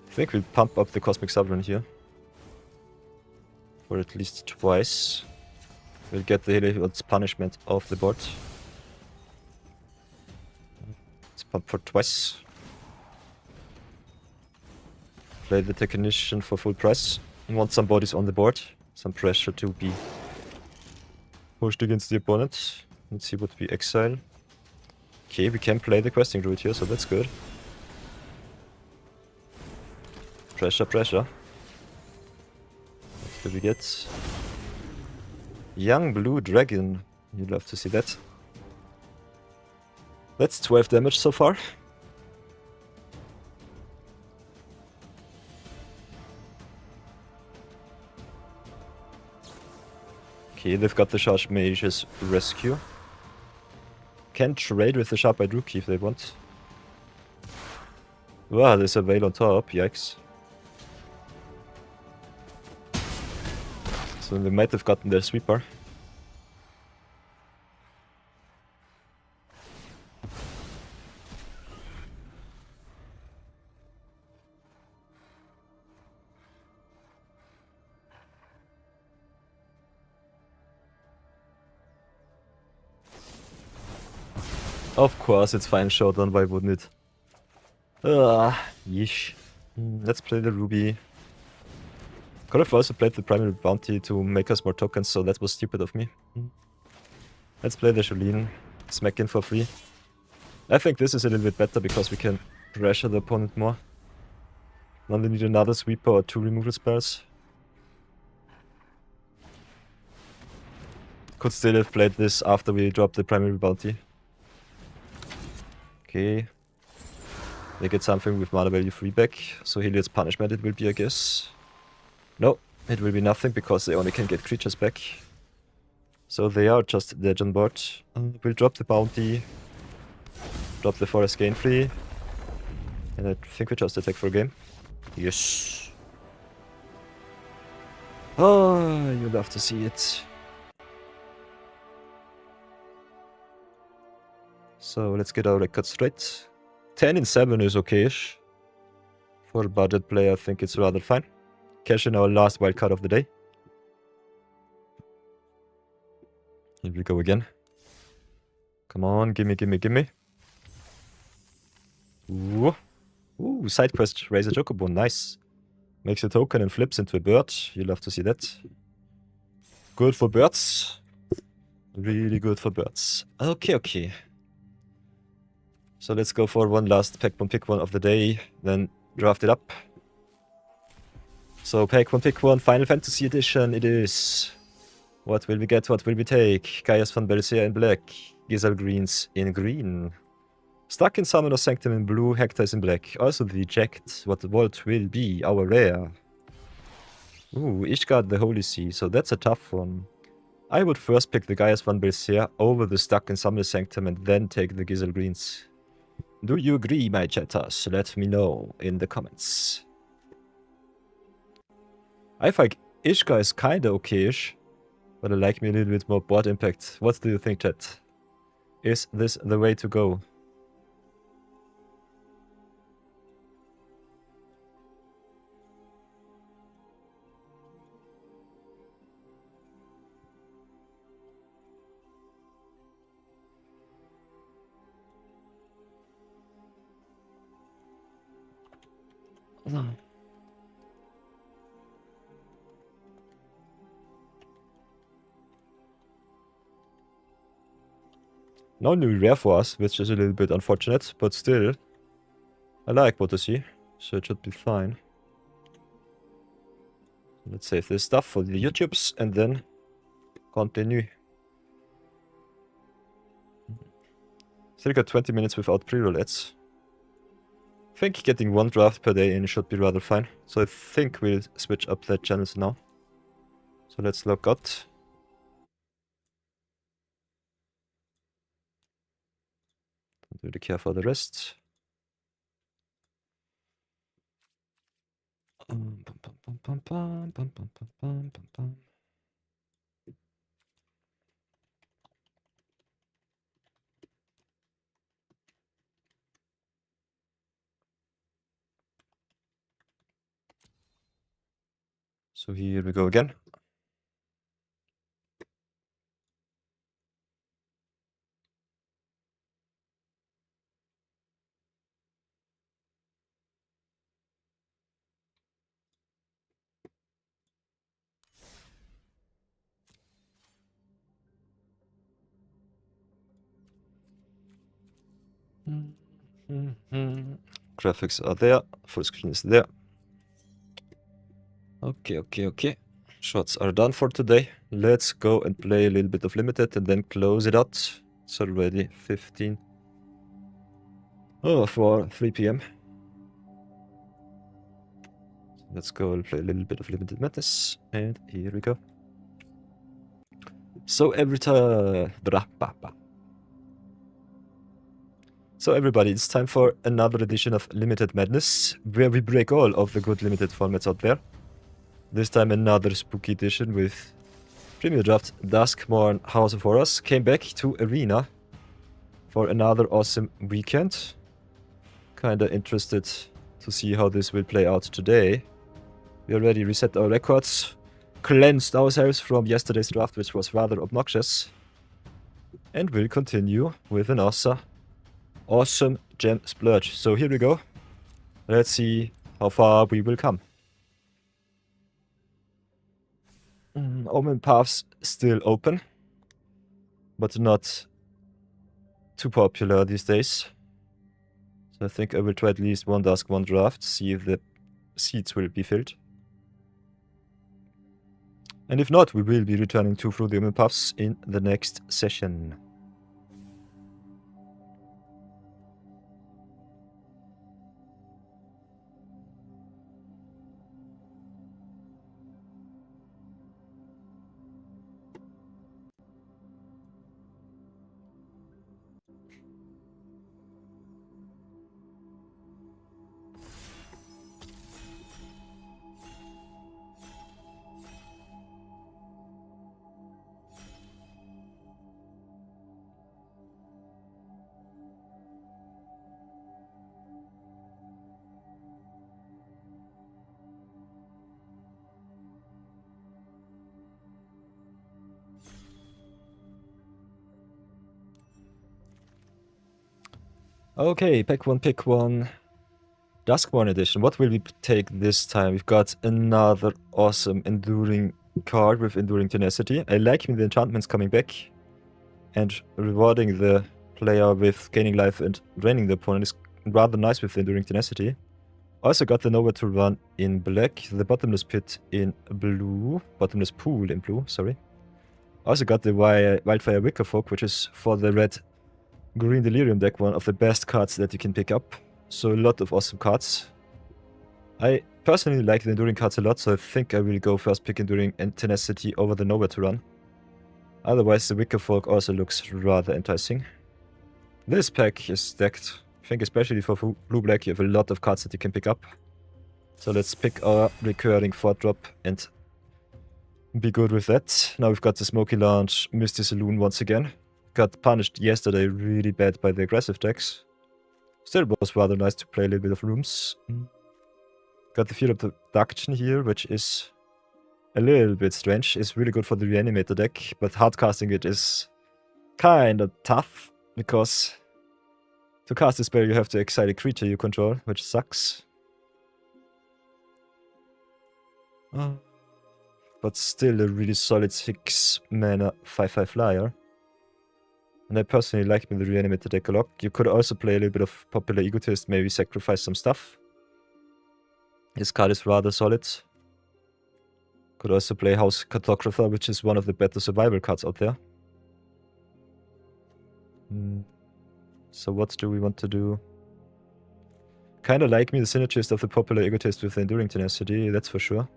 I think we'll pump up the Cosmic Sovereign here. For at least twice. We'll get the Heliod's punishment off the board. Let's pump for twice. Play the Technician for full price. And want some bodies on the board. Some pressure to be pushed against the opponent. Let's see what we exile. Okay, we can play the Questing Druid here, so that's good. Pressure, pressure. What do we get? Young Blue Dragon. You'd love to see that. That's 12 damage so far. Okay, they've got the Charge Mage's Rescue. Can trade with the Sharp-Eyed Rookie if they want. Wow, there's a Veil on top, yikes. So they might have gotten their sweeper. Of course, it's Final Showdown, why wouldn't it? Yeesh. Let's play the Ruby. Could have also played the Primal Bounty to make us more tokens, so that was stupid of me. Let's play the Jolene. Smack in for free. I think this is a little bit better because we can pressure the opponent more. Now they need another sweeper or 2 removal spells. Could still have played this after we dropped the primary bounty. Okay. They get something with mana value 3 back. So Heliod's punishment it will be, I guess. No, it will be nothing because they only can get creatures back. So they are just dead on board. We'll drop the bounty. Drop the forest gain free. And I think we just attack for a game. Yes. Oh, you love to see it. So let's get our record straight. 10-7 is okay-ish. For a budget player, I think it's rather fine. Cash in our last wildcard of the day. Here we go again. Come on, gimme, gimme, gimme. Ooh. Ooh, side quest, raise a chocobo, nice. Makes a token and flips into a bird. You love to see that. Good for birds. Really good for birds. Okay, okay. So let's go for one last pack one pick one of the day, then draft it up. So pack one pick one, Final Fantasy Edition it is. What will we get, what will we take? Gaius van Berseer in black, Giselle Greens in green. Stuck in Summoner's Sanctum in blue, Hector is in black. Also the eject, what the vault will be, our rare. Ooh, Ishgard the Holy Sea, so that's a tough one. I would first pick the Gaius van Berseer over the Stuck in Summoner's Sanctum and then take the Giselle Greens. Do you agree, my chatters? Let me know in the comments. I think Ishka is kinda okay-ish, but I like me a little bit more board impact. What do you think, chat? Is this the way to go? No new rare for us, which is a little bit unfortunate, but still, I like what I see, so it should be fine. Let's save this stuff for the YouTubes and then continue. Still got 20 minutes without pre-roulettes. I think getting one draft per day in should be rather fine, so I think we'll switch up that channels now. So let's log out. Don't really care for the rest. So here we go again. Graphics are there, full screen is there. Okay, okay, okay. Shots are done for today. Let's go and play a little bit of Limited and then close it out. It's already 15. Oh, for 3 PM. Let's go and play a little bit of Limited Madness. And here we go. So So everybody, it's time for another edition of Limited Madness, where we break all of the good limited formats out there. This time another spooky edition with Premier Draft, Duskmourn, House of Horrors. Came back to Arena for another awesome weekend. Kinda interested to see how this will play out today. We already reset our records, cleansed ourselves from yesterday's draft, which was rather obnoxious. And we'll continue with an awesome gem splurge. So here we go. Let's see how far we will come. Omen paths still open, but not too popular these days. So I think I will try at least one Dusk, one Draft, see if the seats will be filled. And if not, we will be returning to Through the Human Puffs in the next session. Okay, pick one. Duskmourn edition. What will we take this time? We've got another awesome enduring card with enduring tenacity. I like the enchantments coming back and rewarding the player with gaining life and draining the opponent is rather nice with the enduring tenacity. Also got the Nowhere to Run in black, the Bottomless Pit in blue, Bottomless Pool in blue, sorry. Also got the Wildfire Wickerfolk, which is for the red Green Delirium deck, one of the best cards that you can pick up. So a lot of awesome cards. I personally like the Enduring cards a lot, so I think I will go first pick Enduring and Tenacity over the Nowhere to Run. Otherwise the Wickerfolk also looks rather enticing. This pack is stacked. I think especially for blue-black you have a lot of cards that you can pick up. So let's pick our recurring 4-drop and be good with that. Now we've got the Smoky Lounge, Misty Saloon once again. Got punished yesterday really bad by the aggressive decks. Still was rather nice to play a little bit of rooms. Got the Field of Abduction here, which is a little bit strange. It's really good for the Reanimator deck, but hardcasting it is kinda tough, because to cast this spell you have to excite a creature you control, which sucks. But still a really solid 6 mana 5/5 flyer. And I personally like the Reanimator deck a lot. You could also play a little bit of Popular Egotist, maybe sacrifice some stuff. This card is rather solid. Could also play House Cartographer, which is one of the better survival cards out there. So what do we want to do? Kinda like the synergist of the Popular Egotist with the Enduring Tenacity, that's for sure.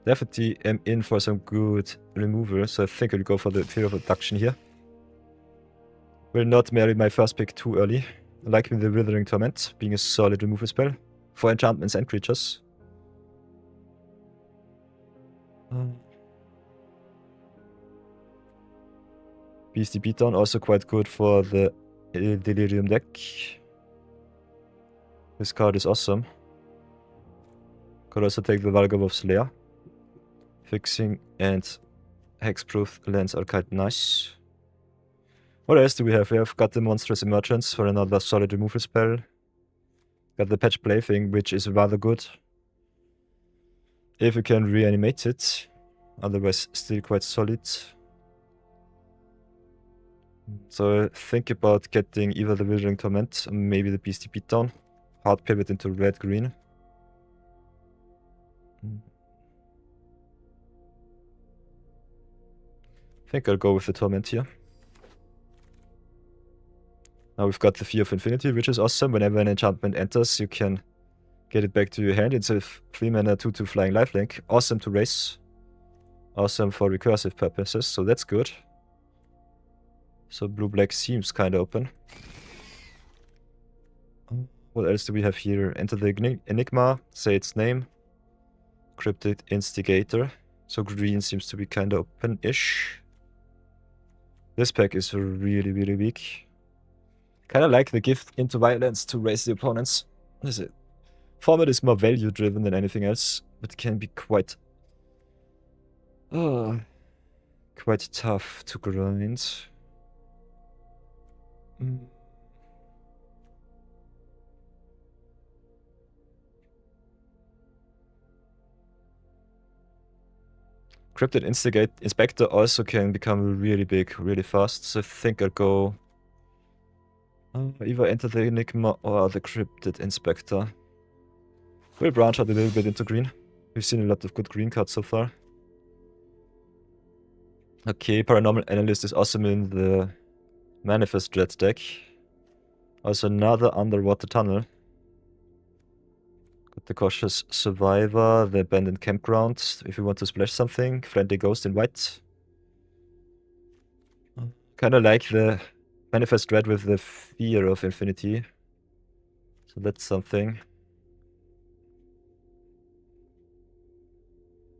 Definitely am in for some good removal, so I think I'll go for the Field of Abduction here. Will not marry my first pick too early. I like the Withering Torment, being a solid removal spell for enchantments and creatures. Beastie Beatdown, also quite good for the Delirium deck. This card is awesome. Could also take the Valgavov's Lair. Fixing and Hexproof lands are quite nice. What else do we have? We have got the Monstrous Emergence for another solid removal spell. Got the Patch Plaything, which is rather good. If you can reanimate it. Otherwise, still quite solid. So think about getting either the Withering Torment or maybe the Beastie Beatdown. Hard pivot into red-green. I think I'll go with the Torment here. Now we've got the Fear of Infinity, which is awesome. Whenever an enchantment enters, you can get it back to your hand. It's a 3 mana 2/2 flying lifelink. Awesome to race. Awesome for recursive purposes, so that's good. So blue-black seems kinda open. What else do we have here? Enter the Enigma, say its name. Cryptid Instigator. So green seems to be kinda open-ish. This pack is really, really weak. Kinda like the Gift into Violence to raise the opponents. Format is more value driven than anything else, but can be quite tough to grind. Cryptid Inspector also can become really big, really fast, so I think I'll go Either enter the Enigma or the Cryptid Inspector. We'll branch out a little bit into green. We've seen a lot of good green cards so far. Okay, Paranormal Analyst is awesome in the Manifest-Draft deck. Also another Underwater Tunnel. Got the Cautious Survivor, the Abandoned Campground, if you want to splash something. Friendly Ghost in white. Kinda like the Manifest-Draft with the Fear of Infinity. So that's something.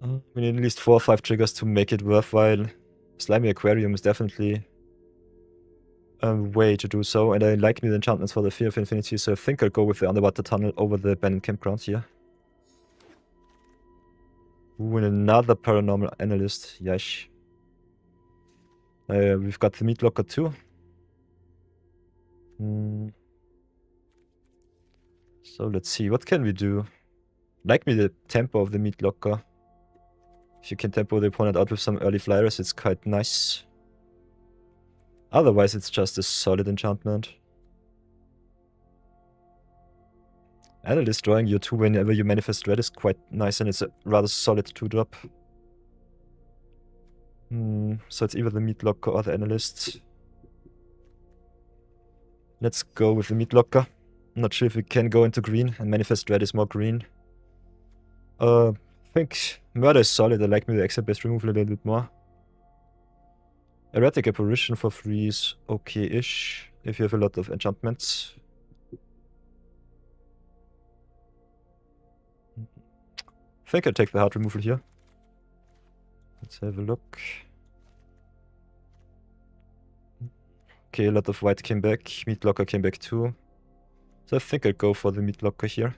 We need at least 4 or 5 triggers to make it worthwhile. Slimy Aquarium is definitely a way to do so, and I like the enchantments for the Fear of Infinity, so I think I'll go with the Underwater Tunnel over the Abandoned Campground here. Ooh, and another Paranormal Analyst, yes. We've got the Meat Locker too. So let's see, what can we do? Like me the tempo of the Meat Locker. If you can tempo the opponent out with some early flyers, it's quite nice. Otherwise, it's just a solid enchantment. Analyst drawing your 2 whenever you manifest red is quite nice, and it's a rather solid 2-drop. So it's either the Meat Locker or the Analyst. Let's go with the Meat Locker. I'm not sure if we can go into green, and manifest red is more green. I think Murder is solid. I like me the exile-based removal a little bit more. Erratic Apparition for free is okay-ish if you have a lot of enchantments. I think I'll take the hard removal here. Let's have a look. Okay, a lot of white came back. Meat Locker came back too. So I think I'll go for the Meat Locker here.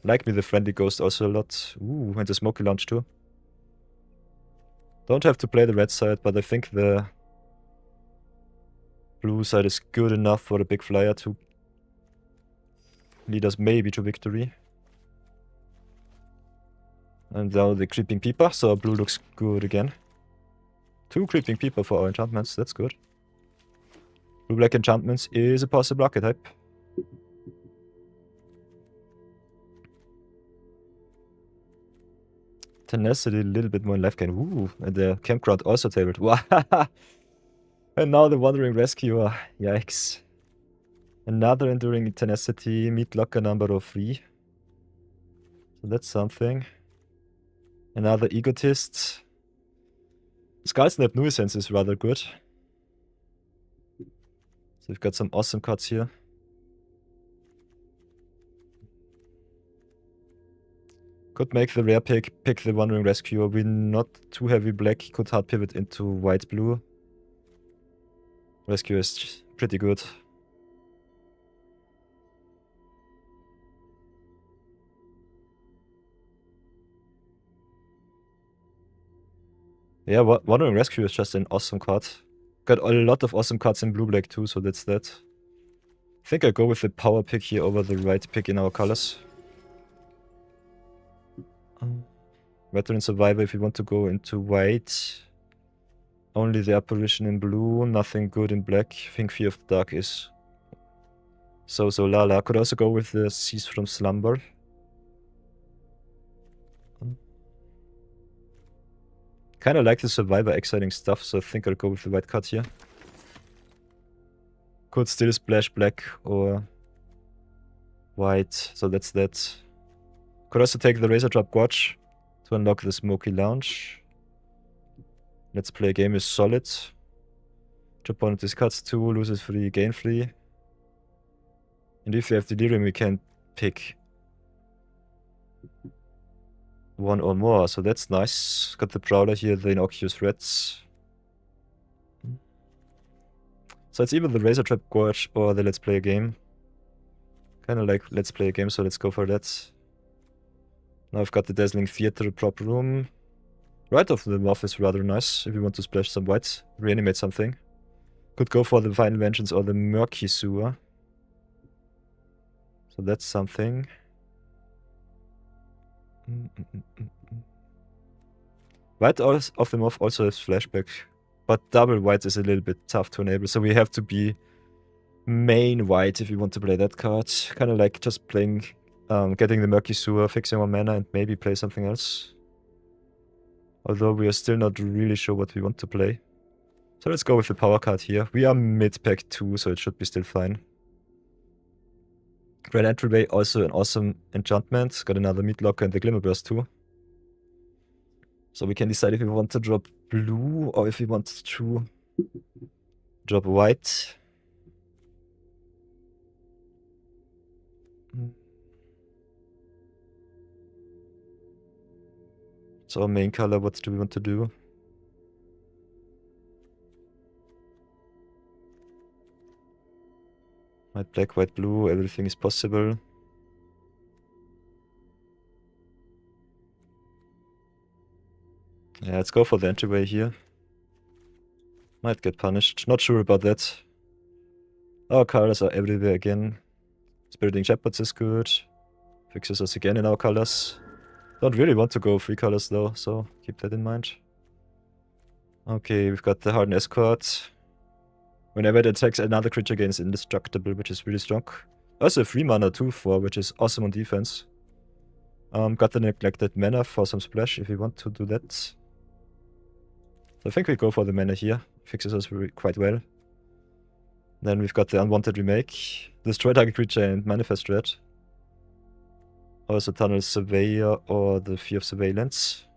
Like me the Friendly Ghost also a lot. Ooh, and the Smoky Launch too. Don't have to play the red side, but I think the blue side is good enough for the big flyer to lead us maybe to victory. And now the Creeping Peeper, so blue looks good again. 2 Creeping Peeper for our enchantments, that's good. Blue-black enchantments is a possible archetype. Tenacity a little bit more in life gain. Ooh, and the Campground also tabled. And now the Wandering Rescuer. Yikes. Another Enduring Tenacity, Meat Locker number 3. So that's something. Another Egotist. Skull Snap Nuisance is rather good. So we've got some awesome cards here. Could make the rare pick the Wandering Rescuer. We're not too heavy black. Could hard pivot into white-blue. Rescue is pretty good. Yeah, Wandering Rescue is just an awesome card. Got a lot of awesome cards in blue-black too, so that's that. I think I'll go with the power pick here over the right pick in our colors. Veteran Survivor if you want to go into white. Only the Apparition in blue, nothing good in black. I think Fear of the Dark is so lala. Could also go with the Cease from Slumber. Kinda like the Survivor exiling stuff, so I think I'll go with the white card here. Could still splash black or white, so that's that. Could also take the Razor Drop Gorge to unlock the Smoky Lounge. Let's Play a Game is solid. Your opponent discards 2, loses 3, gain 3. And if you have Delirium, we can pick 1 or more, so that's nice. Got the Prowler here, the Innocuous Reds. So it's either the Razor Trap Gorge or the Let's Play a Game. Kinda like Let's Play a Game, so let's go for that. Now I've got the Dazzling Theater Prop Room. Right off the Morph is rather nice if you want to splash some whites, reanimate something. Could go for the Final Vengeance or the Murky Sewer. So that's something. White off the Morph also has Flashback But double white is a little bit tough to enable, so we have to be main white if we want to play that card. Kind of like just playing, getting the Murky Sewer, fixing our mana, and maybe play something else. Although we are still not really sure what we want to play. So let's go with the power card here. We are mid-pack 2, so it should be still fine. Grand Entryway, also an awesome enchantment. Got another Meat Locker and the Glimmer Burst too. So we can decide if we want to drop blue or if we want to drop white. So our main color, what do we want to do? White, black, white, blue, everything is possible. Yeah, let's go for the entryway here. Might get punished, not sure about that. Our colors are everywhere again. Spiriting Shepherds is good. Fixes us again in our colors. Don't really want to go 3 colors though, so keep that in mind. Okay, we've got the Hardened Escort. Whenever it attacks, another creature gains indestructible, which is really strong. Also 3 mana 2/4, which is awesome on defense. Got the Neglected Mana for some splash if we want to do that. So I think we go for the mana here. Fixes us quite well. Then we've got the Unwanted Remake. Destroy target creature and Manifest Red. Also Tunnel Surveyor or the Fear of Surveillance.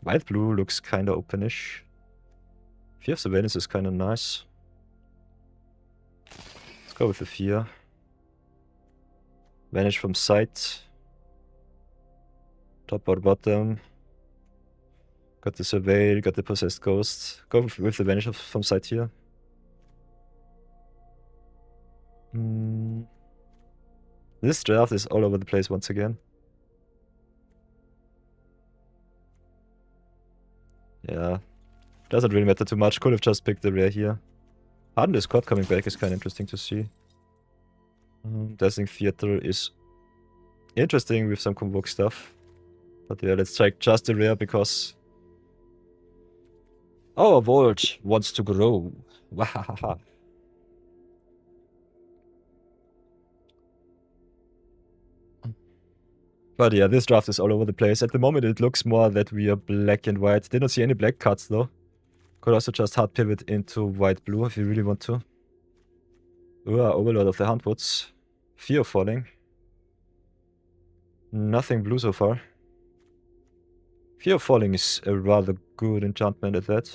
White blue looks kinda openish. Fear of Surveillance is kinda nice. Let's go with the Fear. Vanish from sight. Top or bottom. Got the Surveil, got the Possessed Ghost. Go with the Vanish from sight here. This draft is all over the place once again. Yeah. Doesn't really matter too much. Could have just picked the rare here. Hardened Escort coming back is kind of interesting to see. Dazzling Theater is interesting with some Convoke stuff. But yeah, let's check just the rare because our Vault wants to grow. Wahahaha. But yeah, this draft is all over the place. At the moment, it looks more that we are black and white. Did not see any black cards though. Could also just hard pivot into white-blue if you really want to. Overlord of the Huntwoods. Fear of Falling. Nothing blue so far. Fear of Falling is a rather good enchantment at that.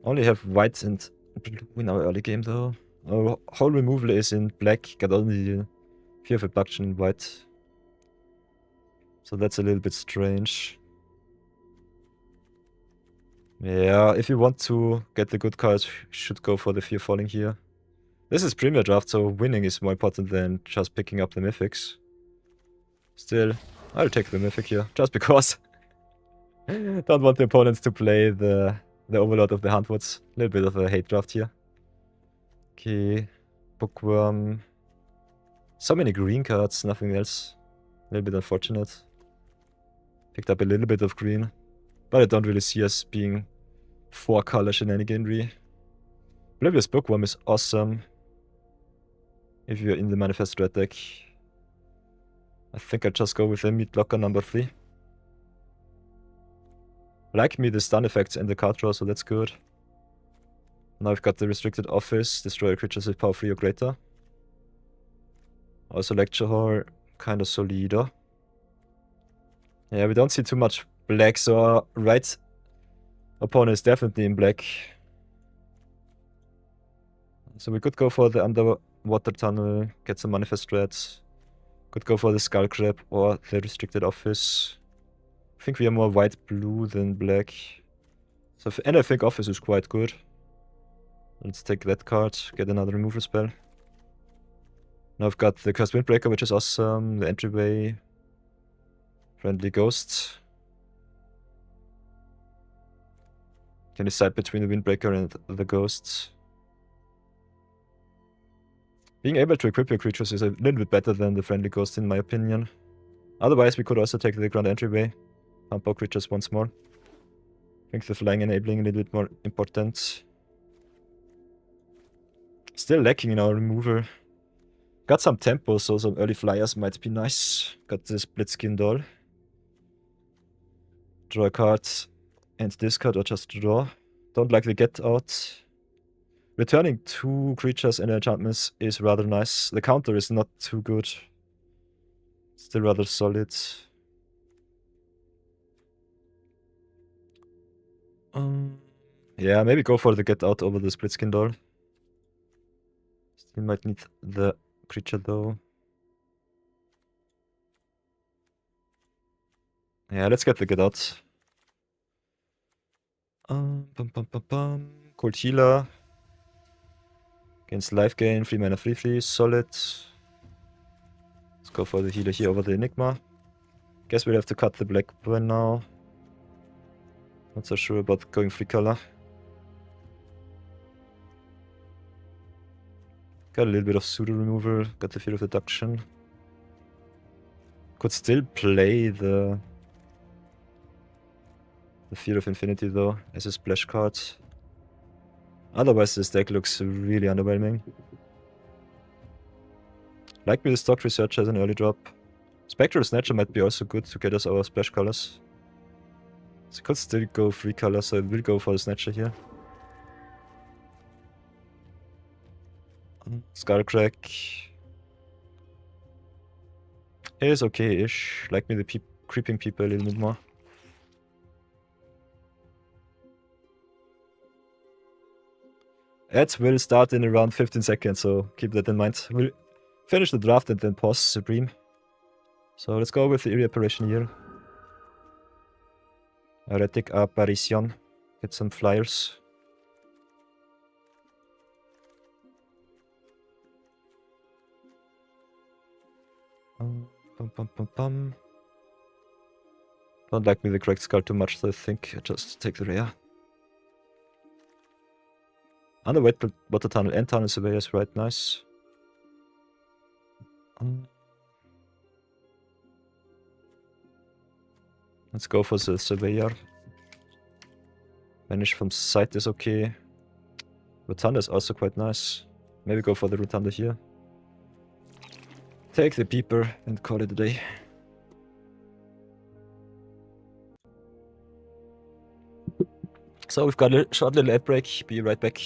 Only have white and blue in our early game though. Our whole removal is in black, got only Fear of Abduction in white. So that's a little bit strange. Yeah, if you want to get the good cards, you should go for the Fear Falling here. This is Premier Draft, so winning is more important than just picking up the Mythics. Still, I'll take the Mythic here, just because. Don't want the opponents to play the Overlord of the Huntwoods. A little bit of a hate draft here. Okay, Bookworm. So many green cards, nothing else. A little bit unfortunate. Picked up a little bit of green. But I don't really see us being 4-color shenaniganry. Oblivious Bookworm is awesome. If you're in the Manifest Red deck. I think I'll just go with the Meat Locker number 3. Like me the stun effects and the card draw, so that's good. Now I've got the Restricted Office, destroy creatures with power 3 or greater. Also Lecture Hall, kinda solider. Yeah, we don't see too much black, so our right opponent is definitely in black. So we could go for the Underwater Tunnel, get some Manifest Reds. Could go for the Skull Crab or the Restricted Office. I think we are more white-blue than black. So and I think Office is quite good. Let's take that card, get another removal spell. Now I've got the Cursed Windbreaker, which is awesome. The Entryway. Friendly Ghost. Can decide between the Windbreaker and the Ghosts. Being able to equip your creatures is a little bit better than the friendly ghost in my opinion. Otherwise, we could also take the ground entryway. Pump our creatures once more. I think the flying enabling a little bit more important. Still lacking in our removal. Got some tempo, so some early flyers might be nice. Got the split skin doll. Draw a card and discard or just draw. Don't like the get out. Returning 2 creatures and enchantments is rather nice. The counter is not too good. Still rather solid. Yeah, maybe go for the get out over the split skin doll. Still might need the creature though. Yeah, let's get the get out. Cold healer. Against life gain, 3 mana 3/3, solid. Let's go for the healer here over the Enigma. Guess we'll have to cut the black one now. Not so sure about going 3 color. Got a little bit of pseudo removal, got the Fear of Deduction. Could still play the Fear of Infinity though, as a splash card. Otherwise this deck looks really underwhelming. Like me the Stock Research as an early drop. Spectral Snatcher might be also good to get us our splash colors. So could still go 3 colors, so I will go for the Snatcher here. Skullcrack is okay-ish. Like me the creeping people a little bit more. Ads will start in around 15 seconds, so keep that in mind. We'll finish the draft and then pause Supreme. So let's go with the Eerie Apparition here. Heretic Apparition. Get some flyers. Don't like me the correct skull too much, so I think I just take the rare. Underweight Water Tunnel and Tunnel Surveyor is right nice. Let's go for the Surveyor. Vanish from sight is okay. Rotunda is also quite nice. Maybe go for the Rotunda here. Take the Peeper and call it a day. So we've got a short little ad break. Be right back.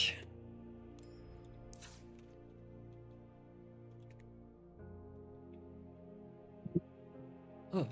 Oh.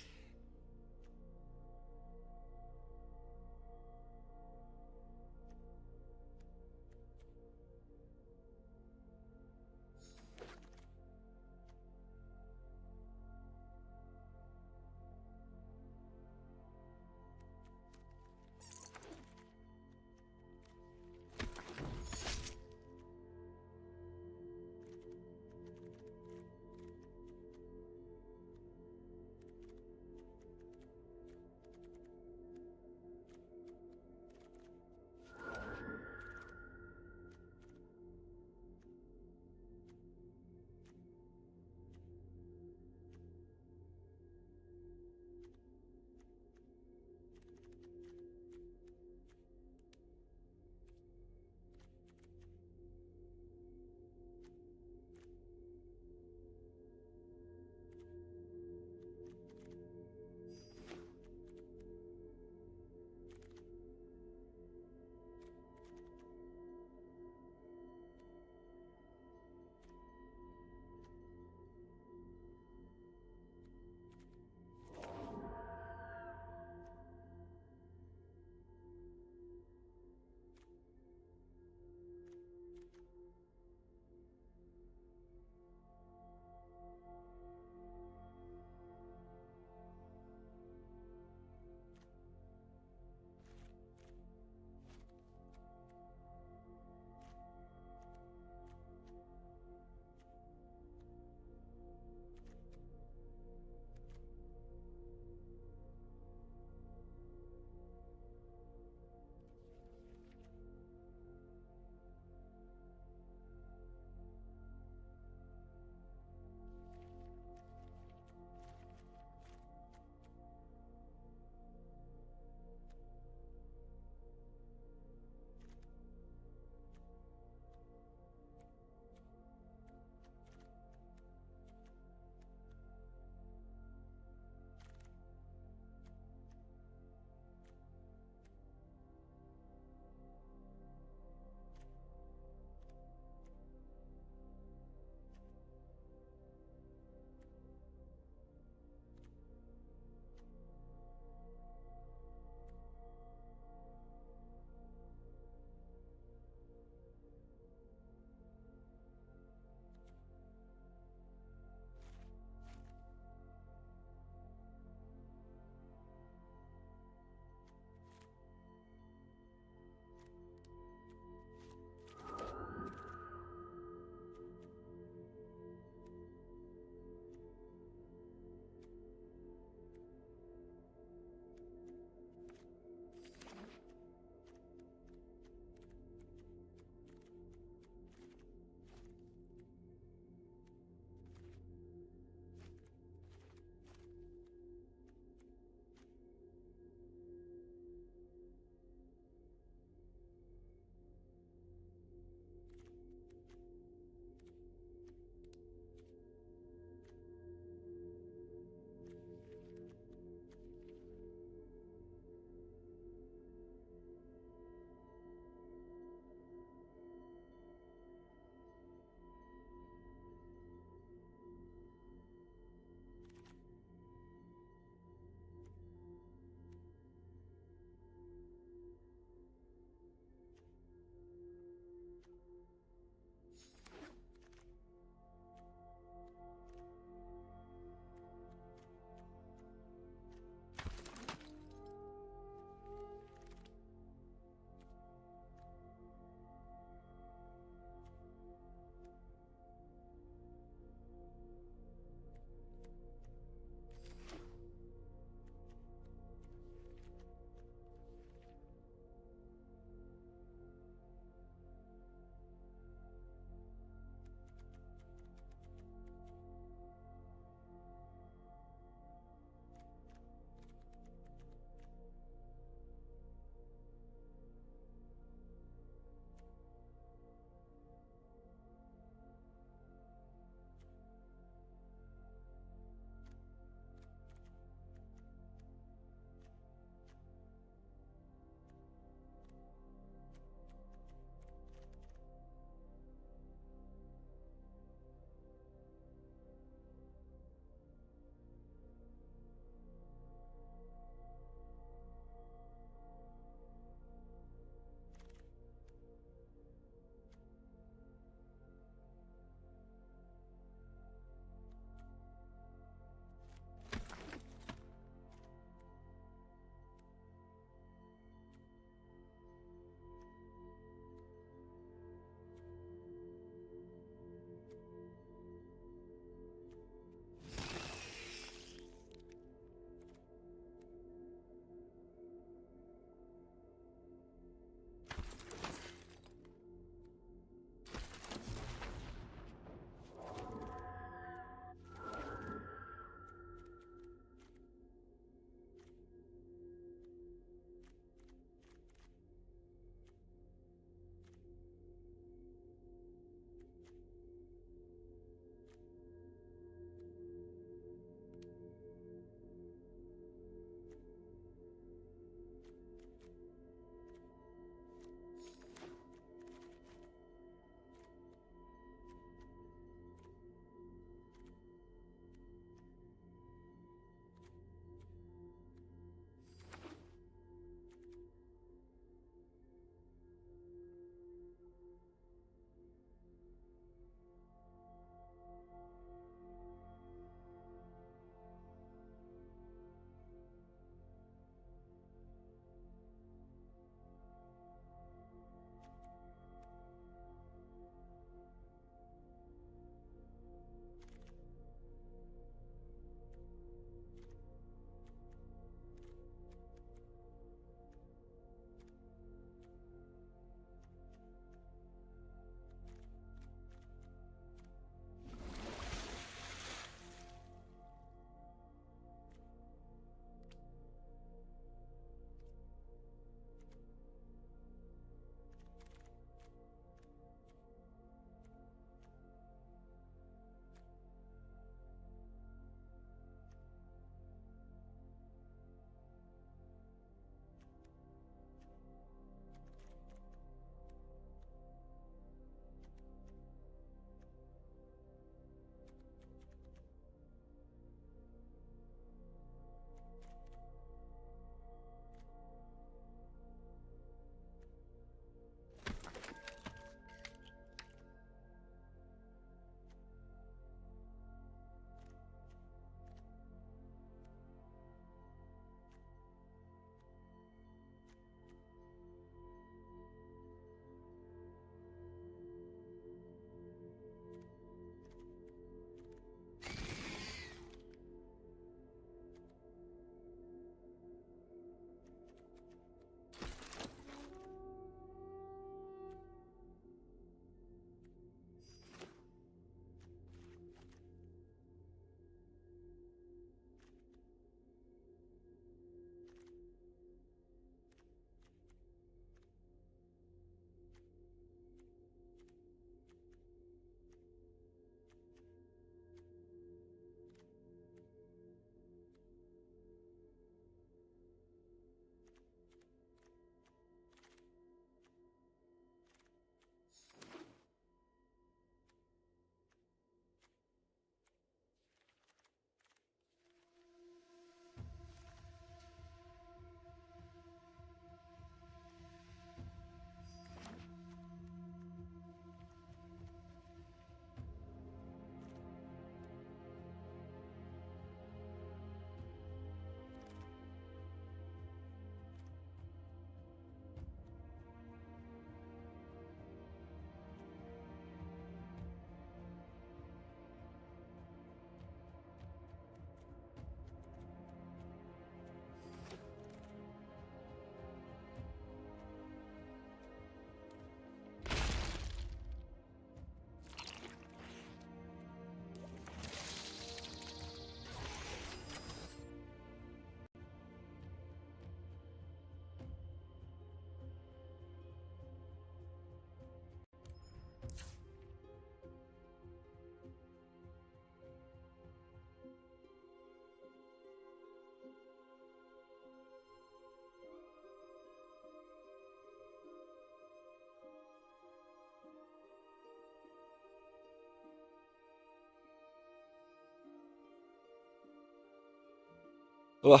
Oh.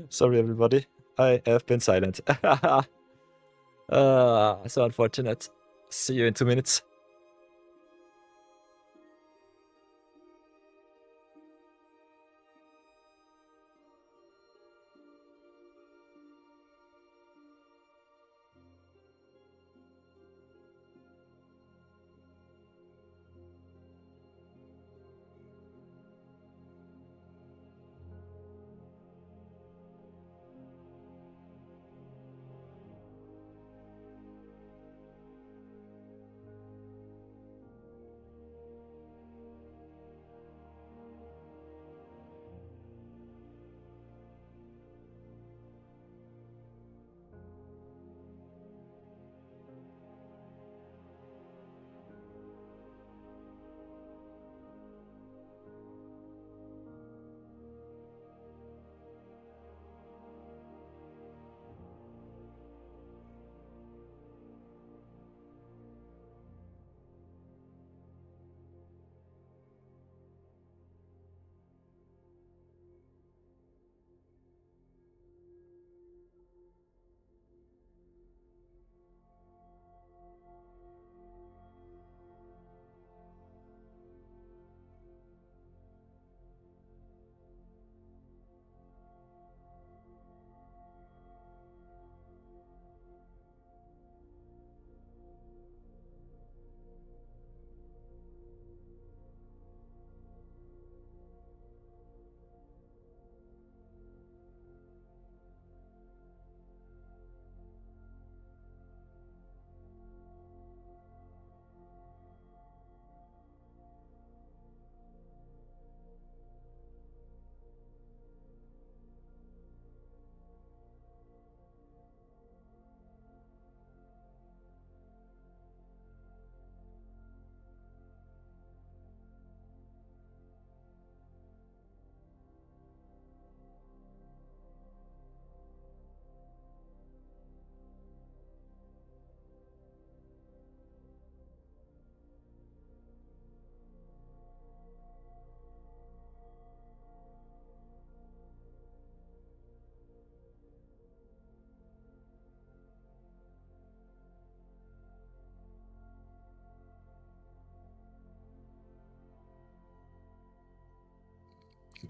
Sorry, everybody. I have been silent. So unfortunate. See you in 2 minutes.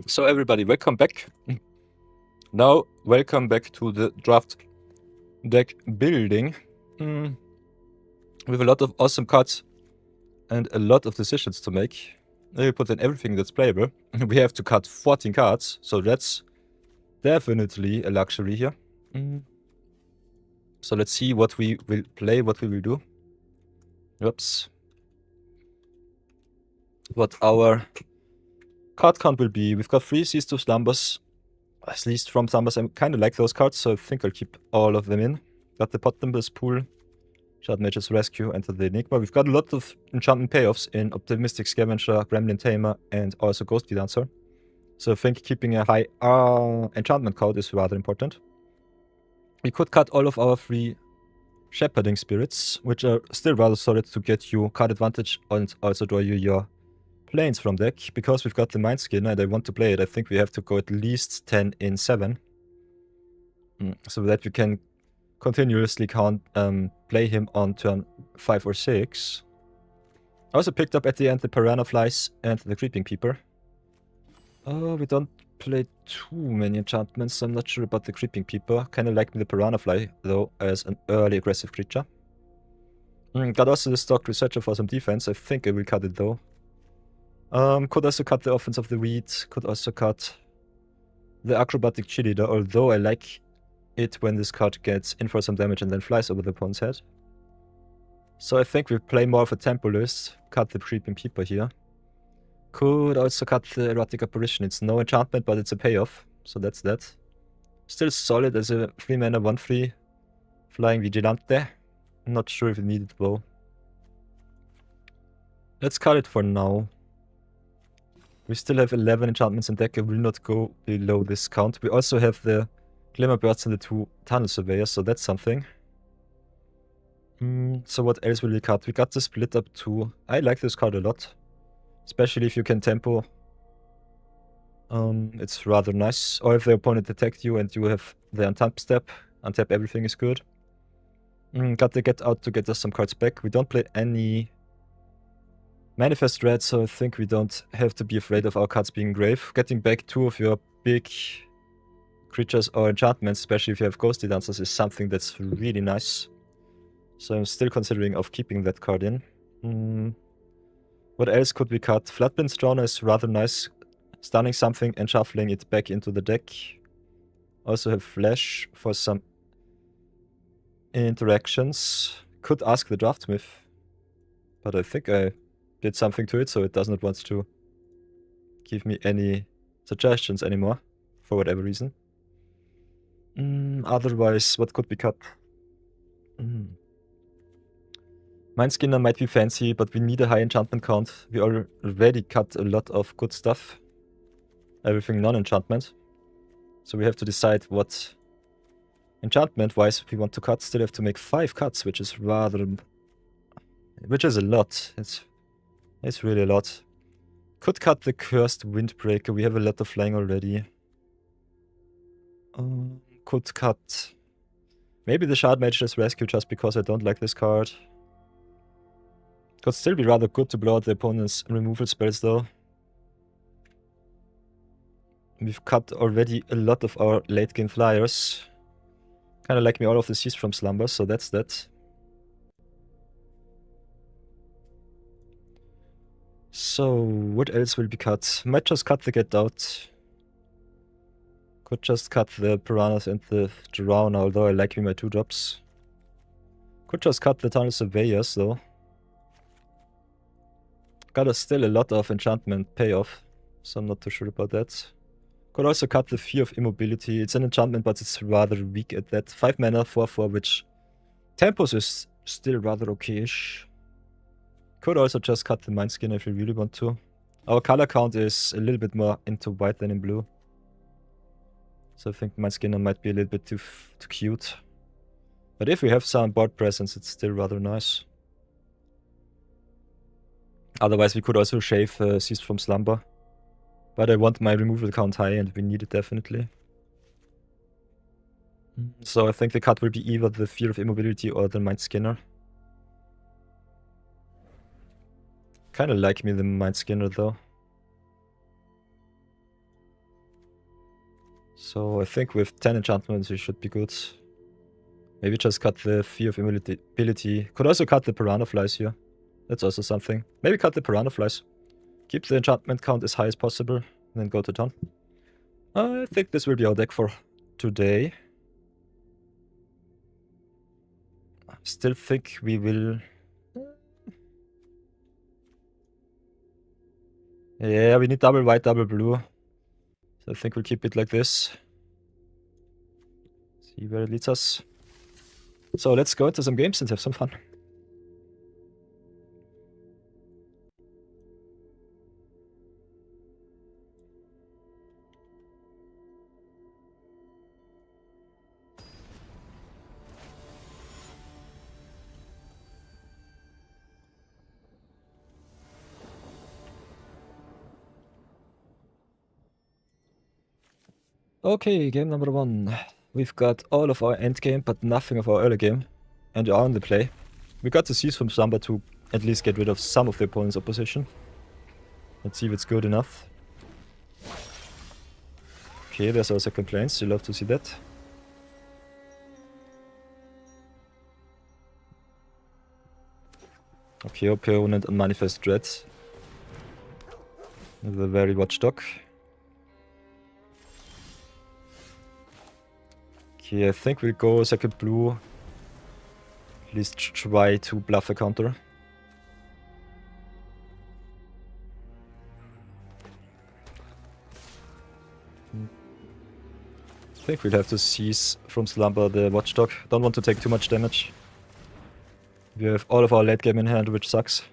So everybody, welcome back. Now, welcome back to the draft deck building. With a lot of awesome cards and a lot of decisions to make. We put in everything that's playable. We have to cut 14 cards, so that's definitely a luxury here. So let's see what we will play, what we will do. Oops. What our card count will be. We've got 3 Seas to Slumbers. At least from Slumbers, I kind of like those cards, so I think I'll keep all of them in. Got the Pot Numbers Pool, Shard Mage's Rescue, Enter the Enigma. We've got a lot of enchantment payoffs in Optimistic Scavenger, Gremlin Tamer, and also Ghostly Dancer. So I think keeping a high enchantment count is rather important. We could cut all of our 3 Shepherding Spirits, which are still rather solid to get you card advantage and also draw you your planes from deck. Because we've got the Mind Skin and I want to play it, I think we have to go at least 10 in 7. So that we can continuously play him on turn 5 or 6. I also picked up at the end the Piranha Flies and the Creeping Peeper. Oh, we don't play too many enchantments, so I'm not sure about the Creeping Peeper. Kinda like the Piranha Fly, though, as an early aggressive creature. Got also the Stock Researcher for some defense. I think I will cut it, though. Could also cut the Offense of the Weed. Could also cut the Acrobatic Cheerleader, although I like it when this card gets in for some damage and then flies over the opponent's head. So I think we play more of a tempo list. Cut the Creeping Peeper here. Could also cut the Erotic Apparition. It's no enchantment, but it's a payoff. So that's that. Still solid as a 3-mana 1/3 Flying Vigilante. I'm not sure if we need it though. Let's cut it for now. We still have 11 enchantments in deck. I will not go below this count. We also have the Glimmer Birds and the 2 Tunnel Surveyors, so that's something. So what else will we cut? We got the Split Up 2. I like this card a lot. Especially if you can tempo It's rather nice. Or if the opponent attacked you and you have the untap step, untap everything is good. Got the get out to get us some cards back. We don't play any manifest red, so I think we don't have to be afraid of our cards being grave. Getting back 2 of your big creatures or enchantments, especially if you have ghostly dancers, is something that's really nice. So I'm still considering of keeping that card in. What else could we cut? Floodbind's Drowner is rather nice. Stunning something and shuffling it back into the deck. Also have Flash for some interactions. Could ask the Draftsmith, but I think I did something to it, so it does not want to give me any suggestions anymore, for whatever reason. Otherwise, what could be cut? Mindskinner might be fancy, but we need a high enchantment count. We already cut a lot of good stuff. Everything non-enchantment. So we have to decide what enchantment-wise we want to cut. Still have to make 5 cuts, which is rather... which is a lot. It's really a lot. Could cut the Cursed Windbreaker. We have a lot of flying already. Could cut... maybe the Shard Mage's Rescue just because I don't like this card. Could still be rather good to blow out the opponent's removal spells though. We've cut already a lot of our late game flyers. Kinda like me all of the Seas from Slumber, so that's that. So, what else will be cut? Might just cut the Get Out. Could just cut the Piranhas and the Drown, although I like me my 2-drops. Could just cut the Tunnel Surveyors though. Got still a lot of enchantment payoff, so I'm not too sure about that. Could also cut the Fear of Immobility. It's an enchantment, but it's rather weak at that. 5 mana, 4/4, which tempos is still rather okay-ish. Could also just cut the Mindskinner if you really want to. Our color count is a little bit more into white than in blue. So I think Mindskinner might be a little bit too cute. But if we have some board presence, it's still rather nice. Otherwise, we could also shave Seas from Slumber. But I want my removal count high, and we need it definitely. So I think the cut will be either the Fear of Immobility or the Mindskinner. Kinda like me the Mindskinner though. So I think with 10 enchantments we should be good. Maybe just cut the Fear of Immobility. Could also cut the Piranha Flies here. That's also something. Maybe cut the Piranha Flies. Keep the enchantment count as high as possible, and then go to town. I think this will be our deck for today. I still think we will... yeah, we need double white, double blue. So I think we'll keep it like this. See where it leads us. So let's go into some games and have some fun. Okay, game number 1. We've got all of our end game, but nothing of our early game. And we are on the play. We got the Seas from Slumber to at least get rid of some of the opponent's opposition. Let's see if it's good enough. Okay, there's our second plains. You love to see that. Okay, opponent on Manifest Dread. The very watchdog. Okay, I think we'll go second blue. At least try to bluff a counter. I think we'll have to seize from Slumber the Watchdog. Don't want to take too much damage. We have all of our late game in hand, which sucks.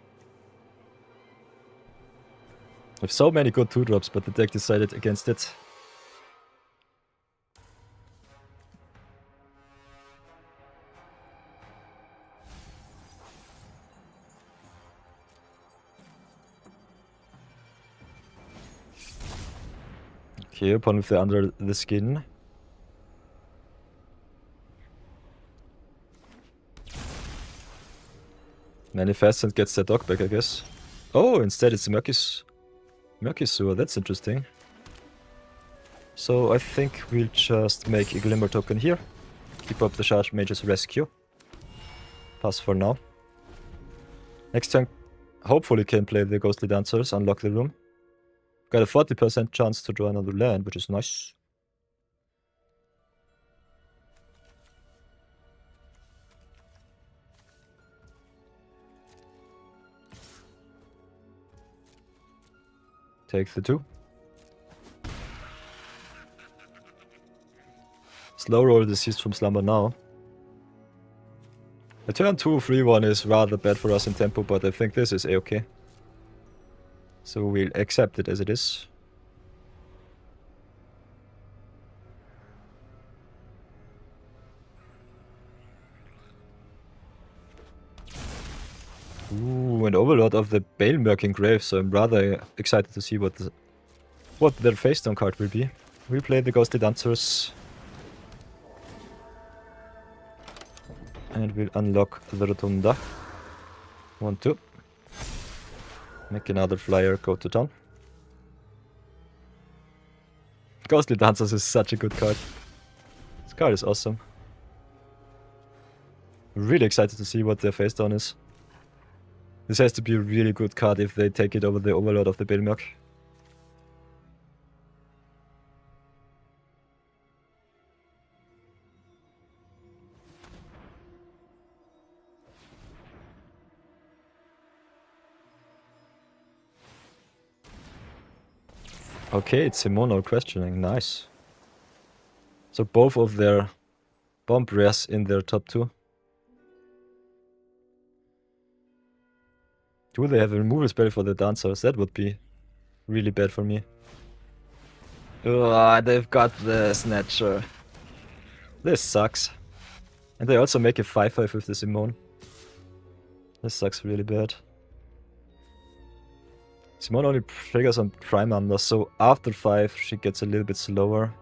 We have so many good 2-drops, but the deck decided against it. Okay, opponent with the under the skin. Manifests and gets their dog back, I guess. Oh, instead it's Murky Sewer, that's interesting. So I think we'll just make a Glimmer token here. Keep up the Charge Mage's Rescue. Pass for now. Next turn, hopefully can play the Ghostly Dancers, unlock the room. Got a 40% chance to draw another land, which is nice. Take the 2. Slow roll Deceased from Slumber now. The turn 2 3-1 is rather bad for us in tempo, but I think this is a-okay. So we'll accept it as it is. Ooh, an Overlord of the Bale-Murking Grave, so I'm rather excited to see what their face down card will be. We'll play the Ghostly Dancers. And we'll unlock the Rotunda. 1, 2. Make another flyer, go to town. Ghostly Dancers is such a good card. This card is awesome. Really excited to see what their face down is. This has to be a really good card if they take it over the Overlord of the Bale-Murk. Okay, it's Simono questioning, nice. So both of their bomb rares in their top 2. Do they have a removal spell for the Dancers? That would be really bad for me. Ugh, they've got the Snatcher. This sucks. And they also make a 5-5 with the Simone. This sucks really bad. Simone only triggers on Prime Under, so after 5 she gets a little bit slower.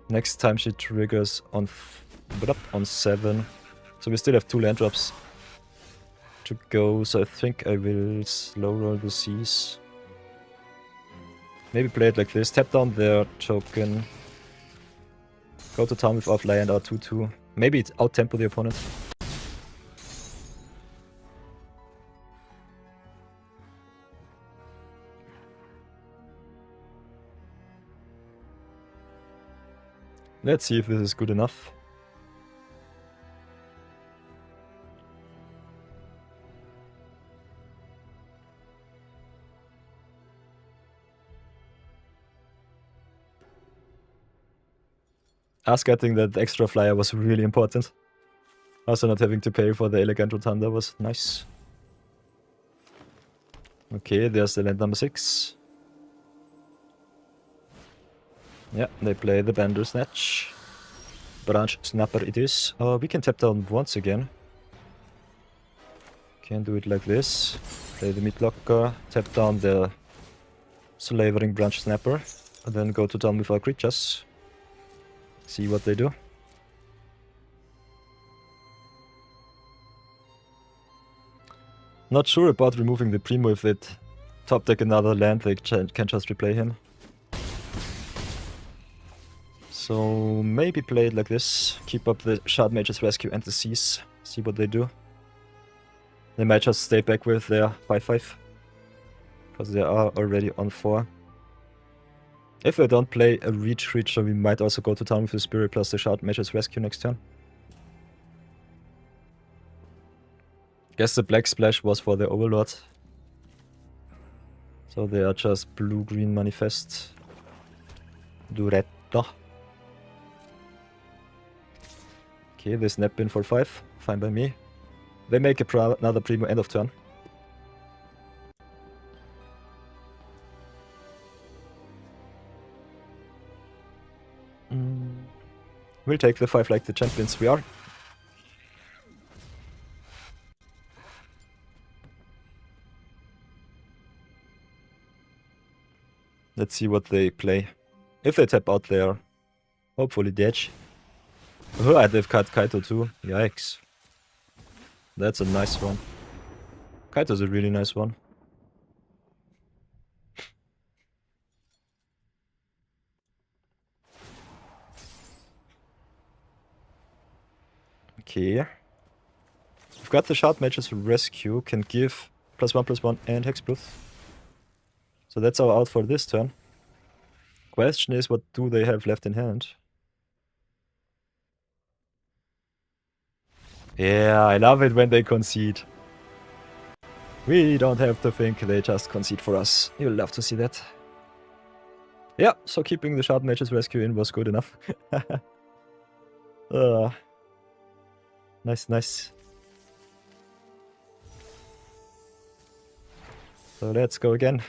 Next time she triggers on 7. So we still have 2 land drops to go, so I think I will slow roll the seas. Maybe play it like this, tap down their token. Go to town with offline and R2-2. Maybe it out-tempo the opponent. Let's see if this is good enough. Us getting that extra flyer was really important. Also not having to pay for the Elegant Rotunda was nice. Okay, there's the land number 6. Yeah, they play the Bandersnatch. Branch Snapper it is. We can tap down once again. Can do it like this. Play the Midlocker, tap down the Slavering Branch Snapper, and then go to town with our creatures. See what they do. Not sure about removing the Primo. If they top deck another land, they can just replay him. So maybe play it like this. Keep up the Shard Mage's Rescue and the Seas. See what they do. They might just stay back with their 5-5. Because they are already on 4. If we don't play a reach creature, we might also go to town with the Spirit plus the Shard Mage's Rescue next turn. Guess the Black Splash was for the Overlord. So they are just blue-green Manifest. Duretta. Okay, they snap in for 5. Fine by me. They make another Primo end of turn. We'll take the 5 like the champions we are. Let's see what they play. If they tap out there, hopefully dead. Oh, they've cut Kaito too. Yikes. That's a nice one. Kaito's a really nice one. Okay. We've got the shard mages rescue, can give +1/+1 and hexproof. So that's our out for this turn. Question is, what do they have left in hand? Yeah, I love it when they concede. We don't have to think, they just concede for us. You'll love to see that. Yeah, so keeping the shard mages rescue in was good enough. Nice, nice. So let's go again.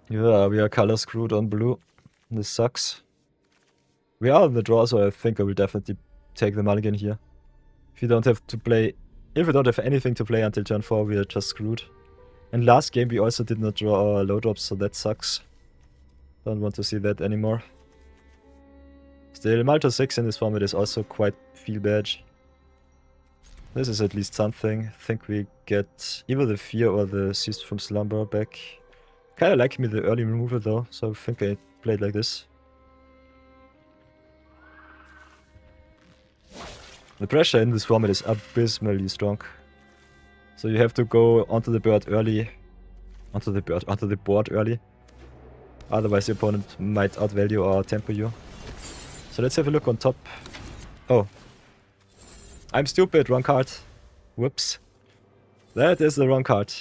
Yeah, we are color screwed on blue. This sucks. We are in the draw, so I think I will definitely take the mulligan here. If we don't have to play... If we don't have anything to play until turn 4, we are just screwed. And last game we also did not draw our low drops, so that sucks. Don't want to see that anymore. Still, Malta 6 in this format is also quite feel bad. This is at least something. I think we get either the Fear or the Ceased from Slumber back. Kinda like me the early removal though, so I think I played like this. The pressure in this format is abysmally strong. So you have to go onto the board early. Onto the board early. Otherwise your opponent might outvalue or tempo you. So let's have a look on top. Oh. I'm stupid, wrong card. Whoops. That is the wrong card.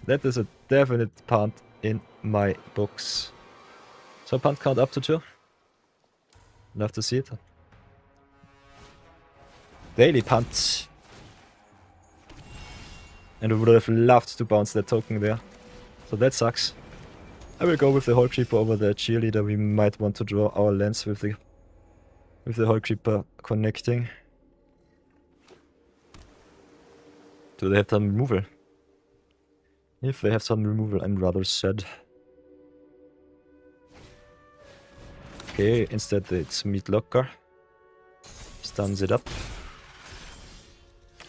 That is a definite punt in my books. So punt count up to 2. Love to see it. Daily punt. And we would have loved to bounce that token there. So that sucks. I will go with the Hole Creeper over the Cheerleader. We might want to draw our lands with the Hole Creeper connecting. Do they have some removal? If they have some removal, I'm rather sad. Okay, instead it's Meat Locker. Stuns it up.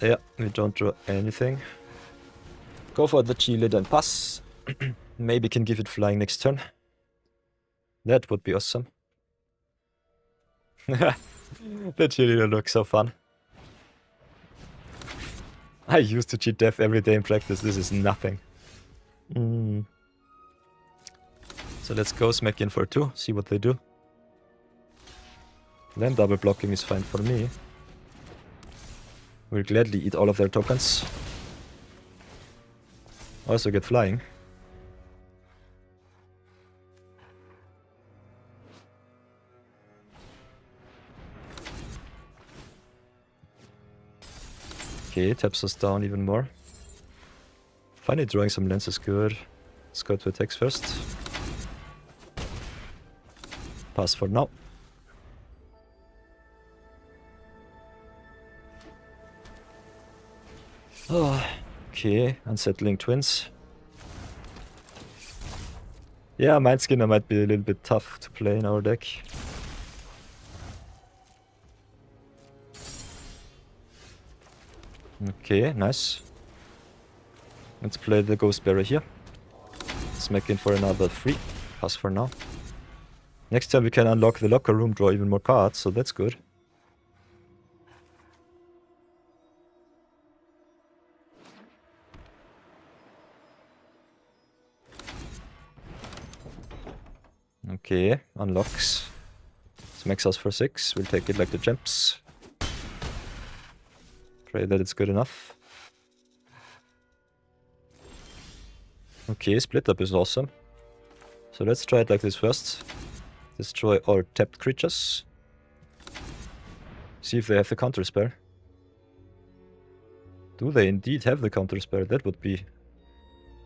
Yeah, we don't draw anything. Go for the Cheerleader and pass. Maybe can give it flying next turn. That would be awesome. The Cheerleader looks so fun. I used to cheat death every day in practice. This is nothing. So let's go smack in for 2. See what they do. Then double blocking is fine for me. We'll gladly eat all of their tokens. Also get flying. Okay, taps us down even more. Finally drawing some lands is good. Let's go to attacks first. Pass for now. Oh, okay, unsettling twins. Yeah, Mindskinner might be a little bit tough to play in our deck. Okay, nice. Let's play the Ghost Bearer here. Smack in for another 3. Pass for now. Next time we can unlock the locker room, draw even more cards, so that's good. Okay, unlocks. Smacks us for 6. We'll take it like the champs. Pray that it's good enough. Okay, split up is awesome. So let's try it like this first. Destroy all tapped creatures. See if they have the counter spell. Do they indeed have the counter spell? That would be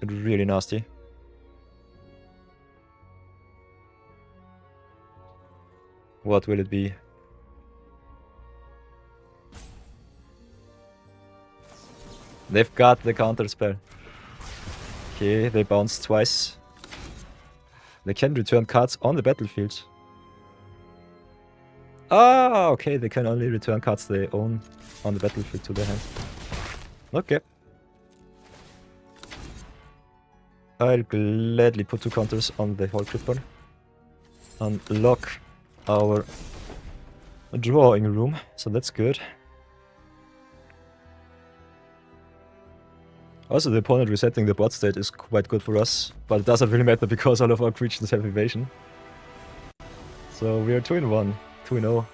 really nasty. What will it be? They've got the counter spell. Okay, they bounce twice. They can return cards on the battlefield. Ah, okay, they can only return cards they own on the battlefield to their hand. Okay. I'll gladly put 2 counters on the Hall Clipper. Unlock our drawing room, so that's good. Also, the opponent resetting the board state is quite good for us, but it doesn't really matter because all of our creatures have evasion. So we are 2-1, 2-0.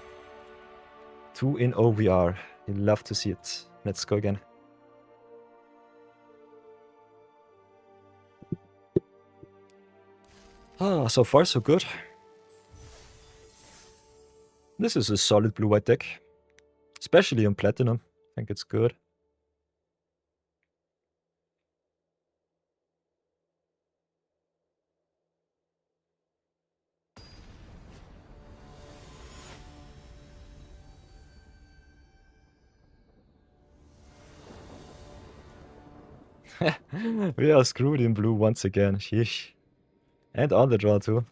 2-0 we are. You'd love to see it. Let's go again. Ah, so far so good. This is a solid blue-white deck. Especially on Platinum. I think it's good. We are screwed in blue once again. Sheesh. And on the draw too.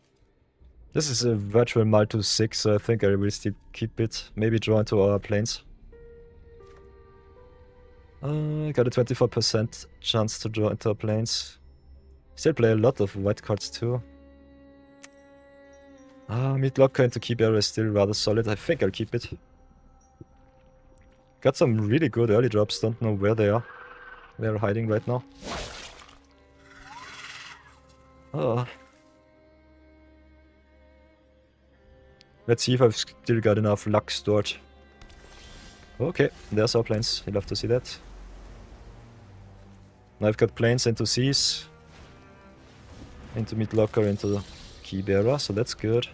This is a virtual Malthus 6, so I think I will still keep it. Maybe draw into our planes. Got a 24% chance to draw into our planes. Still play a lot of white cards too. Mid-locker into key bearer is still rather solid. I think I'll keep it. Got some really good early drops, don't know where they are. They're hiding right now. Let's see if I've still got enough luck stored. Okay, there's our planes. You'll have to see that. Now I've got planes into seas. Into mid-locker, into key bearer, so that's good.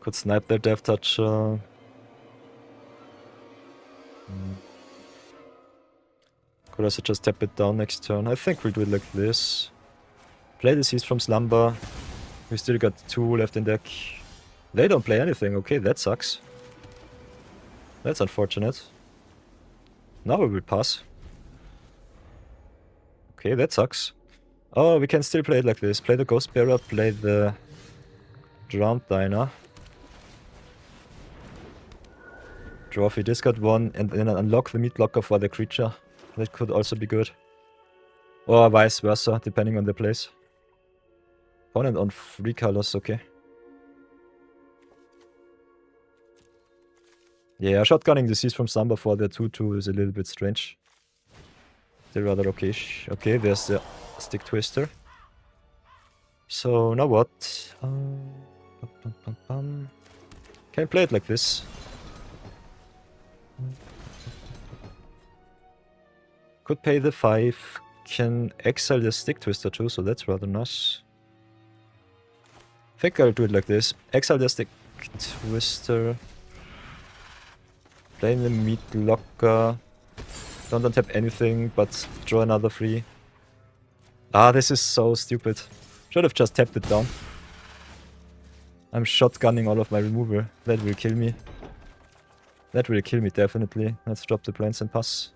Could snipe their Death Touch. Could also just tap it down next turn. I think we'll do it like this. Play the Seas from Slumber. We still got 2 left in deck. They don't play anything. Okay, that sucks. That's unfortunate. Now we will pass. Okay, that sucks. Oh, we can still play it like this. Play the Ghost Bearer, play the Drowned Diner. Draw if we discard 1 and then unlock the mid-locker for the creature. That could also be good. Or vice versa, depending on the place. Opponent on 3 colors, okay. Yeah, shotgunning the Seas from Slumber for the 2-2 is a little bit strange. Still rather okay-ish. Okay, there's the Stick Twister. So, now what? Can play it like this. Could pay the 5. Can exile the Stick Twister too, so that's rather nice. I think I'll do it like this. Exile the Stick Twister. Play in the mid-locker. Don't untap anything, but draw another 3. Ah, this is so stupid. Should have just tapped it down. I'm shotgunning all of my removal. That will kill me. That will kill me, definitely. Let's drop the planes and pass.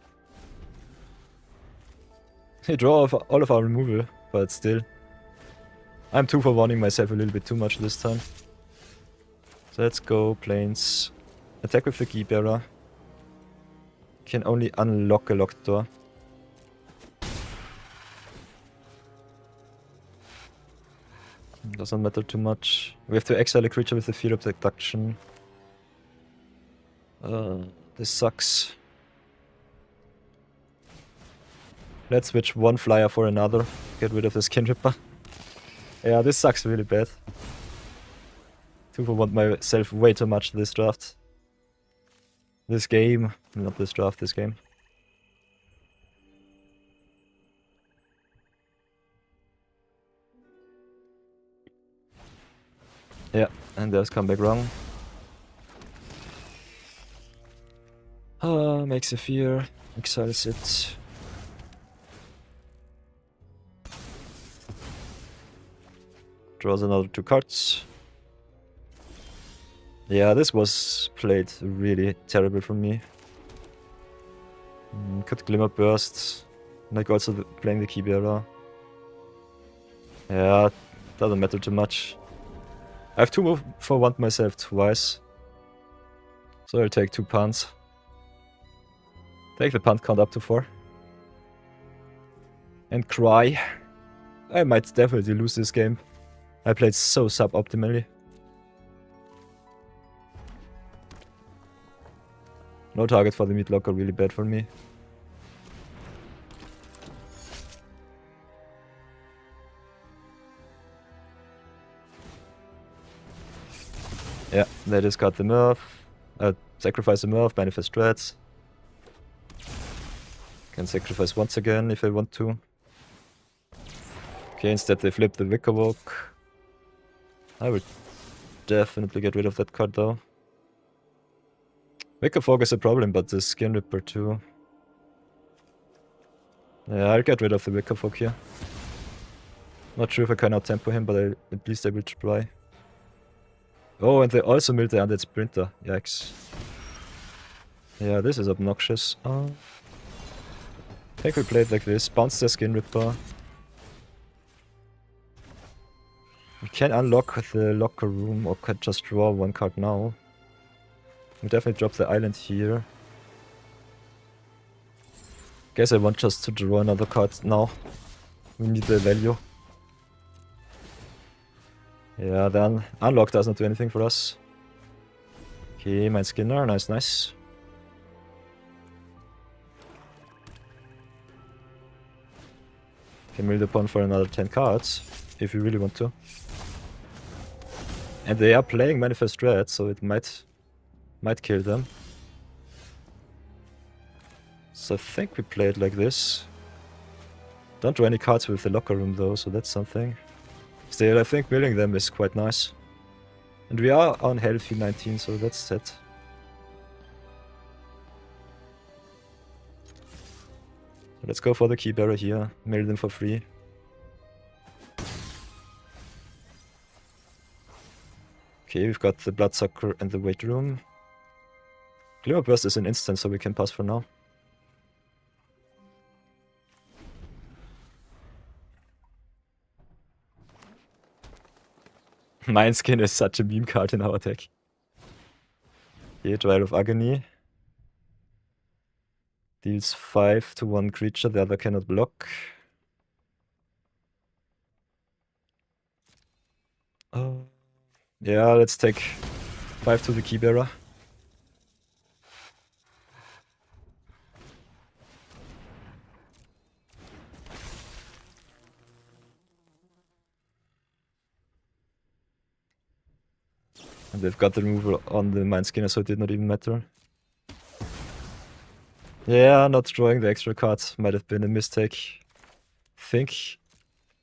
I draw all of our removal, but still. I'm 2 for 1ing myself a little bit too much this time. So let's go, planes. Attack with the Key Bearer. Can only unlock a locked door. Doesn't matter too much. We have to exile a creature with the Fear of Abduction. This sucks. Let's switch 1 flyer for another. Get rid of the Skin Ripper. Yeah, this sucks really bad. 2 for 1 myself way too much this draft. This game. Not this draft, this game. Yeah, and there's Comeback Wrong. Makes a fear. Exiles it. Draws another 2 cards. Yeah, this was played really terrible from me. Could Glimmer Burst. Like also playing the Keybearer. Yeah, doesn't matter too much. I have 2 move for 1 myself twice. So I'll take 2 punts. Take the punt count up to 4. And cry. I might definitely lose this game. I played so suboptimally. No target for the mid locker, really bad for me. Yeah, they discard the Murph. Sacrifice the Murph, manifest threats. Can sacrifice once again if I want to. Okay, instead they flip the Wickerwalk. I will definitely get rid of that card though. Wickerwalk is a problem, but the Skin Ripper too. Yeah, I'll get rid of the Wickerwalk here. Not sure if I can out-tempo him, but at least I will try. Oh, and they also milled the Undead Sprinter. Yikes. Yeah, this is obnoxious. I think we played like this. Bounce the Skin Ripper. We can unlock the locker room or can just draw 1 card now. We definitely drop the island here. Guess I want just to draw another card now. We need the value. Yeah, then unlock does not do anything for us. Okay, my Skinner, nice, nice. Can mill the pawn for another 10 cards, if you really want to. And they are playing Manifest Red, so it might kill them. So I think we play it like this. Don't draw any cards with the locker room though, so that's something. Still, I think milling them is quite nice. And we are on healthy 19, so that's set. Let's go for the Keybearer here, mill them for free. Okay, we've got the Bloodsucker and the Weight Room. Glimmer Burst is an instant, so we can pass for now. Mindskin is such a meme card in our deck. Okay, Trial of Agony. Deals 5 to 1 creature, the other cannot block. Yeah, let's take 5 to the Keybearer. And they've got the removal on the Mindskinner, so it did not even matter. Yeah, not drawing the extra cards might have been a mistake. I think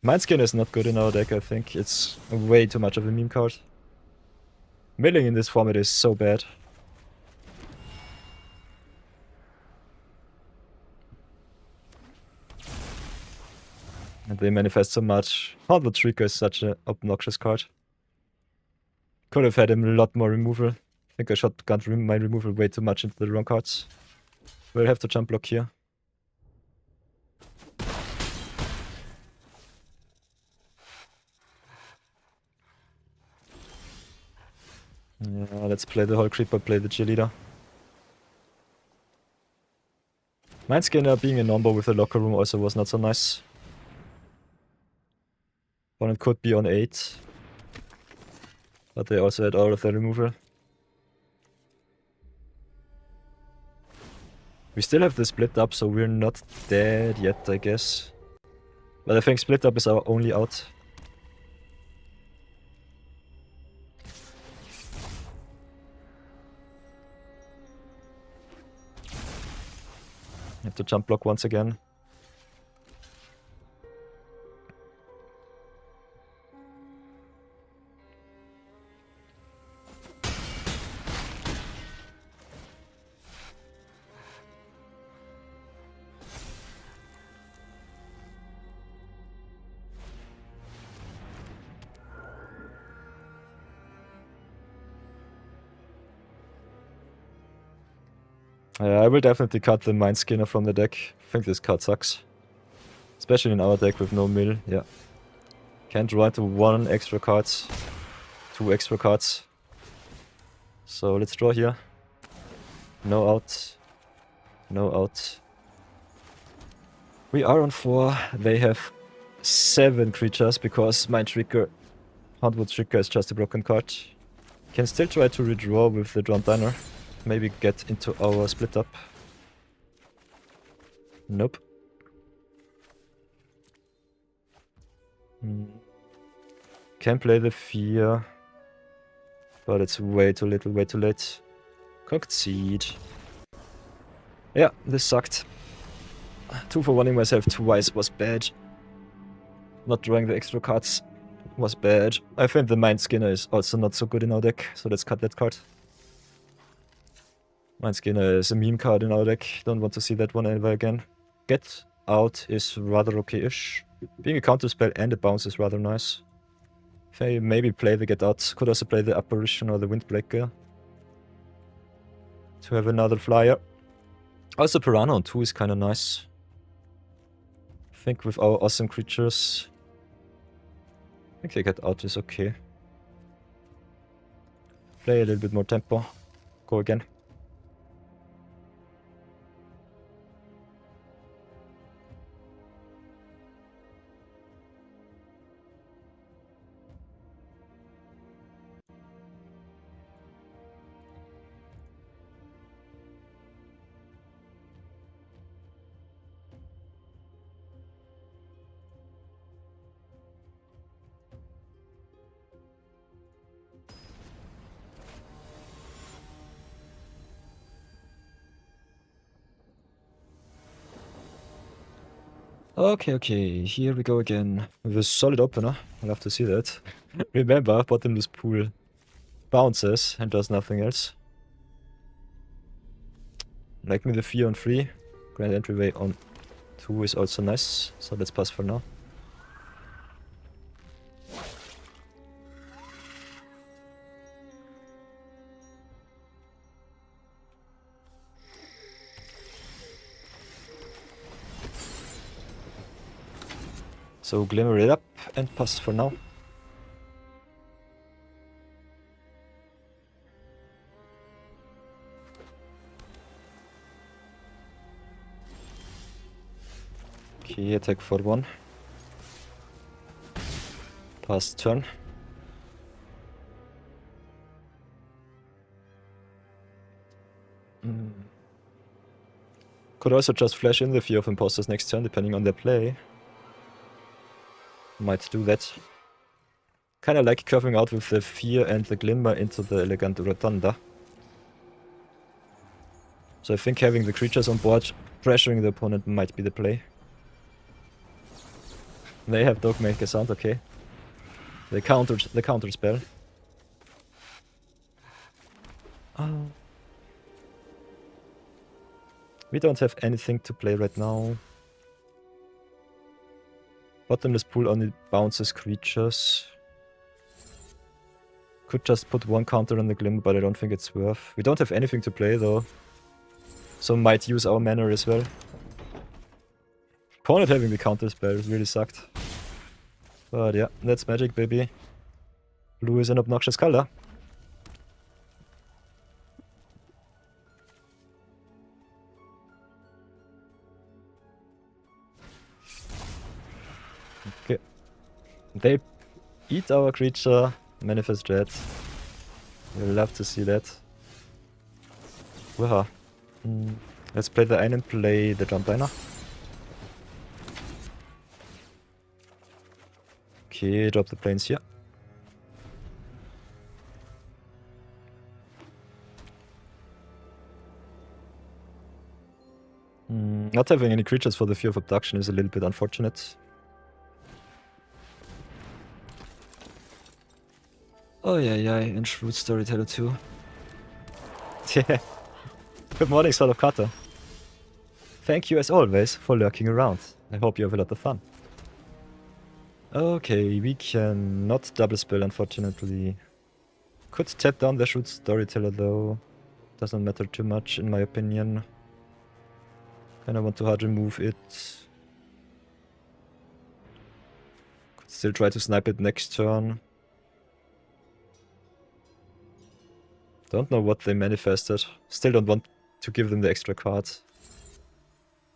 Mindskinner is not good in our deck, I think. It's way too much of a meme card. Milling in this format is so bad. And they manifest so much. Hardwood Trigger is such an obnoxious card. Could have had him a lot more removal. I think I shotgunned my removal way too much into the wrong cards. We'll have to jump block here. Yeah, let's play the whole creeper, play the cheerleader. Mindskinner being a number with the locker room also was not so nice. Opponent could be on 8. But they also had all of their removal. We still have the split up, so we're not dead yet, I guess. But I think split up is our only out. Have to jump block once again. I will definitely cut the Mind Skinner from the deck. I think this card sucks. Especially in our deck with no mill, yeah. Can't draw into 1 extra cards. 2 extra cards. So let's draw here. No out. No out. We are on 4. They have 7 creatures because my trigger, Huntwood Trigger, is just a broken card. Can still try to redraw with the Drowned Diner. Maybe get into our split up. Nope. Can play the Fear. But it's way too little, way too late. Concede. Yeah, this sucked. 2 for 1ing myself twice was bad. Not drawing the extra cards was bad. I think the Mind Skinner is also not so good in our deck, so let's cut that card. Mind Skinner is a meme card in our deck. Don't want to see that one ever again. Get Out is rather okay-ish. Being a counter spell and a bounce is rather nice. If I maybe play the Get Out, could also play the Apparition or the Windbreaker to have another flyer. Also Piranha on 2 is kinda nice. I think with our awesome creatures, I think the Get Out is okay. Play a little bit more tempo. Go again. Okay, here we go again. With a solid opener. I'll have to see that. Remember, bottomless pool bounces and does nothing else. Like me the Fear on 3. Grand Entryway on 2 is also nice, so let's pass for now. So Glimmer it up and pass for now. Okay, attack for 1. Pass turn. Could also just flash in the Fear of Imposters next turn, depending on their play. Might do that. Kinda like curving out with the Fear and the Glimmer into the Elegant Rotunda. So I think having the creatures on board, pressuring the opponent might be the play. They have Dogmaker sound, okay. They countered the counter spell. Oh. We don't have anything to play right now. Bottomless pool only bounces creatures. Could just put 1 counter on the Glimmer, but I don't think it's worth. We don't have anything to play though. So might use our mana as well. Opponent having the counter spell really sucked. But yeah, that's Magic, baby. Blue is an obnoxious color. Okay. They eat our creature, Manifest Red. We'll love to see that. Waha. Let's play the Ein and play the Jump Diner. Okay, drop the planes here. Not having any creatures for the Fear of Abduction is a little bit unfortunate. Oh yeah, and Shrewd Storyteller too. Yeah. Good morning, Sword of Kata. Thank you as always for lurking around. I hope you have a lot of fun. Okay, we can not double spell unfortunately. Could tap down the Shrewd Storyteller though. Doesn't matter too much in my opinion. Kinda want to hard remove it. Could still try to snipe it next turn. Don't know what they manifested. Still don't want to give them the extra card.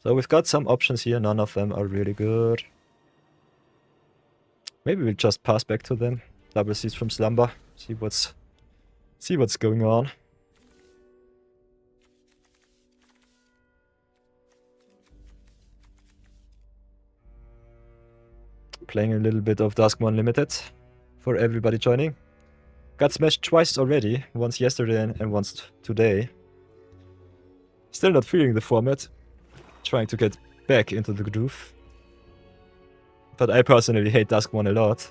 So we've got some options here, none of them are really good. Maybe we'll just pass back to them. Double Seeds from Slumber. See what's going on. Playing a little bit of Duskmourn Limited for everybody joining. Got smashed twice already, once yesterday and once today. Still not feeling the format. Trying to get back into the groove. But I personally hate Duskmourn a lot.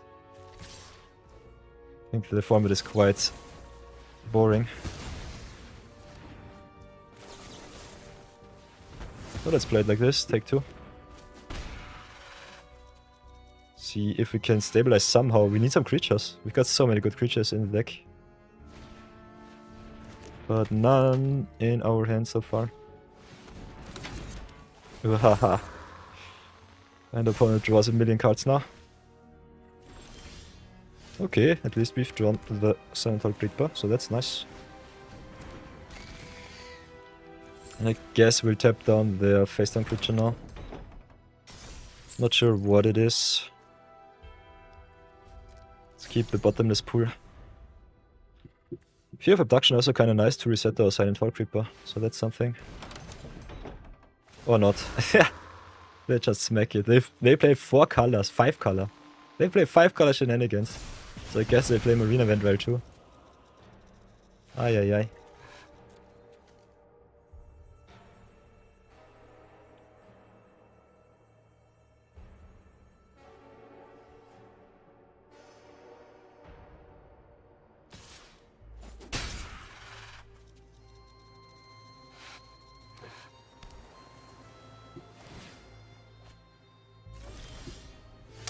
I think the format is quite boring. So let's play it like this, take 2. See if we can stabilize somehow. We need some creatures. We've got so many good creatures in the deck. But none in our hands so far. Haha. And the opponent draws a million cards now. Okay, at least we've drawn the Silent Creeper, so that's nice. And I guess we'll tap down their face-down creature now. Not sure what it is. Let's keep the bottomless pool. Fear of Abduction also kinda nice to reset our Silent Creeper, so that's something. Or not. They just smack it. They play 4 colors, 5 color. They play 5 color shenanigans. So I guess they play Marina Vendrell too. Ay ay ay.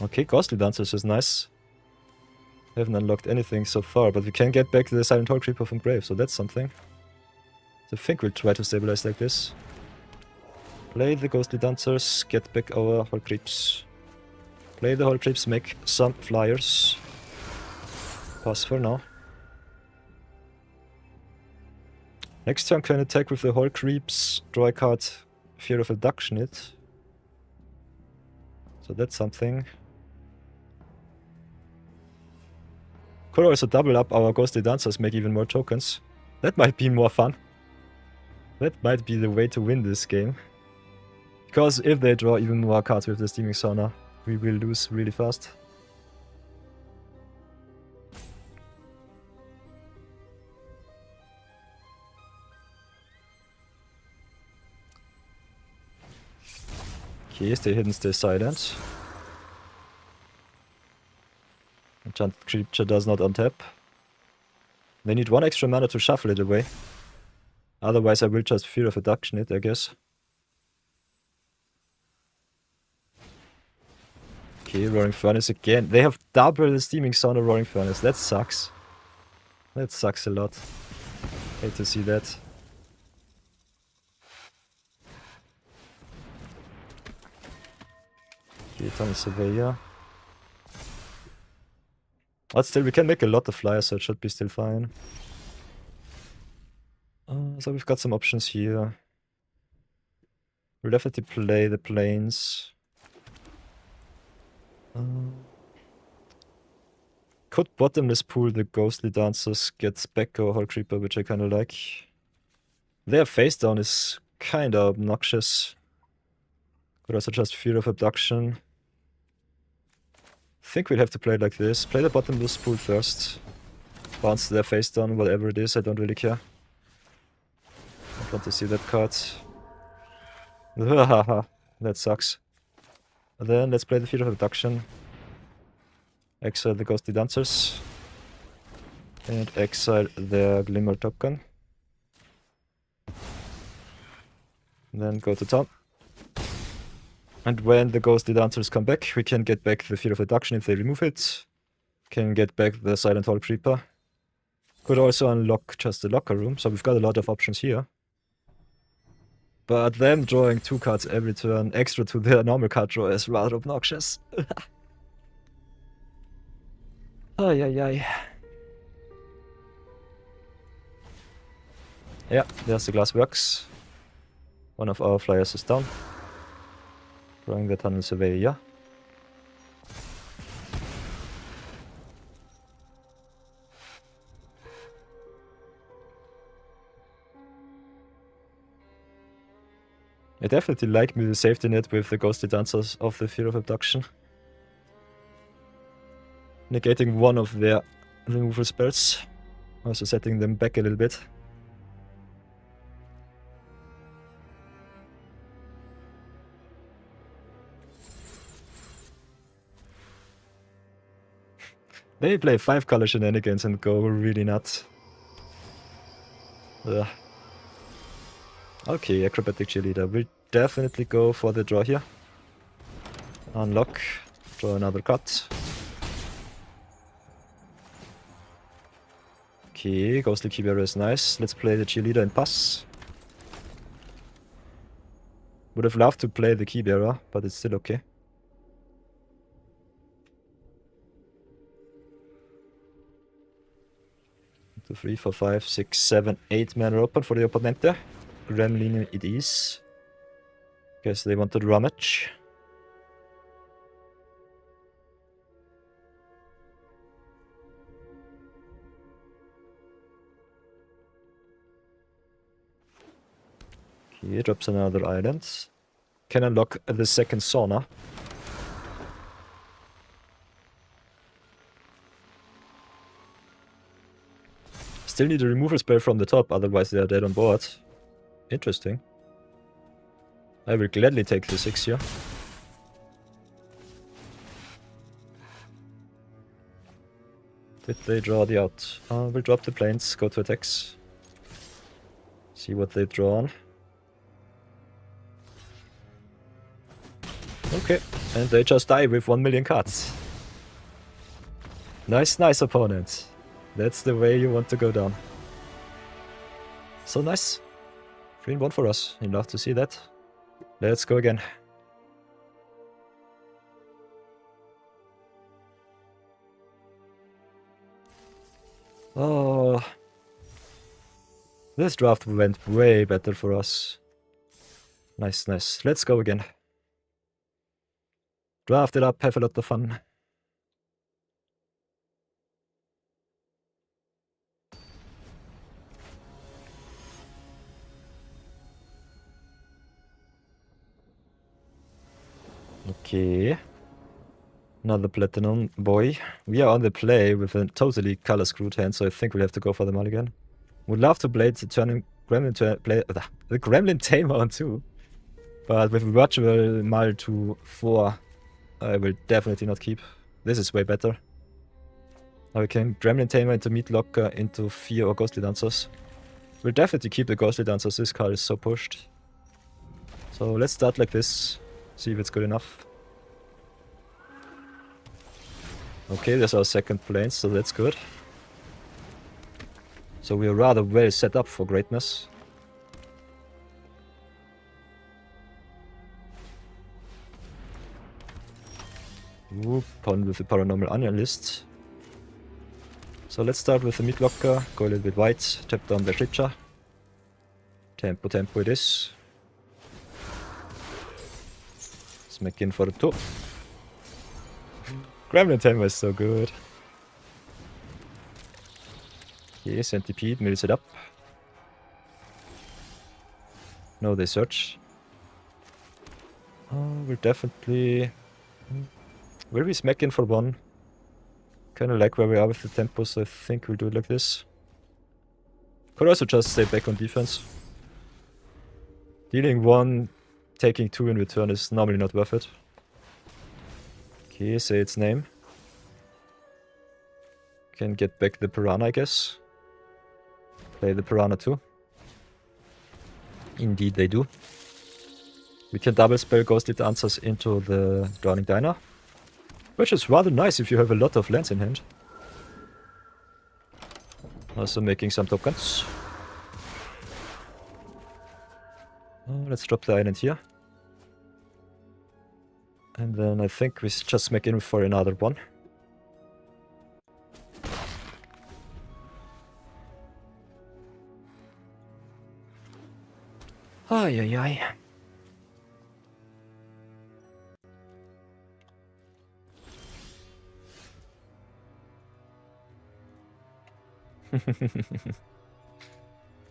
Okay, Ghostly Dancers is nice. Haven't unlocked anything so far, but we can get back the Silent Hall Creeper from grave, so that's something. So I think we'll try to stabilize like this. Play the Ghostly Dancers, get back our Hall Creeps. Play the Hall Creeps, make some flyers. Pass for now. Next turn can attack with the Hall Creeps, draw a card, Fear of Abduction it. So that's something. Could also double up our Ghostly Dancers, make even more tokens. That might be more fun. That might be the way to win this game. Because if they draw even more cards with the Steaming Sauna, we will lose really fast. Okay, stay hidden, stay silent. Enchanted creature does not untap. They need 1 extra mana to shuffle it away. Otherwise I will just Fear of Abduction it, I guess. Okay, Roaring Furnace again. They have double the Steaming Sauna Roaring Furnace. That sucks. That sucks a lot. Hate to see that. Okay, Tunnel Surveyor. But still, we can make a lot of flyers, so it should be still fine. So we've got some options here. We'll definitely play the planes. Could bottomless pool the Ghostly Dancers, get back our Hall Creeper, which I kinda like. Their face down is kinda obnoxious. Could also just Fear of Abduction. I think we'll have to play it like this. Play the bottomless pool first. Bounce their face down, whatever it is, I don't really care. I want to see that card. That sucks. And then let's play the Fear of Abduction. Exile the Ghostly Dancers. And exile their Glimmer token. And then go to town. And when the Ghostly Dancers come back, we can get back the Fear of Abduction if they remove it. Can get back the Silent Hall Creeper. Could also unlock just the locker room, so we've got a lot of options here. But them drawing 2 cards every turn extra to their normal card draw is rather obnoxious. Ay, ay, ay. Yeah, there's the glass works. One of our flyers is down. Drawing the tunnel surveyor. I definitely like me the safety net with the ghostly dancers of the fear of abduction. Negating one of their removal spells. Also setting them back a little bit. They play 5-color shenanigans and go really nuts. Ugh. Okay, acrobatic cheerleader. We'll definitely go for the draw here. Unlock. Draw another card. Okay, ghostly keybearer is nice. Let's play the cheerleader and pass. Would have loved to play the keybearer, but it's still okay. Two, 3, 4, 5, 6, 7, 8 mana open for the opponent there. Gremlin it is. Guess they want to rummage. Okay, drops another island. Can unlock the second sauna. Still need a removal spell from the top, otherwise they are dead on board. Interesting. I will gladly take the 6 here. Did they draw the out? We'll drop the planes, go to attacks. See what they draw on. Okay, and they just die with 1 million cards. Nice, nice opponent. That's the way you want to go down. So nice. 3-1 for us. You'd love to see that. Let's go again. Oh. This draft went way better for us. Nice, nice. Let's go again. Draft it up, have a lot of fun. Okay. Another platinum boy. We are on the play with a totally color screwed hand, so I think we'll have to go for the mulligan. Would love to play the turning Gremlin the Gremlin Tamer on 2. But with virtual mull to 4, I will definitely not keep. This is way better. Now we can Gremlin Tamer into Meat Locker into Fear or Ghostly Dancers. We'll definitely keep the Ghostly Dancers, this card is so pushed. So let's start like this, see if it's good enough. Okay, there's our second plane, so that's good. So we are rather well set up for greatness. Pond with the Paranormal Analyst. So let's start with the Meat Locker, go a little bit wide, tap down the Creature. Tempo, tempo it is. Smack in for the 2. Gremlin Tamer is so good. Okay, Centipede mills it up. No, they search. We'll definitely... Will we smack in for 1? Kinda like where we are with the tempo, so I think we'll do it like this. Could also just stay back on defense. Dealing 1, taking 2 in return is normally not worth it. Okay, say its name. Can get back the Piranha, I guess. Play the Piranha too. Indeed they do. We can double spell Ghostly Dancers into the Drowning Diner. Which is rather nice if you have a lot of lands in hand. Also making some tokens. Let's drop the island here. And then I think we just make in for another one. Ay, ay, ay.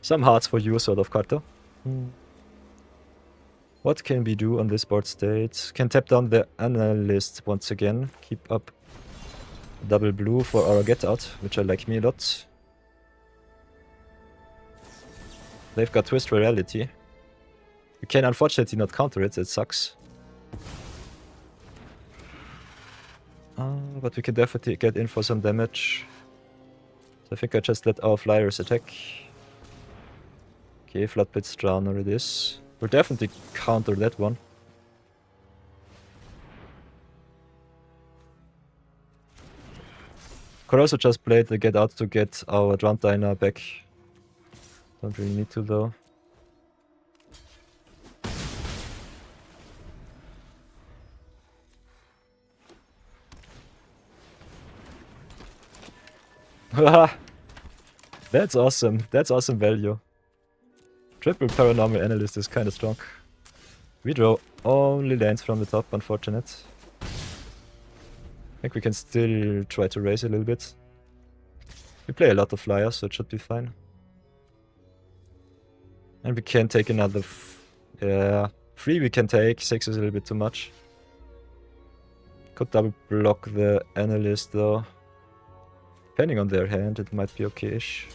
Some hearts for you, sort of, Carter. What can we do on this board state? Can tap down the analyst once again. Keep up double blue for our get out, which I like me a lot. They've got Twist Reality. We can unfortunately not counter it, it sucks. But we can definitely get in for some damage. So I think I just let our flyers attack. Okay, Floodpit's Drowner it is. We'll definitely counter that one. Could also just play the get out to get our Drown Diner back. Don't really need to though. That's awesome. That's awesome value. Triple Paranormal Analyst is kinda strong. We draw only lands from the top, unfortunate. I think we can still try to raise a little bit. We play a lot of flyers, so it should be fine. And we can take another... yeah, 3 we can take, 6 is a little bit too much. Could double block the Analyst though. Depending on their hand, it might be okay-ish.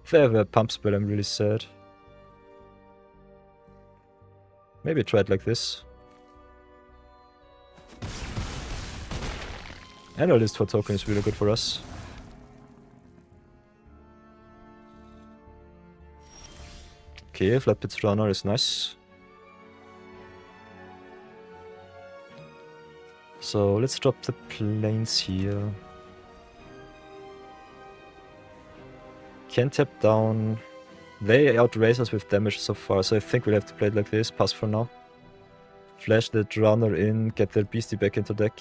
If they have a pump spell, I'm really sad. Maybe try it like this. Analyst for token is really good for us. Okay, Floodpit's Runner is nice. So let's drop the planes here. Can tap down. They outrace us with damage so far, so I think we'll have to play it like this. Pass for now. Flash the Drowner in, get their beastie back into deck.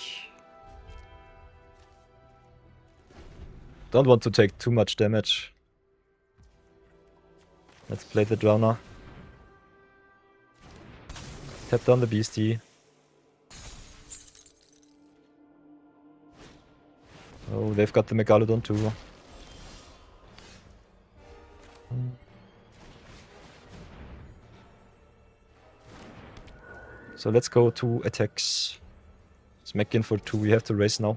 Don't want to take too much damage. Let's play the Drowner. Tap down the beastie. Oh, they've got the Megalodon too. So let's go 2 attacks. Smack in for 2, we have to race now.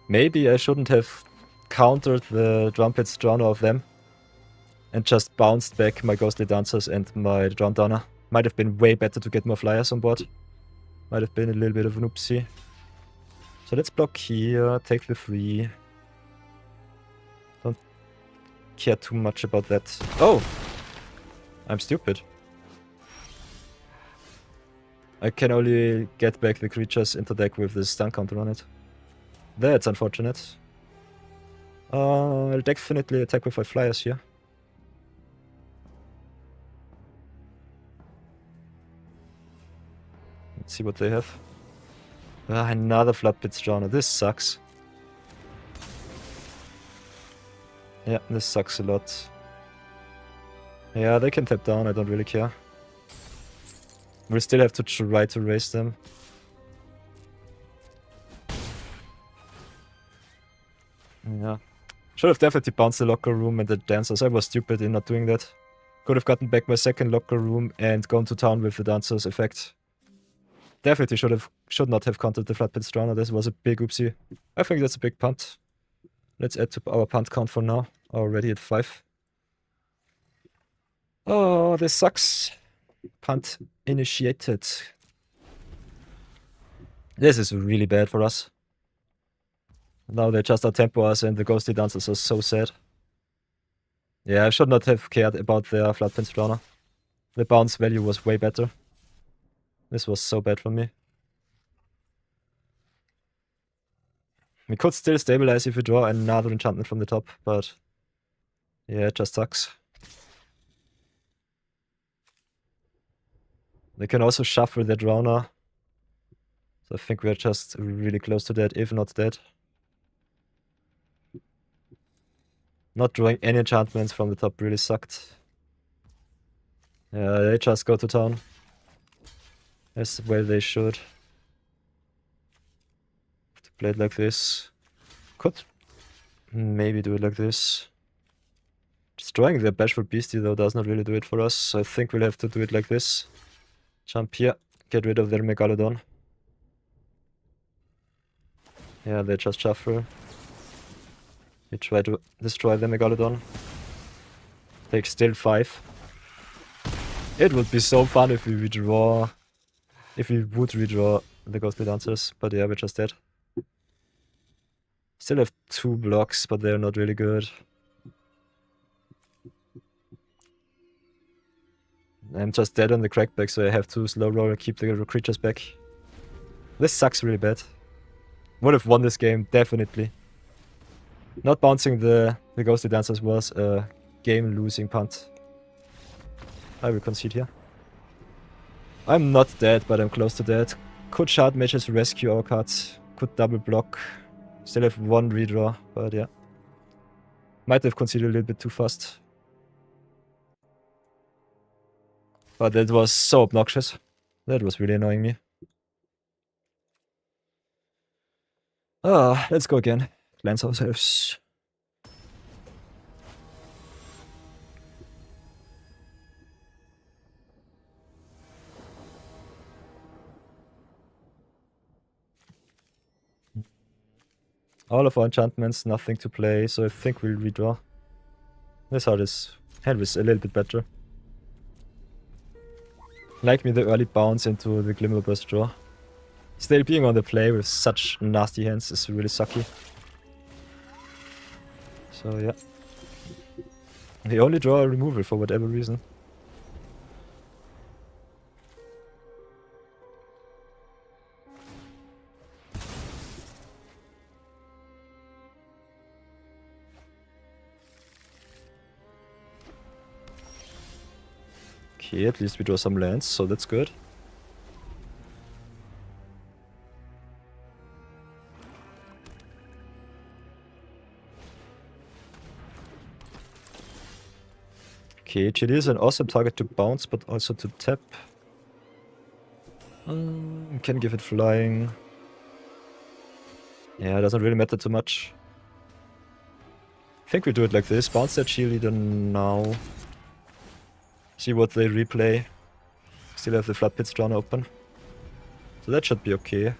Maybe I shouldn't have countered the Drumpet's Drowner of them and just bounced back my Ghostly Dancers and my Drown Downer. Might have been way better to get more flyers on board. Might have been a little bit of an oopsie. So let's block here, take the 3. Don't care too much about that. Oh! I'm stupid. I can only get back the creatures into deck with the stun counter on it. That's unfortunate. I'll definitely attack with my flyers here. Let's see what they have. Another Floodpit's Drowner. This sucks. Yeah, this sucks a lot. Yeah, they can tap down, I don't really care. We still have to try to raise them. Yeah. Should have definitely bounced the locker room and the dancers. I was stupid in not doing that. Could have gotten back my second locker room and gone to town with the dancers effect. Definitely should not have countered the Floodpit's Drowner. This was a big oopsie. I think that's a big punt. Let's add to our punt count for now. Already at 5. Oh, this sucks. Punt initiated. This is really bad for us. Now they just outtempo us and the Ghostly Dancers are so sad. Yeah, I should not have cared about their Floodpit's Drowner. The bounce value was way better. This was so bad for me. We could still stabilize if we draw another enchantment from the top, but yeah, it just sucks. They can also shuffle their draw now. So I think we're just really close to that, if not dead. Not drawing any enchantments from the top really sucked. Yeah, they just go to town. As well they should. Have to play it like this. Could maybe do it like this. Destroying the Bashful Beastie though does not really do it for us, so I think we'll have to do it like this. Jump here, get rid of their Megalodon. Yeah, they just shuffle. We try to destroy the Megalodon. Take still 5. It would be so fun if we redraw... If we would redraw the Ghostly Dancers, but yeah, we're just dead. Still have 2 blocks, but they're not really good. I'm just dead on the crackback, so I have to slow roll and keep the creatures back. This sucks really bad. Would have won this game, definitely. Not bouncing the Ghostly Dancers was a game-losing punt. I will concede here. I'm not dead, but I'm close to dead. Could Shard Mages rescue our cards. Could double block. Still have 1 redraw, but yeah. Might have conceded a little bit too fast. But that was so obnoxious. That was really annoying me. Ah, let's go again. Cleanse ourselves. All of our enchantments, nothing to play, so I think we'll redraw. That's how this hand was a little bit better. Like me the early bounce into the Glimmerburst draw. Still being on the play with such nasty hands is really sucky. So yeah. They only draw a removal for whatever reason. Okay, at least we draw some lands, so that's good. Okay, GD is an awesome target to bounce, but also to tap. Can give it flying. Yeah, it doesn't really matter too much. I think we do it like this. Bounce that cheerleader now. See what they replay. Still have the Flood Pits drawn open. So that should be okay.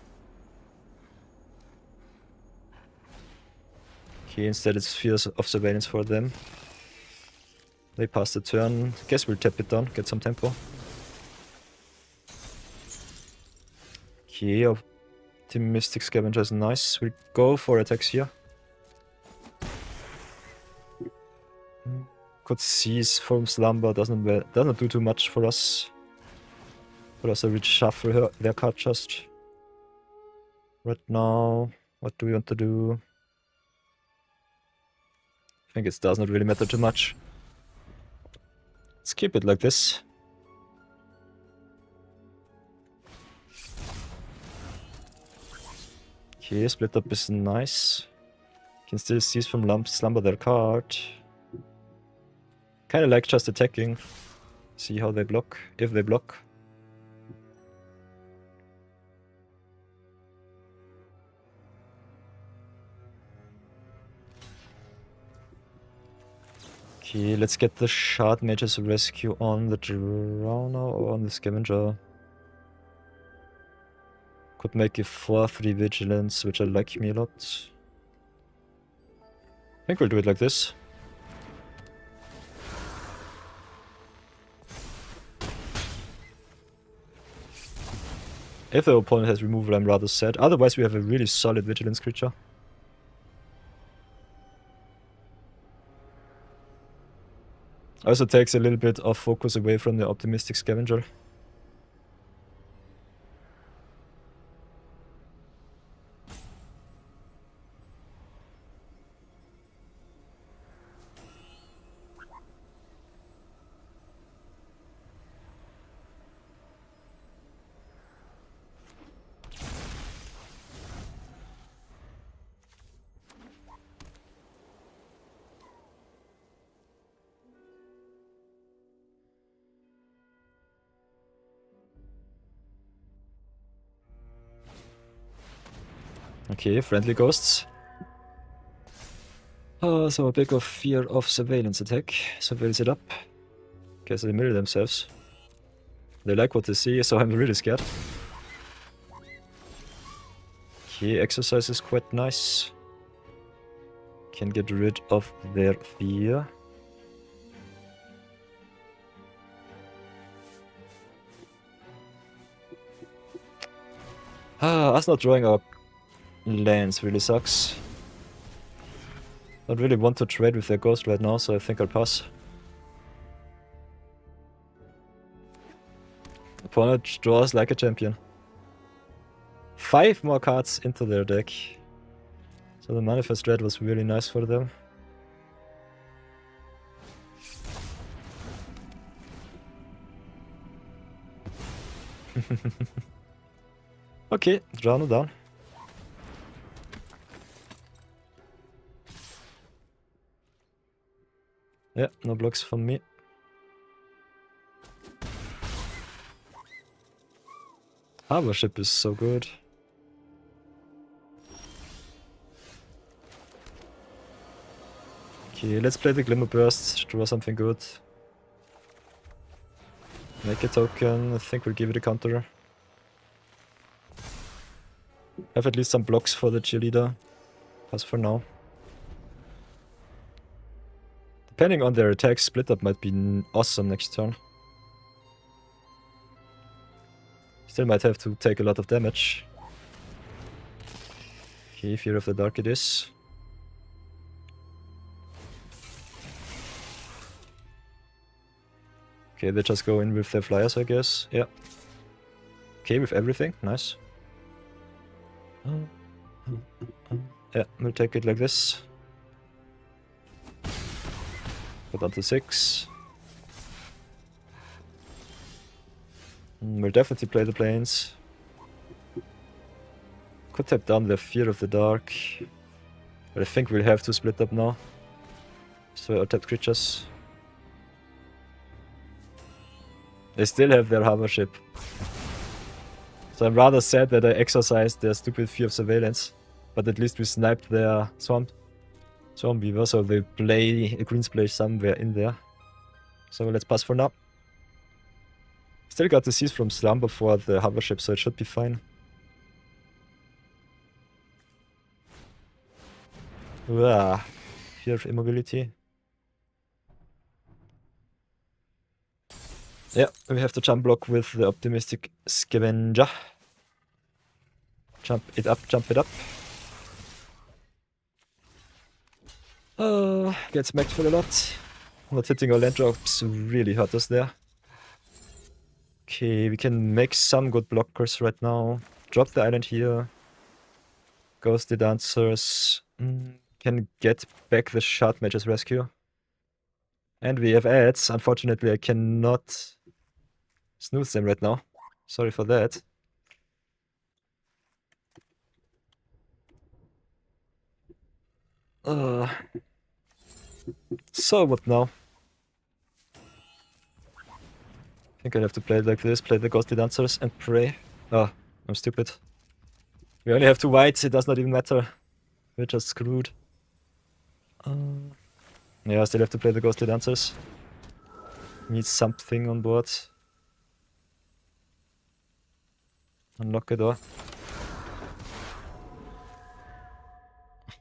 Okay, instead it's Spheres of Surveillance for them. They pass the turn. Guess we'll tap it down, get some tempo. Okay, Optimistic Scavenger is nice. We'll go for attacks here. Could seize from Slumber, doesn't do too much for us. Could also reshuffle their card just. Right now, what do we want to do? I think it does not really matter too much. Let's keep it like this. Okay, split up is nice. Can still seize from Slumber their card. Kinda like just attacking. See how they block, if they block. Okay, let's get the Shard Mage's Rescue on the Drowner or on the Scavenger. Could make a 4/3 Vigilance, which I like me a lot. I think we'll do it like this. If the opponent has removal, I'm rather sad. Otherwise, we have a really solid Vigilance creature. Also takes a little bit of focus away from the Optimistic Scavenger. Okay, friendly ghosts. Oh, so a big of fear of surveillance attack. Surveils it up. Guess they mirror themselves. They like what they see, so I'm really scared. Okay, exercise is quite nice. Can get rid of their fear. Us not drawing our lands really sucks. Don't really want to trade with their ghost right now, so I think I'll pass. Opponent draws like a champion. 5 more cards into their deck. So the Manifest Dread was really nice for them. Okay, draw no down. Yeah, no blocks from me. Harbor Ship is so good. Okay, let's play the Glimmer Burst, draw something good. Make a token, I think we'll give it a counter. Have at least some blocks for the cheerleader. Pass for now. Depending on their attack, split up might be awesome next turn. Still might have to take a lot of damage. Okay, Fear of the Dark it is. Okay, they just go in with their flyers, I guess. Yeah. Okay, with everything. Nice. Yeah, we'll take it like this. Put on to 6. We'll definitely play the planes. Could tap down the Fear of the Dark. But I think we'll have to split up now. So I'll tap creatures. They still have their hover ship. So I'm rather sad that I exercised their stupid Fear of Surveillance. But at least we sniped their Swarm Weaver, so they play a green splash somewhere in there. So let's pass for now. Still got the Seize from Slumber for the hover ship, so it should be fine. Fear of Immobility. Yeah, we have to jump block with the Optimistic Scavenger. Jump it up, jump it up. Gets smacked for a lot. Not hitting our land drops really hurt us there. Okay, we can make some good blockers right now. Drop the island here. Ghostly Dancers. Can get back the Shard Mage's Rescue. And we have ads. Unfortunately, I cannot snooze them right now. Sorry for that. So what now? I think I have to play it like this, play the Ghostly Dancers and pray. Oh, I'm stupid. We only have 2 whites, it does not even matter. We're just screwed. Yeah, I still have to play the Ghostly Dancers. Need something on board. Unlock a door.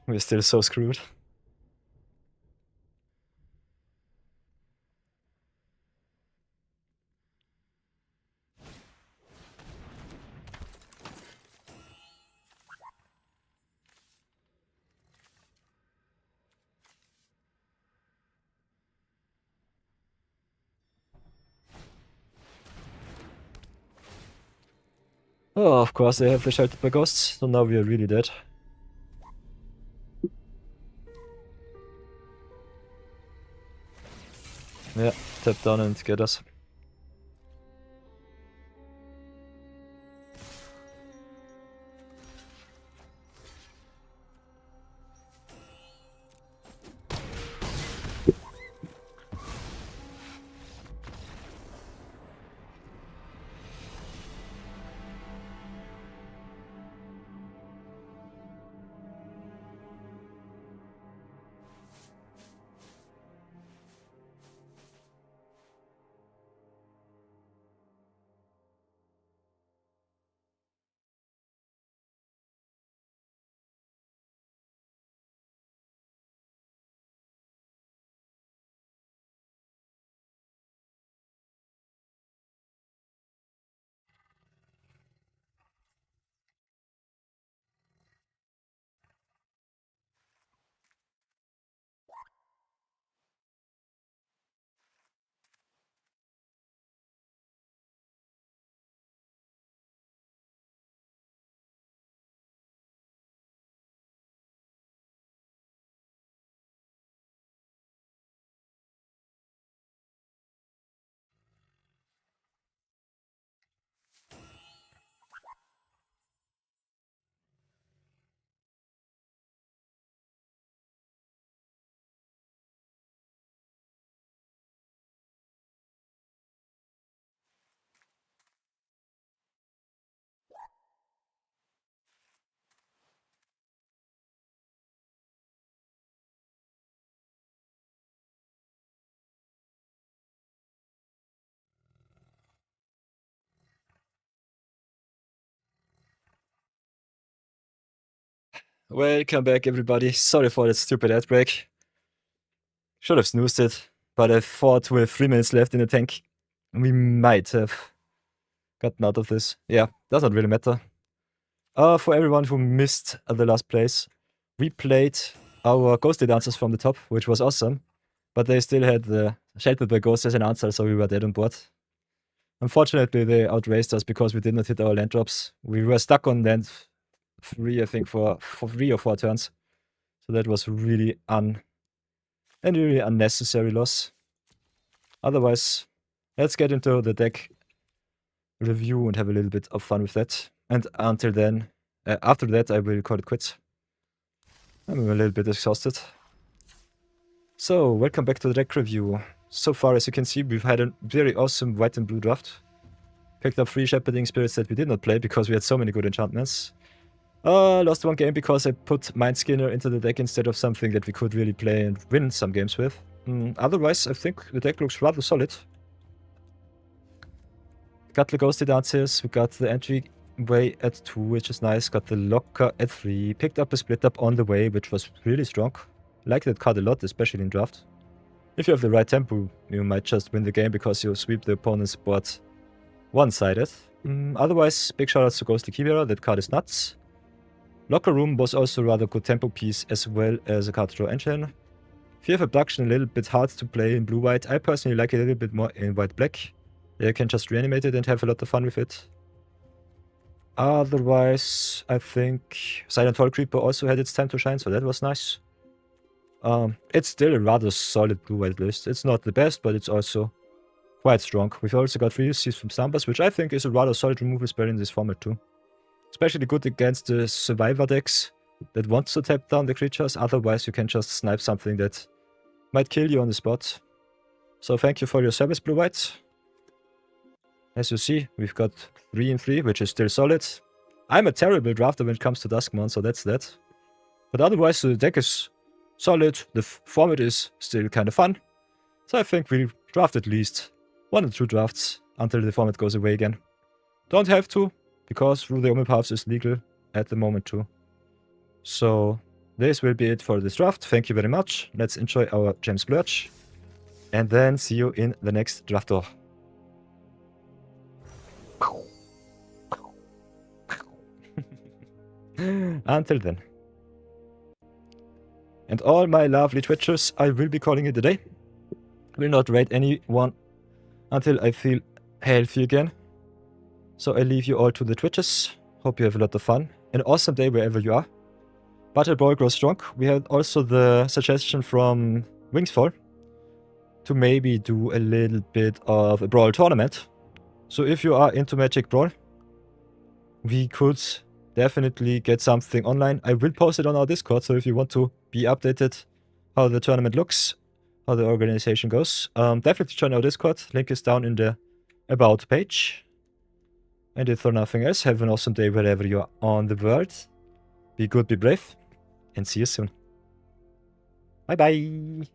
We're still so screwed. Oh, of course they have the Sheltered by Ghosts, so now we are really dead. Yeah, tap down and get us. Welcome back, everybody. Sorry for that stupid ad break. Should have snoozed it, but I thought with 3 minutes left in the tank, we might have gotten out of this. Yeah, doesn't really matter. For everyone who missed the last place, we played our ghostly dancers from the top, which was awesome, but they still had the sheltered by ghosts as an answer, so we were dead on board. Unfortunately, they outraced us because we did not hit our land drops. We were stuck on land 3, I think, for 3 or 4 turns. So that was really really unnecessary loss. Otherwise, let's get into the deck review and have a little bit of fun with that. And until then, after that, I will call it quits. I'm a little bit exhausted. So, welcome back to the deck review. So far, as you can see, we've had a very awesome white and blue draft. Picked up 3 Shepherding Spirits that we did not play because we had so many good enchantments. Lost 1 game because I put Mind Skinner into the deck instead of something that we could really play and win some games with. Otherwise, I think the deck looks rather solid. Got the Ghostly Dancers, we got the entryway at 2, which is nice. Got the Locker at 3. Picked up a Split Up on the way, which was really strong. Like that card a lot, especially in draft. If you have the right tempo, you might just win the game because you sweep the opponent's board one-sided. Otherwise, big shoutouts to Ghostly Chimera, that card is nuts. Locker Room was also a rather good tempo piece as well as a card draw engine. Fear of Abduction a little bit hard to play in blue-white. I personally like it a little bit more in white-black. You can just reanimate it and have a lot of fun with it. Otherwise, I think Silent Hall Creeper also had its time to shine, so that was nice. It's still a rather solid blue-white list. It's not the best, but it's also quite strong. We've also got Ruzic from Slumbers, which I think is a rather solid removal spell in this format too. Especially good against the survivor decks that wants to tap down the creatures, otherwise you can just snipe something that might kill you on the spot. So thank you for your service, blue-white. As you see, we've got 3 and 3, which is still solid. I'm a terrible drafter when it comes to Duskmourn, so that's that. But otherwise the deck is solid, the format is still kind of fun. So I think we'll draft at least 1 or 2 drafts until the format goes away again. Don't have to, because Through the Omnipaths is legal at the moment too. So this will be it for this draft. Thank you very much. Let's enjoy our Gem Splurge. And then see you in the next draft door. Until then. And all my lovely Twitchers, I will be calling it a day. Will not raid anyone until I feel healthy again. So I leave you all to the Twitches. Hope you have a lot of fun. An awesome day wherever you are. Battle Boy grows strong. We had also the suggestion from Wingsfall to maybe do a little bit of a Brawl tournament. So if you are into Magic Brawl, we could definitely get something online. I will post it on our Discord, so if you want to be updated how the tournament looks, how the organization goes, definitely join our Discord. Link is down in the About page. And if for nothing else, have an awesome day wherever you are on the world. Be good, be brave, and see you soon. Bye bye!